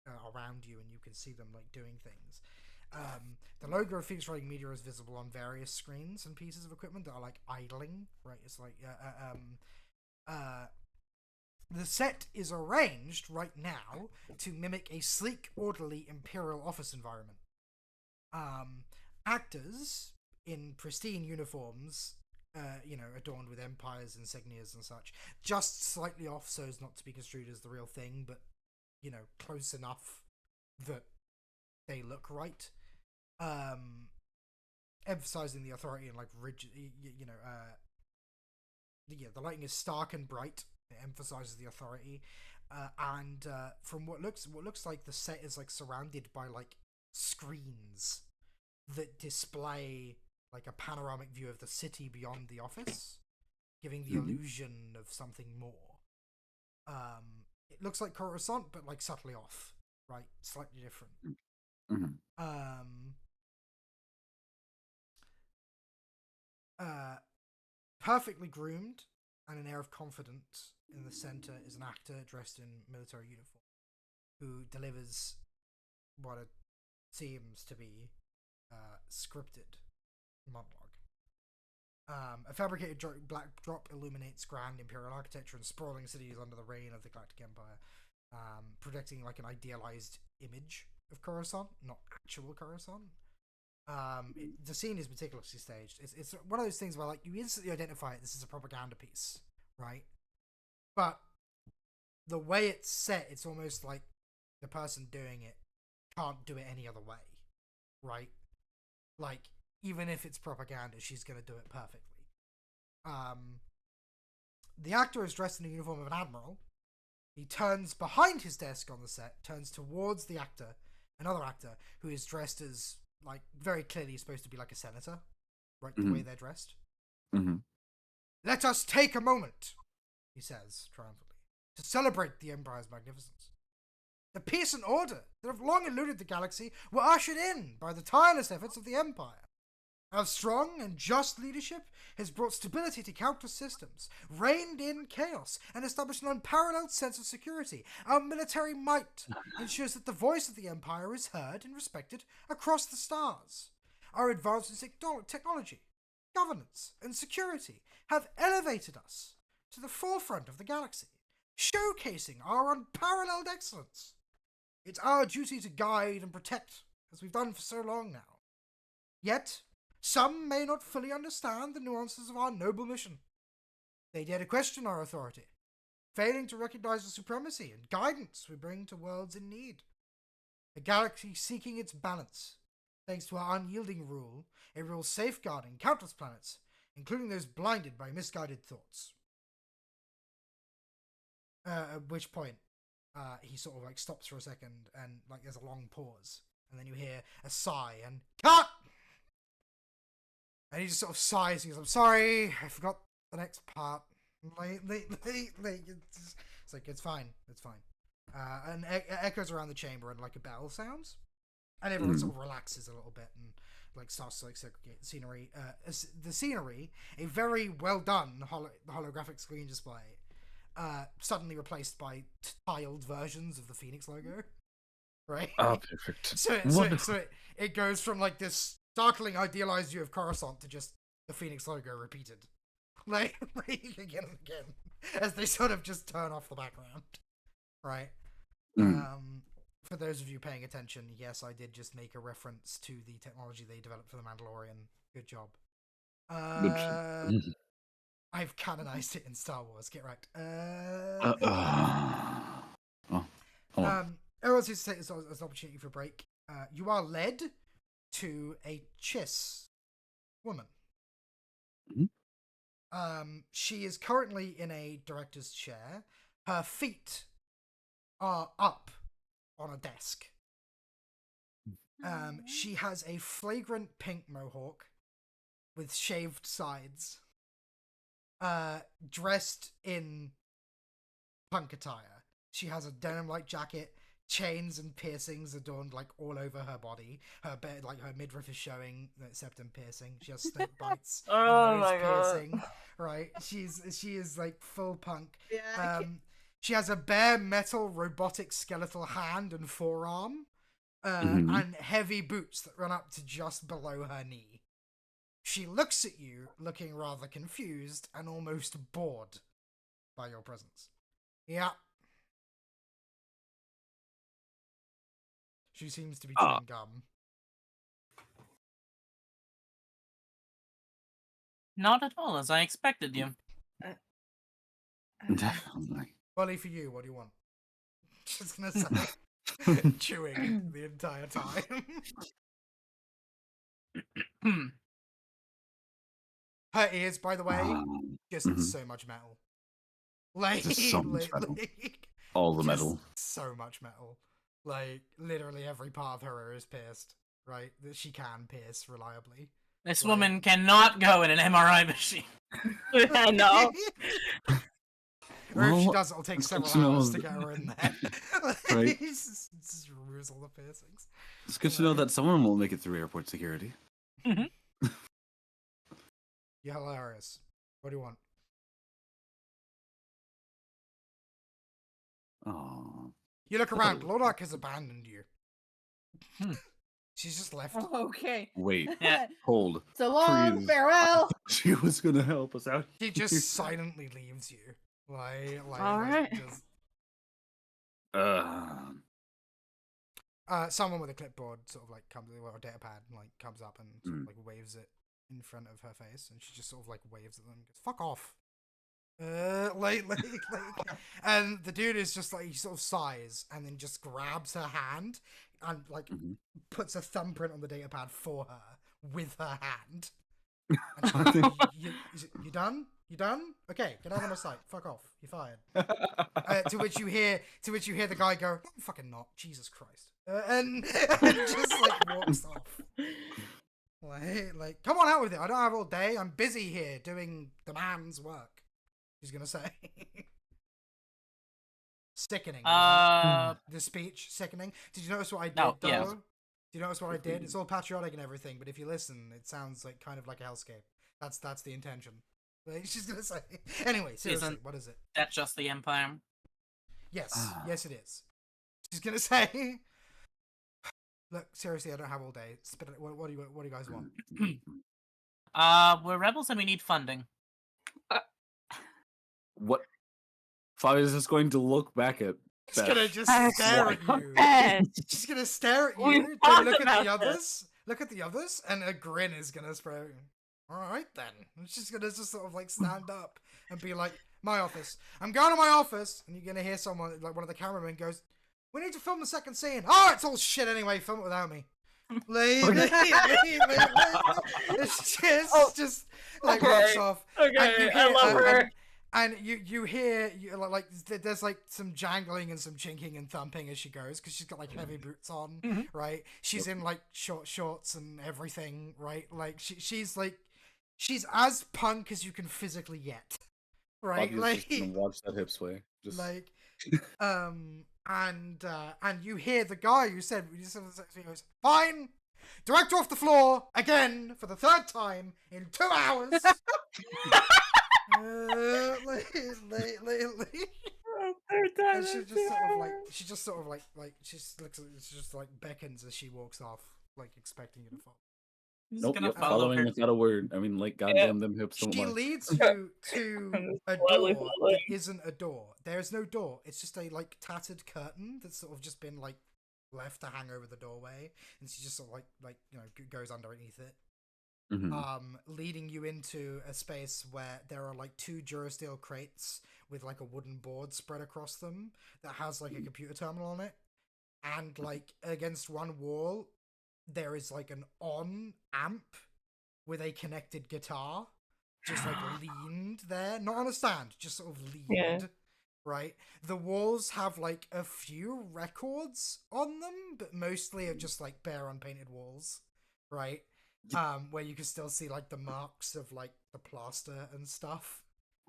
around you, and you can see them like doing things. The logo of Phoenix Writing Media is visible on various screens and pieces of equipment that are like idling. Right, it's like the set is arranged right now to mimic a sleek, orderly imperial office environment. Actors in pristine uniforms, adorned with empires, insignias, and such, just slightly off so as not to be construed as the real thing, but close enough that they look right. Emphasizing the authority and like rigid, the lighting is stark and bright. It emphasizes the authority, and from what looks like the set is like surrounded by like screens that display like a panoramic view of the city beyond the office, giving the illusion of something more. It looks like Coruscant, but like subtly off, right? Slightly different. Perfectly groomed and an air of confidence in the center is an actor dressed in military uniform who delivers what it seems to be scripted monologue. A fabricated backdrop illuminates grand imperial architecture and sprawling cities under the reign of the Galactic Empire, projecting like an idealized image of Coruscant, not actual Coruscant. The scene is meticulously staged. It's one of those things where like you instantly identify it. This is a propaganda piece, right? But the way it's set, it's almost like the person doing it can't do it any other way, right? Like even if it's propaganda, she's gonna do it perfectly. The actor is dressed in the uniform of an admiral. He turns behind his desk on the set, turns towards the actor, another actor who is dressed as like very clearly supposed to be like a senator, right? The way they're dressed. Let us take a moment, he says triumphantly, to celebrate the Empire's magnificence. The peace and order that have long eluded the galaxy were ushered in by the tireless efforts of the Empire. Our strong and just leadership has brought stability to countless systems, reined in chaos, and established an unparalleled sense of security. Our military might ensures that the voice of the Empire is heard and respected across the stars. Our advances in technology, governance, and security have elevated us to the forefront of the galaxy, showcasing our unparalleled excellence. It's our duty to guide and protect, as we've done for so long now. Yet, some may not fully understand the nuances of our noble mission. They dare to question our authority, failing to recognize the supremacy and guidance we bring to worlds in need. A galaxy seeking its balance, thanks to our unyielding rule, a rule safeguarding countless planets, including those blinded by misguided thoughts. At which point, he sort of like stops for a second and like there's a long pause, and then you hear a sigh and cut! And he just sort of sighs. He goes, "I'm sorry, I forgot the next part." It's like it's fine, it's fine. And echoes around the chamber, and like a bell sounds, and everyone sort of relaxes a little bit and like starts to like segregate the scenery. The scenery, a very well done holographic screen display, suddenly replaced by tiled versions of the Phoenix logo. Right. Ah, perfect. So it goes from like this startling idealized view of Coruscant to just the Phoenix logo repeated, like again and again, as they sort of just turn off the background, right? For those of you paying attention, yes, I did just make a reference to the technology they developed for the Mandalorian. Good job. I've canonized it in Star Wars. Get right. Oh, hold on. Everyone's here to take this as an opportunity for a break. You are led to a Chiss woman. She is currently in a director's chair. Her feet are up on a desk. She has a flagrant pink mohawk with shaved sides. Dressed in punk attire. She has a denim-like jacket, chains and piercings adorned like all over her body. Her her midriff is showing, septum piercing. She has snake bites, a Oh nose my God. piercing. Right? She is like full punk. Yeah. I can't- She has a bare metal robotic skeletal hand and forearm, Mhm. and heavy boots that run up to just below her knee. She looks at you, looking rather confused and almost bored by your presence. Yeah. She seems to be Ah. chewing gum. Not at all as I expected you. Definitely. Bully for you, what do you want? Just gonna say, chewing the entire time. Her ears, by the way, just Mhm. so much metal. Like, Just so much metal. All the just metal. so much metal. Like, literally every part of her ear is pierced, right? That she can pierce reliably. This Right. woman cannot go in an MRI machine. I know. Or if she Well, does, it'll take it's good several to know hours to that- get her in there. Right. just removes all the piercings. It's good to know that someone will make it through airport security. You're hilarious. What do you want? Oh. You look around. Lordock has abandoned you. Hmm. She's just left. Okay. Wait. Yeah. Hold. So long, Please. farewell. She was gonna help us out. She here. just silently leaves you. All right. Just, someone with a clipboard sort of like comes, or a data pad, like comes up and sort of like waves it in front of her face, and she just sort of like waves at them and goes, "Fuck off." And the dude is just like, he sort of sighs and then just grabs her hand and like Mhm. puts a thumbprint on the data pad for her with her hand. And she's like, you done? You done? Okay, get out of my sight. Fuck off. You're fired. To which you hear the guy go, "No, I'm fucking not. Jesus Christ," and just like walks off. Like, come on out with it. I don't have all day. I'm busy here doing the man's work. He's gonna say. Sickening. Wasn't it? The speech, sickening. Did you notice what I did, No, though? yeah. Do you notice what I did? It's all patriotic and everything, but if you listen, it sounds like kind of like a hellscape. That's the intention. Like, she's gonna say. Anyway, seriously, Isn't- what is it? That's just the Empire. Yes, yes, it is. She's gonna say. Look, seriously, I don't have all day. Spit it. What do you guys want? We're rebels and we need funding. What? Fabio is just going to look back at She's Beth. gonna just stare at you. Beth. She's gonna stare at We you. Then talked look at the about others. Look at the others, and a grin is gonna spread. All right then. And she's gonna just sort of like stand up and be like, "My office. I'm going to my office." And you're gonna hear someone, like one of the cameramen, goes, "We need to film the second scene." "Oh, it's all shit anyway. Film it without me." It's just like Okay. rocks off. Okay, And you I love her. And you hear like there's like some jangling and some chinking and thumping as she goes, because she's got like heavy boots on, right? She's in like short shorts and everything, right? Like she's as punk as you can physically get, right? Fabio's just gonna watch that hip sway. Just Like, and you hear the guy who said, he goes, "Fine, director off the floor again for the third time in 2 hours." And she just sort of beckons as she walks off, like expecting you to follow. He's nope, gonna yep, follow following her. without a word. I mean, like, goddamn them hips don't She lie. leads you to a Slowly door following. that isn't a door. There's no door. It's just a like tattered curtain that's sort of just been like left to hang over the doorway, and she just sort of like goes underneath it. Mhm. Leading you into a space where there are like 2 Durasteel crates with like a wooden board spread across them that has like a computer terminal on it, and like against one wall there is like an on amp with a connected guitar just like leaned there, not on a stand, just sort of leaned. Yeah. Right, the walls have like a few records on them, but mostly are just like bare unpainted walls, right? Where you can still see like the marks of like the plaster and stuff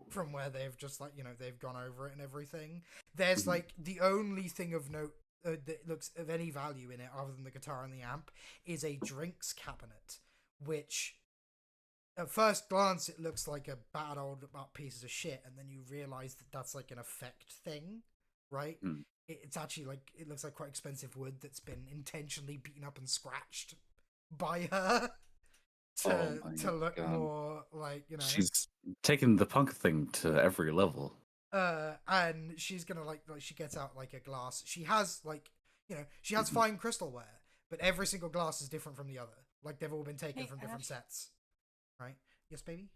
from where they've just like they've gone over it and everything. There's Mhm. like the only thing of note that looks of any value in it, other than the guitar and the amp, is a drinks cabinet, which at first glance it looks like a bad old up piece of shit, and then you realize that that's like an effect thing, right? Mm. It's actually like it looks like quite expensive wood that's been intentionally beaten up and scratched by her Oh my to look God. more like, you know. She's taken the punk thing to every level. And she's gonna like she gets out like a glass. She has like, you know, she has fine crystalware, but every single glass is different from the other. Like they've all been taken Hey, from different Ash. sets, right? Yes, baby.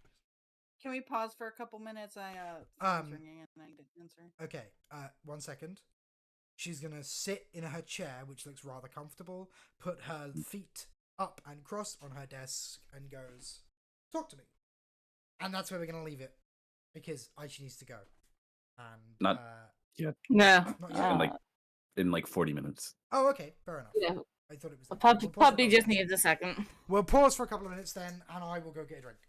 Can we pause for a couple minutes? Phone's ringing and I need to answer. Okay. 1 second. She's gonna sit in her chair, which looks rather comfortable. Put her feet up and cross on her desk, and goes, "Talk to me." And that's where we're gonna leave it, because Aichi needs to go. And Not yet. No. Not yet. In like 40 minutes. Oh, okay, fair enough. Yeah. I thought it was. A We'll puppy, pause for a puppy couple just minutes. needs a second. We'll pause for a couple of minutes then, and I will go get a drink.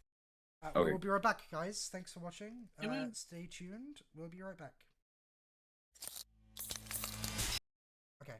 Okay. We'll be right back, guys. Thanks for watching. Mhm. Stay tuned. We'll be right back. Okay.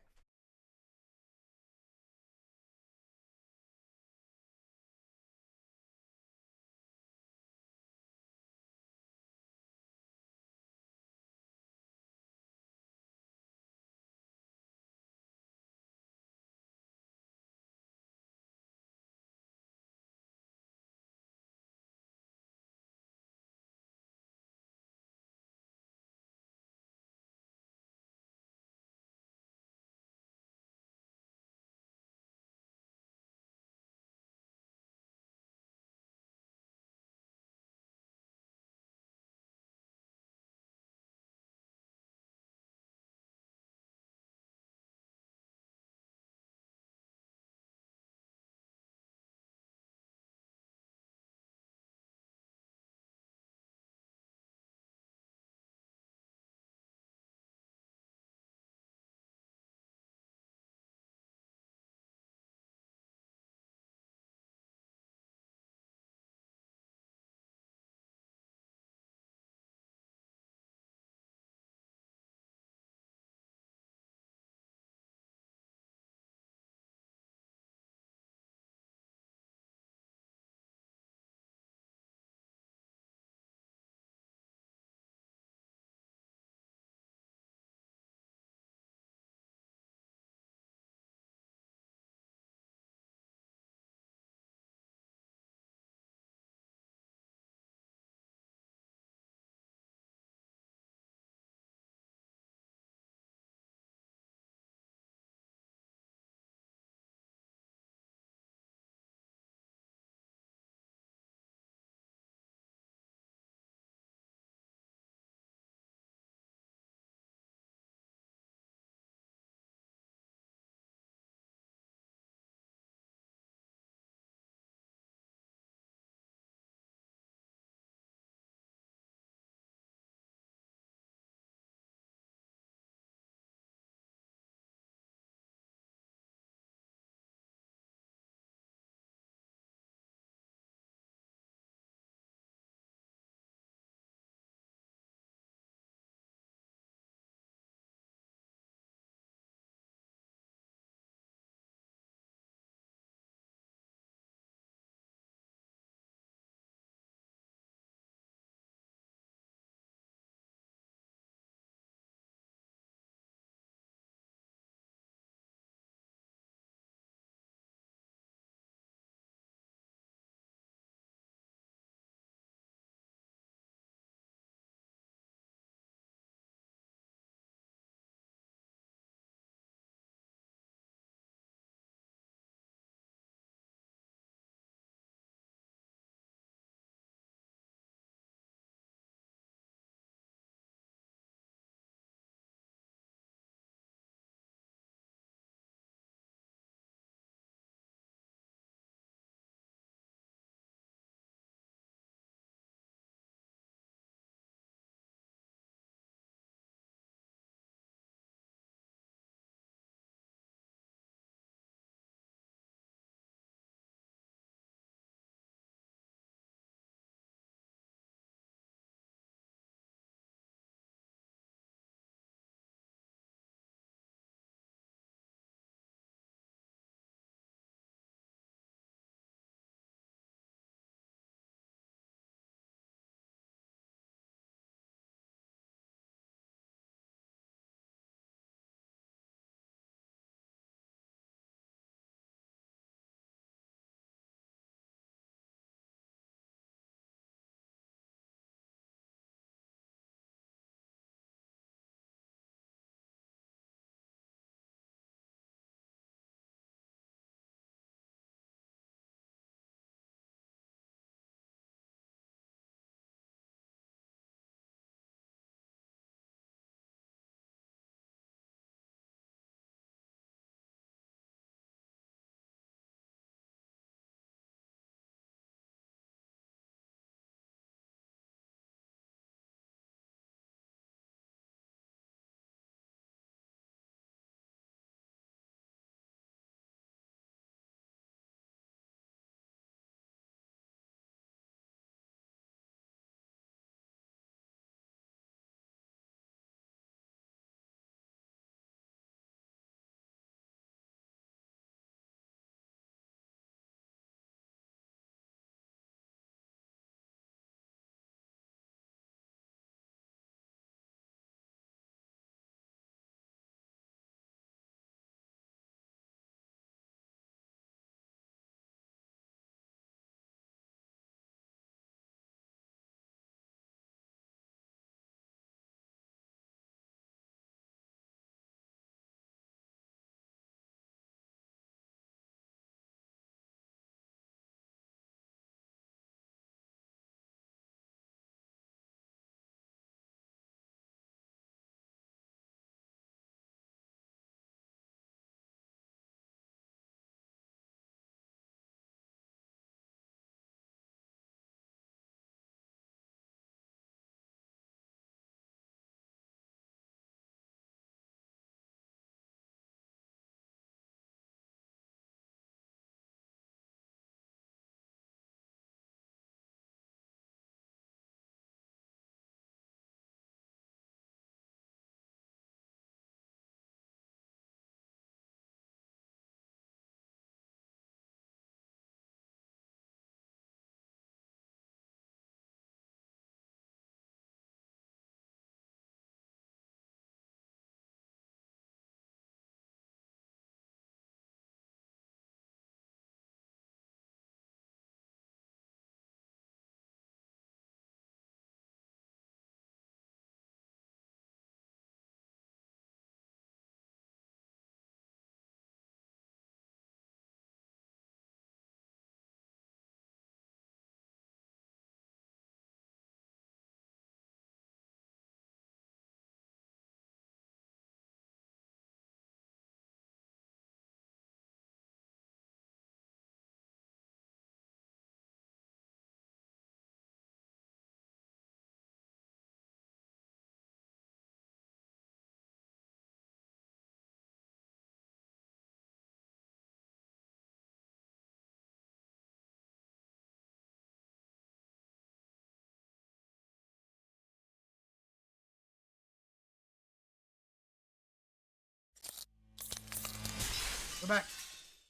We're back.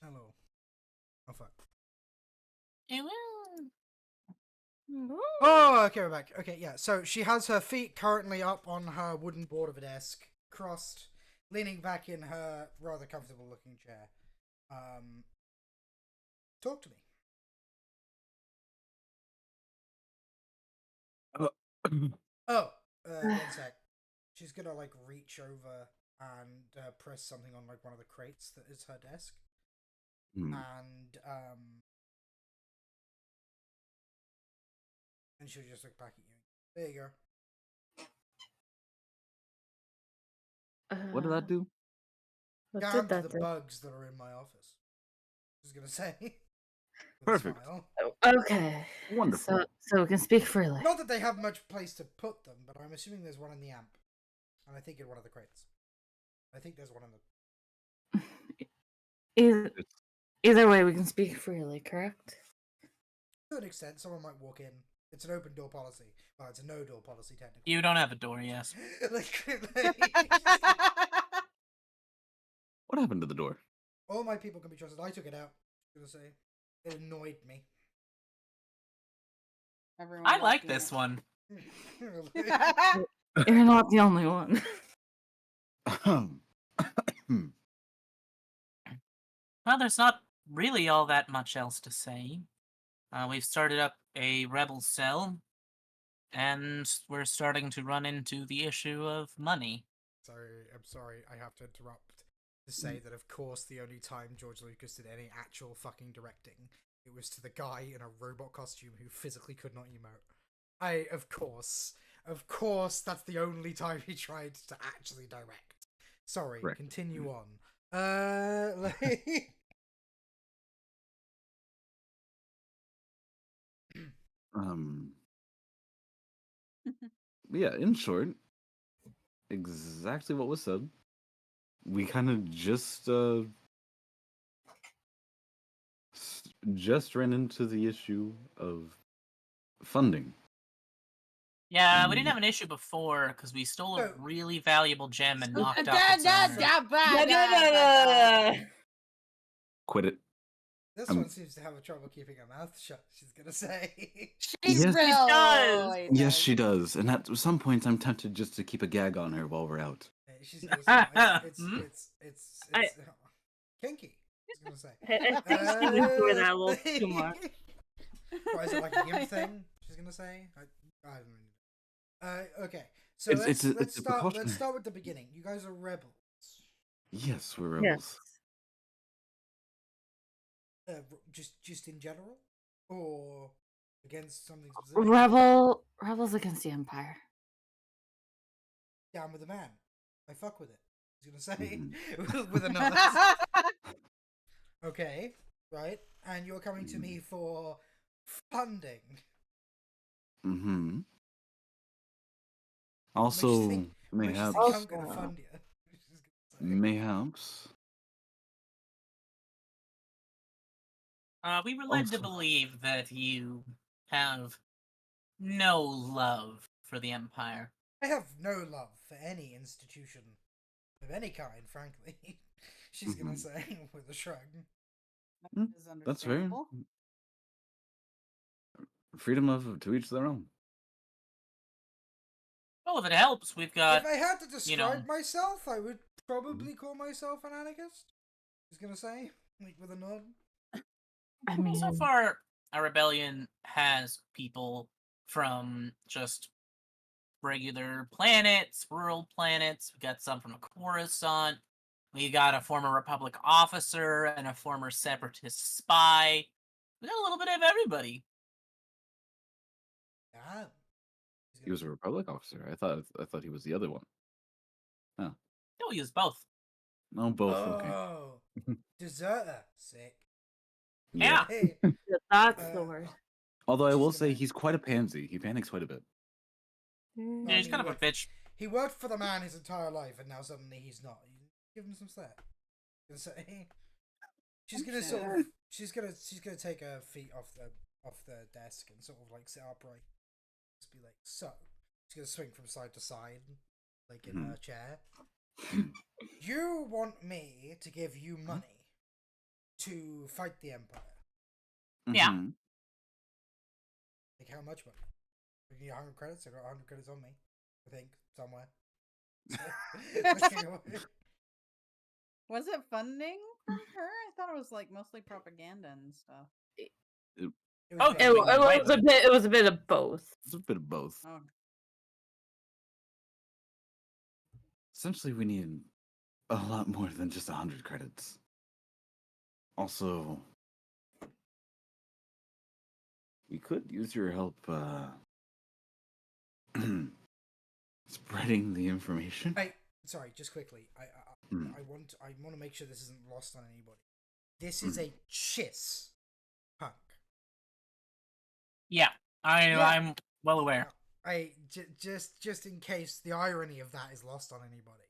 Hello. Oh fuck. Oh, okay, we're back. Okay, yeah. So she has her feet currently up on her wooden board of a desk, crossed, leaning back in her rather comfortable-looking chair. Talk to me. Oh, one sec. She's gonna like reach over and press something on like one of the crates that is her desk, and she'll just look back at you. There you go. What did that do? What Calm did to that the do? bugs that are in my office. She's gonna say. With Perfect. A smile. Oh, okay. Wonderful. So we can speak freely. Not that they have much place to put them, but I'm assuming there's one in the amp, and I think in one of the crates. I think there's one in the. Either way, we can speak freely, correct? To an extent, someone might walk in. It's an open door policy. Well, it's a no door policy technically. You don't have a door, yes. What happened to the door? All my people can be trusted. I took it out. I was gonna say it annoyed me. Everyone I left like you. this one. You're not the only one. Well, there's not really all that much else to say. We've started up a rebel cell, and we're starting to run into the issue of money. I'm sorry. I have to interrupt to say that, of course, the only time George Lucas did any actual fucking directing, it was to the guy in a robot costume who physically could not emote. Of course, that's the only time he tried to actually direct. Sorry, Correct. continue on. Yeah, in short, exactly what was said. We kind of just ran into the issue of funding. Yeah, we didn't have an issue before because we stole a No. really valuable gem and knocked Da, off its da, owner. da, ba, da, da. Quit it. This Um, one seems to have a trouble keeping her mouth shut. She's gonna say. She's Yes, real. does. Yes, she does. And at some points, I'm tempted just to keep a gag on her while we're out. She's gonna say it's kinky. She's gonna say. I think she would enjoy that a little too much. What is it, like a gimp thing? She's gonna say. I don't know. Okay. So It's a let's precaution. start with the beginning. You guys are rebels. Yes, we're rebels. Just in general, or against something specific? Rebels against the Empire. Down with the man. I fuck with it. He's gonna say Mhm. with another. Okay, right, and you're coming to me for funding. Mm-hmm. Makes you Also, think mayhaps, I'm gonna fund you. mayhaps. We were led to Also- believe that you have no love for the Empire. I have no love for any institution of any kind, frankly. She's gonna say with a shrug. That is That's fair. understandable. Freedom of to each their own. Well, if it helps, we've got. If I had to describe know. myself, I would probably call myself an anarchist. He's gonna say, like with a nod. I mean, So far, our rebellion has people from just regular planets, rural planets. We got some from Coruscant. We got a former Republic officer and a former Separatist spy. We got a little bit of everybody. Yeah. He was a Republic officer. I thought he was the other one. No, we use both. No, both. Okay. Oh, deserter. Sick. Yeah. Hey, that's the word. Although I She's will say gonna- he's quite a pansy. He panics quite a bit. Yeah, he's kind of a bitch. he worked for the man his entire life, and now suddenly he's not. You give him some slack. Gonna say. She's gonna sort of. She's gonna take her feet off the desk and sort of like sit upright. Just be like, so. She's gonna swing from side to side, like in her chair. You want me to give you money to fight the Empire. Yeah. Mhm. Like, how much money? We need 100 credits. I got 100 credits on me, I think, somewhere. Was it funding from her? I thought it was like mostly propaganda and stuff. It Oh, paid. It, we can wait was a with it. bit. It was a bit of both. It's a bit of both. Oh, Essentially, we need a lot more than just 100 credits. Also, we could use your help spreading the information. Hey, sorry, just quickly. Hmm. I want to make sure this isn't lost on anybody. This is a chiss punk. Yeah, Yeah. I'm well aware. Just in case the irony of that is lost on anybody.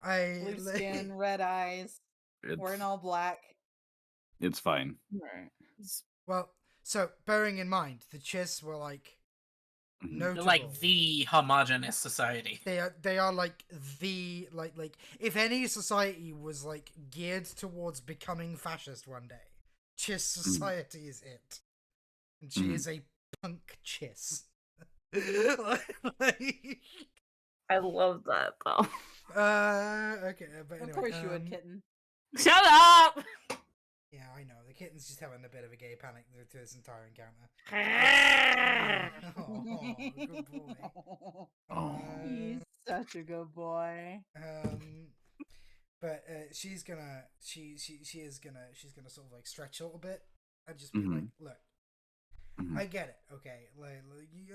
blue skin, red eyes. We're in It's, all black. it's fine. Right. Well, so bearing in mind the chiss were like Mhm. They're notable. like the homogenous society. They are like the like if any society was like geared towards becoming fascist one day, Chiss society is it, and she is a punk Chiss. I love that though. Okay, but anyway, Of course you would, kitten. Shut up. Yeah, I know the kitten's just having a bit of a gay panic through this entire encounter. Oh, good boy. Oh. He's such a good boy. But she's gonna she's gonna sort of like stretch a little bit and just be like, look, I get it, okay, like you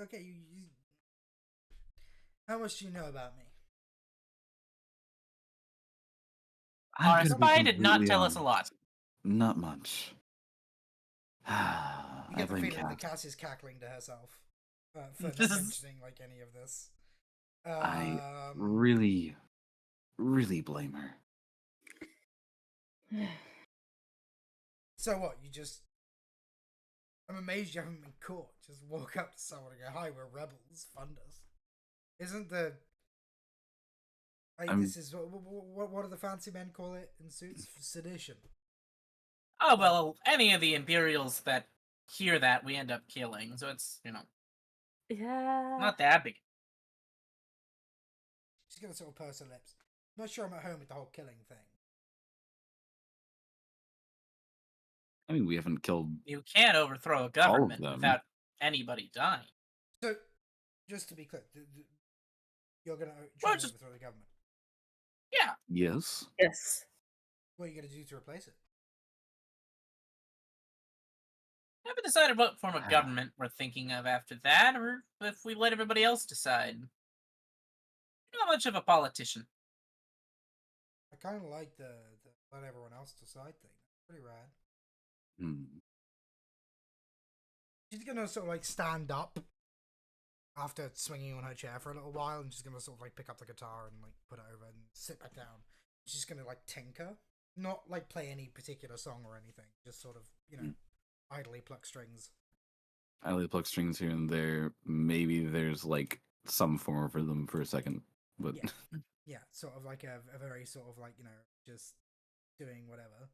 how much do you know about me? I'm Our gonna be spy did not completely tell us a honest. lot. Not much. You I get the blame feeling that Kat. Cass is cackling to herself for not This is- mentioning like any of this. I really, really blame her. So what? You just? I'm amazed you haven't been caught. Just walk up to someone and go, "Hi, we're rebels. Fund us." Isn't the? This is what do the fancy men call it in suits? Sedition. Oh well, any of the Imperials that hear that we end up killing, so it's Yeah. not that big. She's gonna sort of purse her lips. Not sure I'm at home with the whole killing thing. I mean, we haven't killed. You can't overthrow a government them. without anybody dying. So, just to be clear, you're gonna try to overthrow the government. Yeah. Yes. Yes. What are you gonna do to replace it? I haven't decided what form of government we're thinking of after that, or if we let everybody else decide. I'm not much of a politician. I kind of like the let everyone else decide thing. Pretty rad. She's gonna sort of like stand up after swinging on her chair for a little while, and she's gonna sort of like pick up the guitar and like put it over and sit back down. She's gonna like tinker, not like play any particular song or anything, just sort of idly pluck strings. Idly pluck strings here and there. Maybe there's like some form of rhythm for a second, but Yeah, sort of like a very sort of like just doing whatever.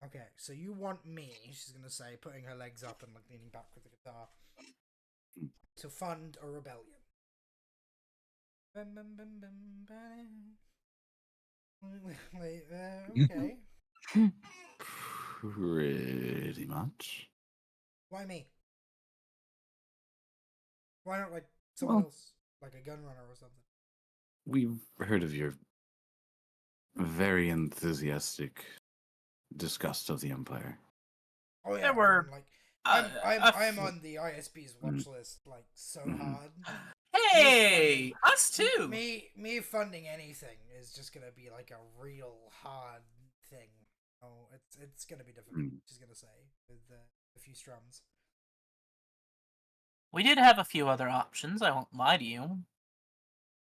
Okay, so you want me, she's gonna say, putting her legs up and like leaning back with the guitar, to fund a rebellion. Okay. Pretty much. Why me? Why not like someone else, like a gun runner or something? We've heard of your very enthusiastic disgust of the Empire. Oh yeah, There were I'm on the ISB's watch list like so hard. Hey, us too. Me funding anything is just gonna be like a real hard thing. Oh, it's gonna be difficult. She's gonna say with a few strums. We did have a few other options. I won't lie to you.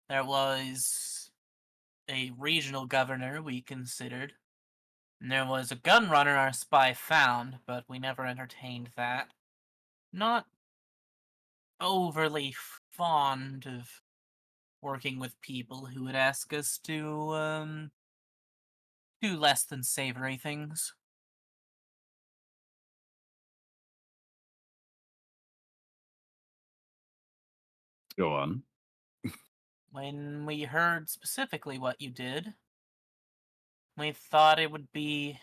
There was a regional governor we considered. And there was a gun runner our spy found, but we never entertained that. Not overly fond of working with people who would ask us to do less than savory things. Go on. When we heard specifically what you did, we thought it would be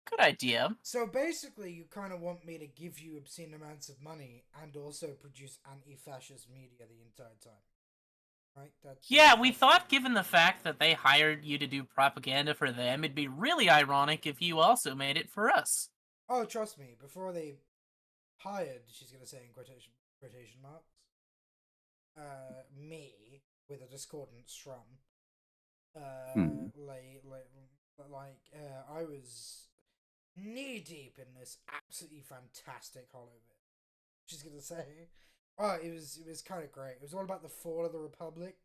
a good idea. So basically, you kind of want me to give you obscene amounts of money and also produce anti-fascist media the entire time, right? Yeah, we thought given the fact that they hired you to do propaganda for them, it'd be really ironic if you also made it for us. Oh, trust me. Before they hired, she's gonna say in quotation marks, me with a discordant strum. I was knee deep in this absolutely fantastic hollow bit. She's gonna say, oh, it was kind of great. It was all about the fall of the Republic,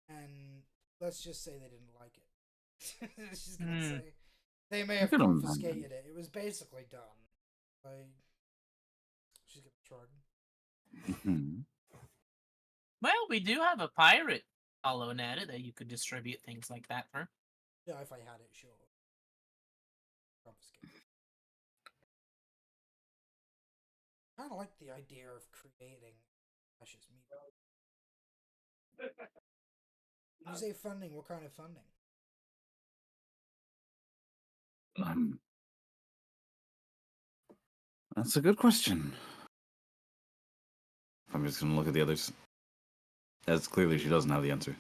and let's just say they didn't like it. She's gonna say they may have Good on them. confiscated it. It was basically done. Like, she's gonna shrug. Mhm. Well, we do have a pirate HoloNet that you could distribute things like that for. Yeah, if I had it, sure. Confiscate. I kind of like the idea of creating fascist media. When you say funding, what kind of funding? Um, that's a good question. I'm just gonna look at the others. As clearly she doesn't have the answer.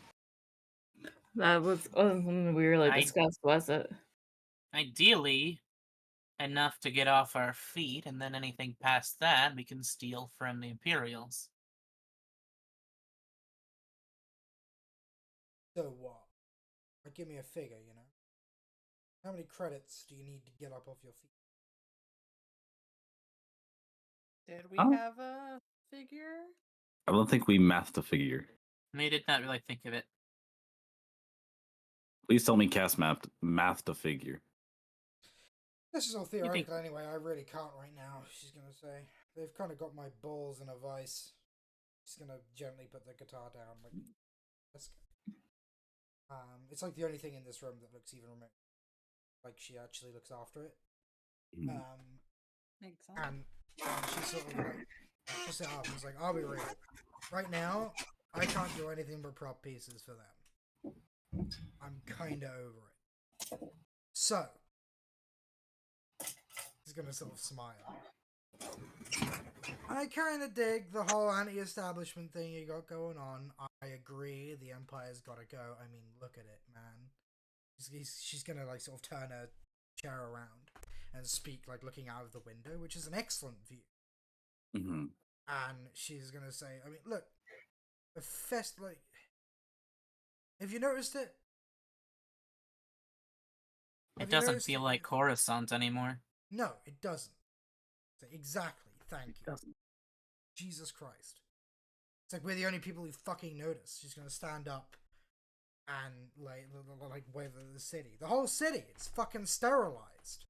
That wasn't something we really I- discussed, was it? Ideally, enough to get off our feet, and then anything past that we can steal from the Imperials. So what? Like, give me a figure, you know? How many credits do you need to get up off your feet? Did we Oh. have a figure? I don't think we mathed the figure. We did not really think of it. Please tell me Cass mathed the figure. This is all think- theoretical anyway. I really can't right now, she's gonna say. They've kind of got my balls in a vice. She's gonna gently put the guitar down. Like, let's go. It's like the only thing in this room that looks even remote. Like, she actually looks after it. Makes sense. And she's sort of like, just it up. It's like, I'll be real. Right now, I can't do anything but prop pieces for them. I'm kinda over it. So, he's gonna sort of smile. I kinda dig the whole anti-establishment thing you got going on. I agree, the Empire's gotta go. I mean, look at it, man. She's gonna, like, sort of turn her chair around and speak, like, looking out of the window, which is an excellent view. Mm-hmm. And she's gonna say, I mean, look, the fest, like, have you noticed it? It Have you doesn't noticed feel it? like Coruscant anymore. No, it doesn't. Exactly, thank you. doesn't. Jesus Christ. It's like we're the only people who fucking notice. She's gonna stand up and, like wave at the city. The whole city, it's fucking sterilized.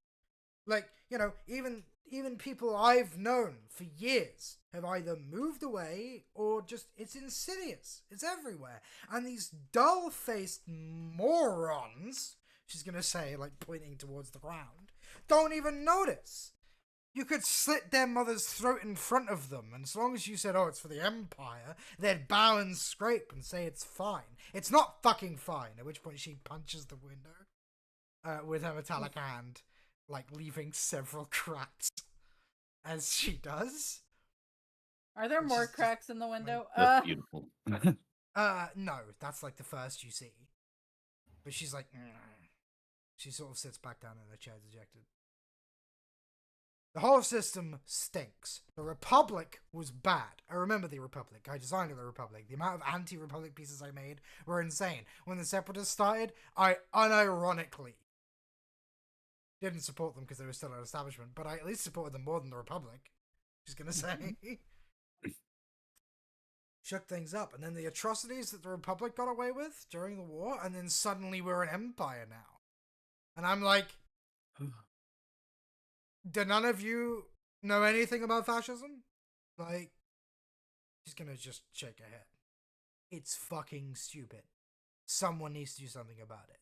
Like, you know, even people I've known for years have either moved away or just, it's insidious. It's everywhere. And these dull-faced morons, she's gonna say, like, pointing towards the ground, don't even notice. You could slit their mother's throat in front of them, and as long as you said, oh, it's for the Empire, they'd bow and scrape and say it's fine. It's not fucking fine, at which point she punches the window with her metallic hand, like, leaving several cracks as she does. Are there Which more is just- cracks in the window? That's beautiful. No, that's like the first you see. But she's like, she sort of sits back down in her chair, dejected. The whole system stinks. The Republic was bad. I remember the Republic. I designed the Republic. The amount of anti-Republic pieces I made were insane. When the Separatists started, I unironically didn't support them because they were still an establishment, but I at least supported them more than the Republic. She's gonna say. Shook things up. And then the atrocities that the Republic got away with during the war, and then suddenly we're an empire now. And I'm like, do none of you know anything about fascism? Like, she's gonna just shake her head. It's fucking stupid. Someone needs to do something about it.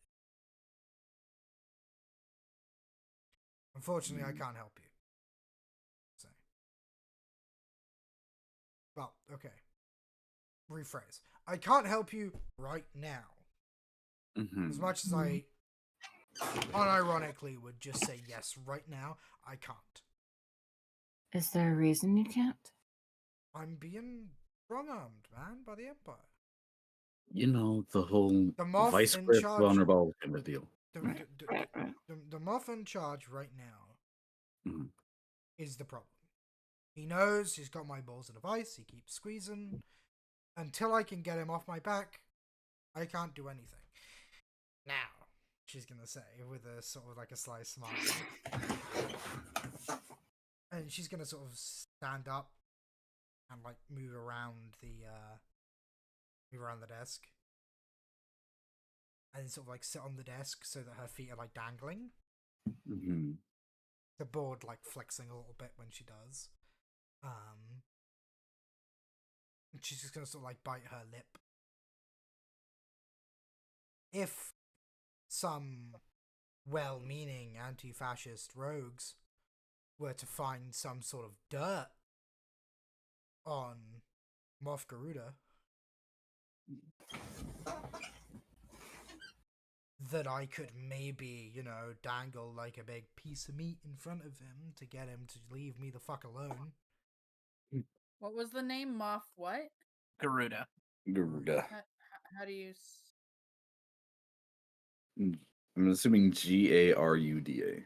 Unfortunately, I can't help you. So. Well, okay. Rephrase. I can't help you right now. As much as I unironically would just say yes right now, I can't. Is there a reason you can't? I'm being strong-armed, man, by the Empire. You know, the whole The Moff vice in grip charge- vulnerable kind of deal. The Moff in charge right now Mhm. is the problem. He knows he's got my balls in a vice. He keeps squeezing. Until I can get him off my back, I can't do anything. Now, she's gonna say with a sort of like a sly smile, and she's gonna sort of stand up and like move around the desk, and sort of like sit on the desk so that her feet are like dangling. Mhm. The board like flexing a little bit when she does. And she's just gonna sort of like bite her lip. If some well-meaning anti-fascist rogues were to find some sort of dirt on Moff Garuda, that I could maybe, dangle like a big piece of meat in front of him to get him to leave me the fuck alone. What was the name? Moff what? Garuda. Garuda. How do you... I'm assuming Garuda.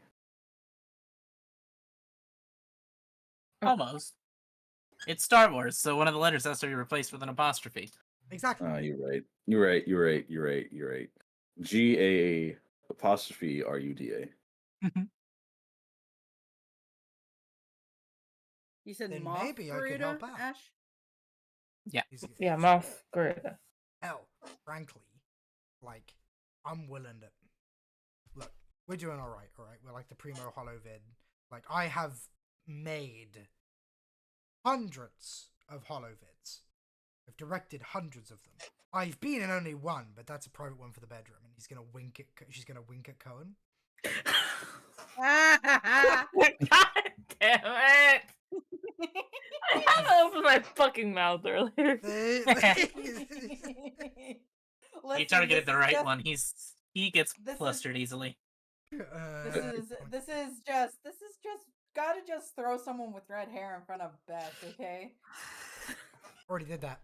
Almost. It's Star Wars, so one of the letters has to be replaced with an apostrophe. Exactly. You're right. You're right. GA apostrophe RUDA. You said Then Moff maybe I could Garuda, help out. Ash? Yeah. Yeah, Moff Garuda. Hell, frankly, like, I'm willing to... Look, we're doing alright? We're like the Primo Hollow vid. Like, I have made hundreds of Hollow vids. I've directed hundreds of them. I've been in only one, but that's a private one for the bedroom, and she's gonna wink at Cohen. God damn it! I had to open my fucking mouth earlier. You targeted the right just, one. He gets this is- flustered easily. This is just gotta just throw someone with red hair in front of Beth, okay? Already did that.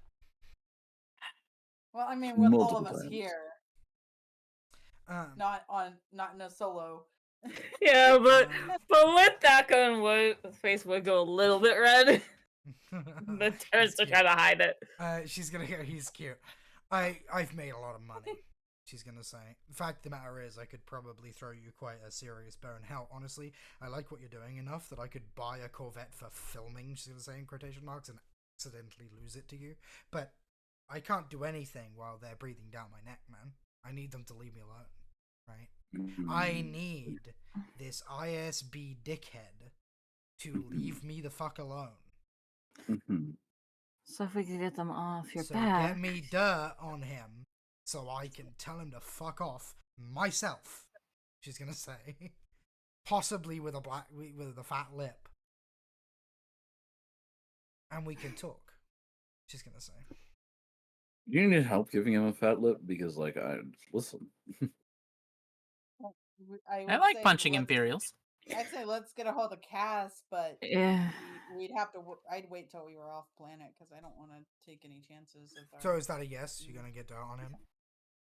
Well, I mean, with all Multiple of us times. here, not in a solo. Yeah, but with that going, face would go a little bit red. The terrorists are trying to hide it. She's gonna go, he's cute. I've made a lot of money, she's gonna say. The fact of the matter is, I could probably throw you quite a serious bone. Hell, honestly, I like what you're doing enough that I could buy a Corvette for filming, she's gonna say in quotation marks, and accidentally lose it to you. But I can't do anything while they're breathing down my neck, man. I need them to leave me alone, right? I need this ISB dickhead to leave me the fuck alone. So if we could get them off your So back. get me dirt on him so I can tell him to fuck off myself, she's gonna say. Possibly with a fat lip. And we can talk, she's gonna say. You need help giving him a fat lip because, listen. I like punching Imperials. I'd say let's get a hold of Cass, but Yeah. we'd have to. I'd wait till we were off planet because I don't want to take any chances. So is that a yes? You're gonna get dirt on him?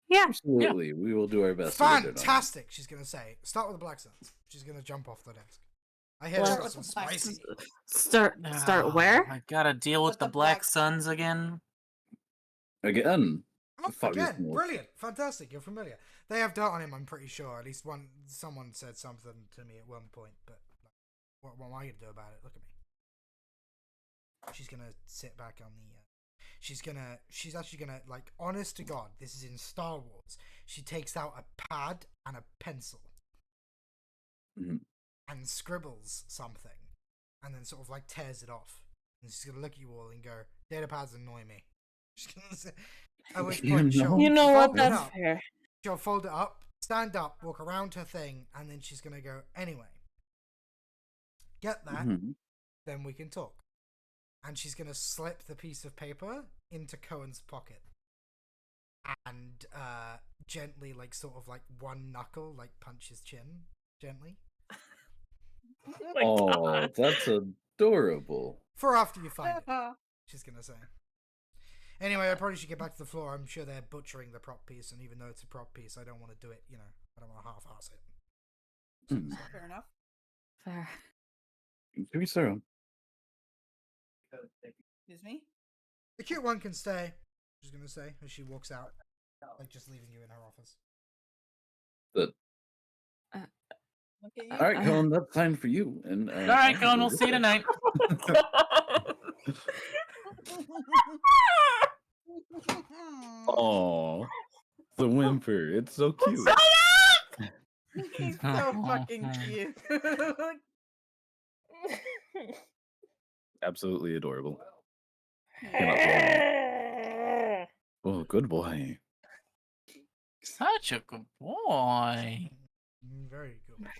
Yeah. Absolutely, we will do our best. to get it on. Fantastic, she's gonna say. Start with the Black Suns. She's gonna jump off the desk. I hear Well- she's got some spicy. Start where? I gotta deal with With the the Black Black Suns again. Again. Oh, Fuck this again, more. brilliant, fantastic. You're familiar. They have dirt on him. I'm pretty sure. At least someone said something to me at one point. But what am I gonna do about it? Look at me. She's gonna sit back on the. She's actually gonna, like, honest to God, this is in Star Wars. She takes out a pad and a pencil and scribbles something, and then sort of like tears it off. And she's gonna look at you all and go, "Data pads annoy me." She's gonna say, At which You point she'll know- You know what? fold it That's up. fair. She'll fold it up, stand up, walk around her thing, and then she's gonna go, anyway, get that, Mhm. then we can talk. And she's gonna slip the piece of paper into Cohen's pocket. And gently, like, sort of like one knuckle, like, punch his chin, gently. My Oh, God. that's adorable. For after you find it, she's gonna say. Anyway, I probably should get back to the floor. I'm sure they're butchering the prop piece, and even though it's a prop piece, I don't want to do it, I don't want to half-ass it. Hmm. Fair enough. Fair. To each their own. Excuse me? The cute one can stay, she's gonna say, as she walks out, like just leaving you in her office. But Look at you. all right, Colin, that's time for you. And All right, Cohen, we'll see you tonight. Oh, the whimper. It's so cute. He's so fucking cute. Absolutely adorable. Cannot wait. Oh, good boy. Such a good boy. Very good boy.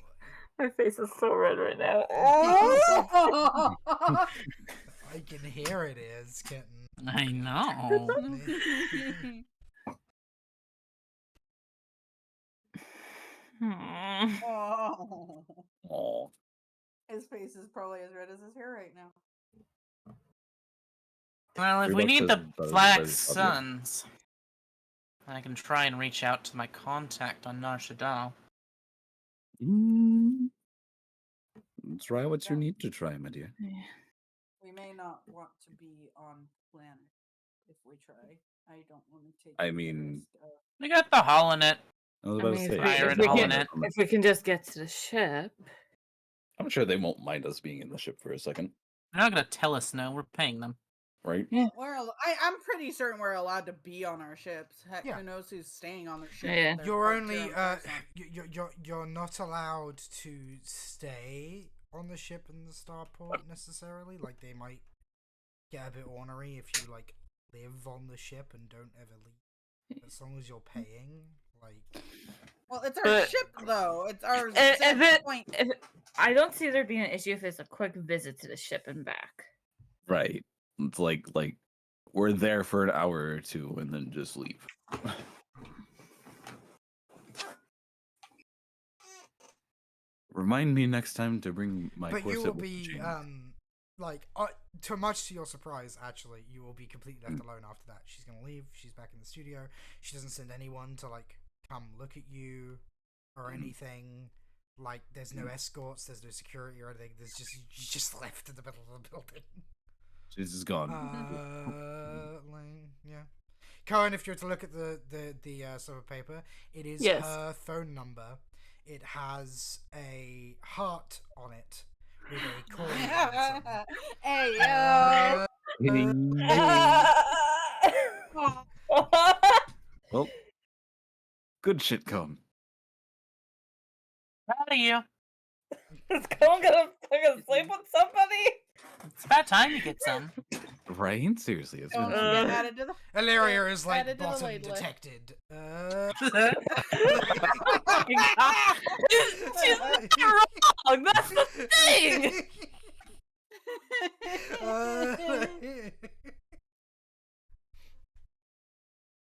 My face is so red right now. I can hear it is, kitten. I know. Oh. Oh, His face is probably as red as his hair right now. Well, if Your we luck need says the it's better than Black Blaze's Bubble. Suns, I can try and reach out to my contact on Nar Shaddaa. try what you need to try, my dear. We may not want to be on planet if we try. I don't want to take. I the mean- risk of- We got the Holonet. I was I about mean, to say. Fire if, and we Holonet. can, if we can just get to the ship. I'm sure they won't mind us being in the ship for a second, They're not gonna tell us no. We're paying them. right? Yeah. I'm pretty certain we're allowed to be on our ships. Heck, Yeah. who knows who's staying on their ship? Yeah. if they're You're parked only here in person. you're not allowed to stay on the ship in the starport necessarily. Like, they might get a bit ornery if you like live on the ship and don't ever leave. As long as you're paying, like, Well, it's our But- ship though. It's our If set it- point. I don't see there being an issue if it's a quick visit to the ship and back. Right. It's like we're there for an hour or two and then just leave. Remind me next time to bring my but you corset will with the be chain. like to much to your surprise, actually, you will be completely left alone after that. She's gonna leave. She's back in the studio. She doesn't send anyone to like come look at you or anything. Like, there's no escorts, there's no security or anything. There's just left in the middle of the building. She's just gone. Yeah. Cohen, if you're to look at the sort of paper, it is Yes. her phone number. It has a heart on it with a call button. Hey yo. Well, good shit, Cone. Proud of you. Is Cole gonna sleep with somebody? It's about time you get some. Right? Seriously, it's Don't been get Uh, added to the. Illyria is like Added to the bottom laid list. detected. She's not wrong. That's the thing.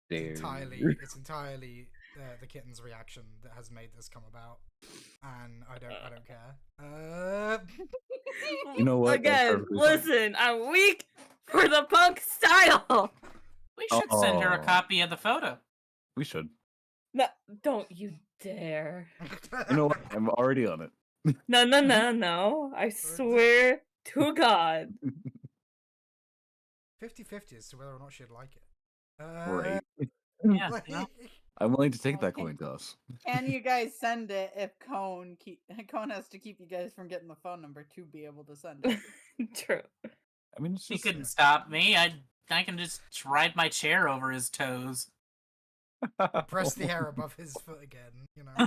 It's entirely the kitten's reaction that has made this come about, and I don't care. You know what? That's Again, perfectly fine. listen, I'm weak for the punk style. We should send her a Oh. copy of the photo. We should. No, don't you dare. You know what? I'm already on it. No. I swear to God. 50-50 as to whether or not she'd like it. Right. Yeah. No? I'm willing to take that Okay. coin toss. Can you guys send it if Cone has to keep you guys from getting the phone number to be able to send it? True. I mean, it's He just couldn't stop me. I can just ride my chair over his toes. Press the hair above his foot again, you know.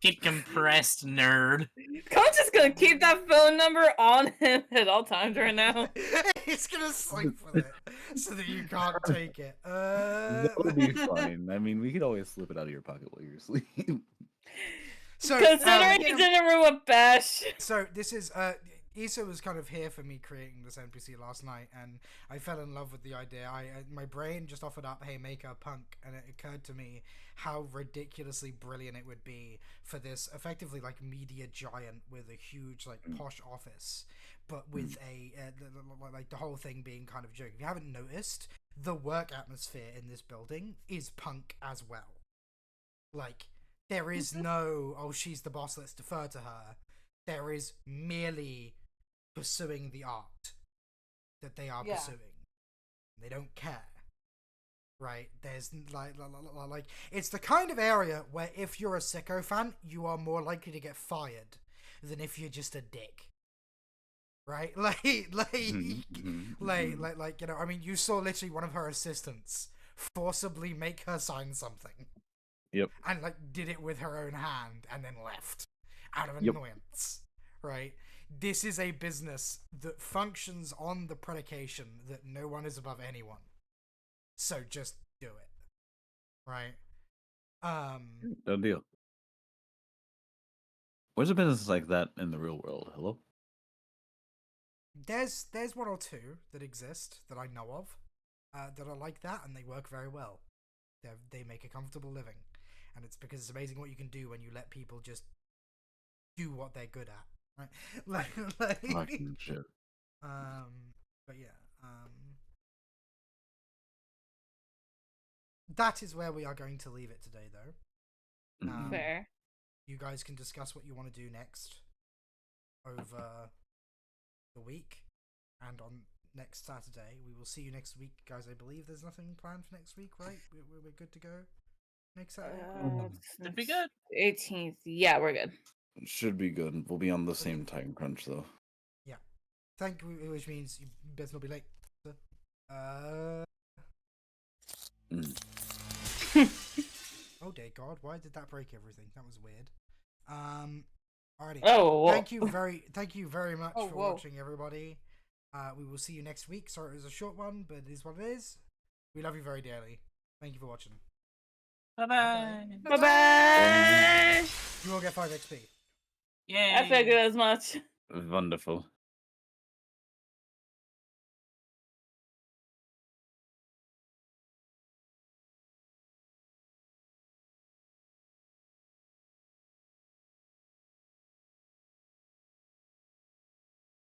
Get compressed, nerd. Colin's just gonna keep that phone number on him at all times right now. He's gonna sleep with it so that you can't take it. That'll be fine. I mean, we could always slip it out of your pocket while you're asleep. So, Considering he's in a room with Bash. So this is Issa was kind of here for me creating this NPC last night, and I fell in love with the idea. My brain just offered up, "Hey, make a punk," and it occurred to me how ridiculously brilliant it would be for this effectively like media giant with a huge like posh office, but with a like the whole thing being kind of a joke. If you haven't noticed, the work atmosphere in this building is punk as well. Like, there is no, oh, she's the boss, let's defer to her. There is merely pursuing the art that they are pursuing. They don't care. Right? There's like it's the kind of area where if you're a sicko fan, you are more likely to get fired than if you're just a dick. Right? Like, you know, I mean, you saw literally one of her assistants forcibly make her sign something. Yep. And like did it with her own hand and then left out of annoyance. Right? This is a business that functions on the predication that no one is above anyone. So just do it. Right? No deal. Where's a business like that in the real world? Hello? There's one or two that exist that I know of that are like that, and they work very well. They make a comfortable living. And it's because it's amazing what you can do when you let people just do what they're good at, right? Fucking shit. But yeah, that is where we are going to leave it today, though. Fair. You guys can discuss what you want to do next over the week, and on next Saturday. We will see you next week, guys. I believe there's nothing planned for next week, right? We're good to go. Next Saturday. Should be good. 18th. Yeah, we're good. Should be good. We'll be on the same time crunch, though. Yeah. Thank you, which means you better not be late. Oh dear God! Why did that break everything? That was weird. Alrighty. Oh. Thank you very much for watching, everybody. We will see you next week. Sorry it was a short one, but it is what it is. We love you very dearly. Thank you for watching. Bye-bye. Bye-bye. You all get 5 XP. Yay. I figured as much. Wonderful.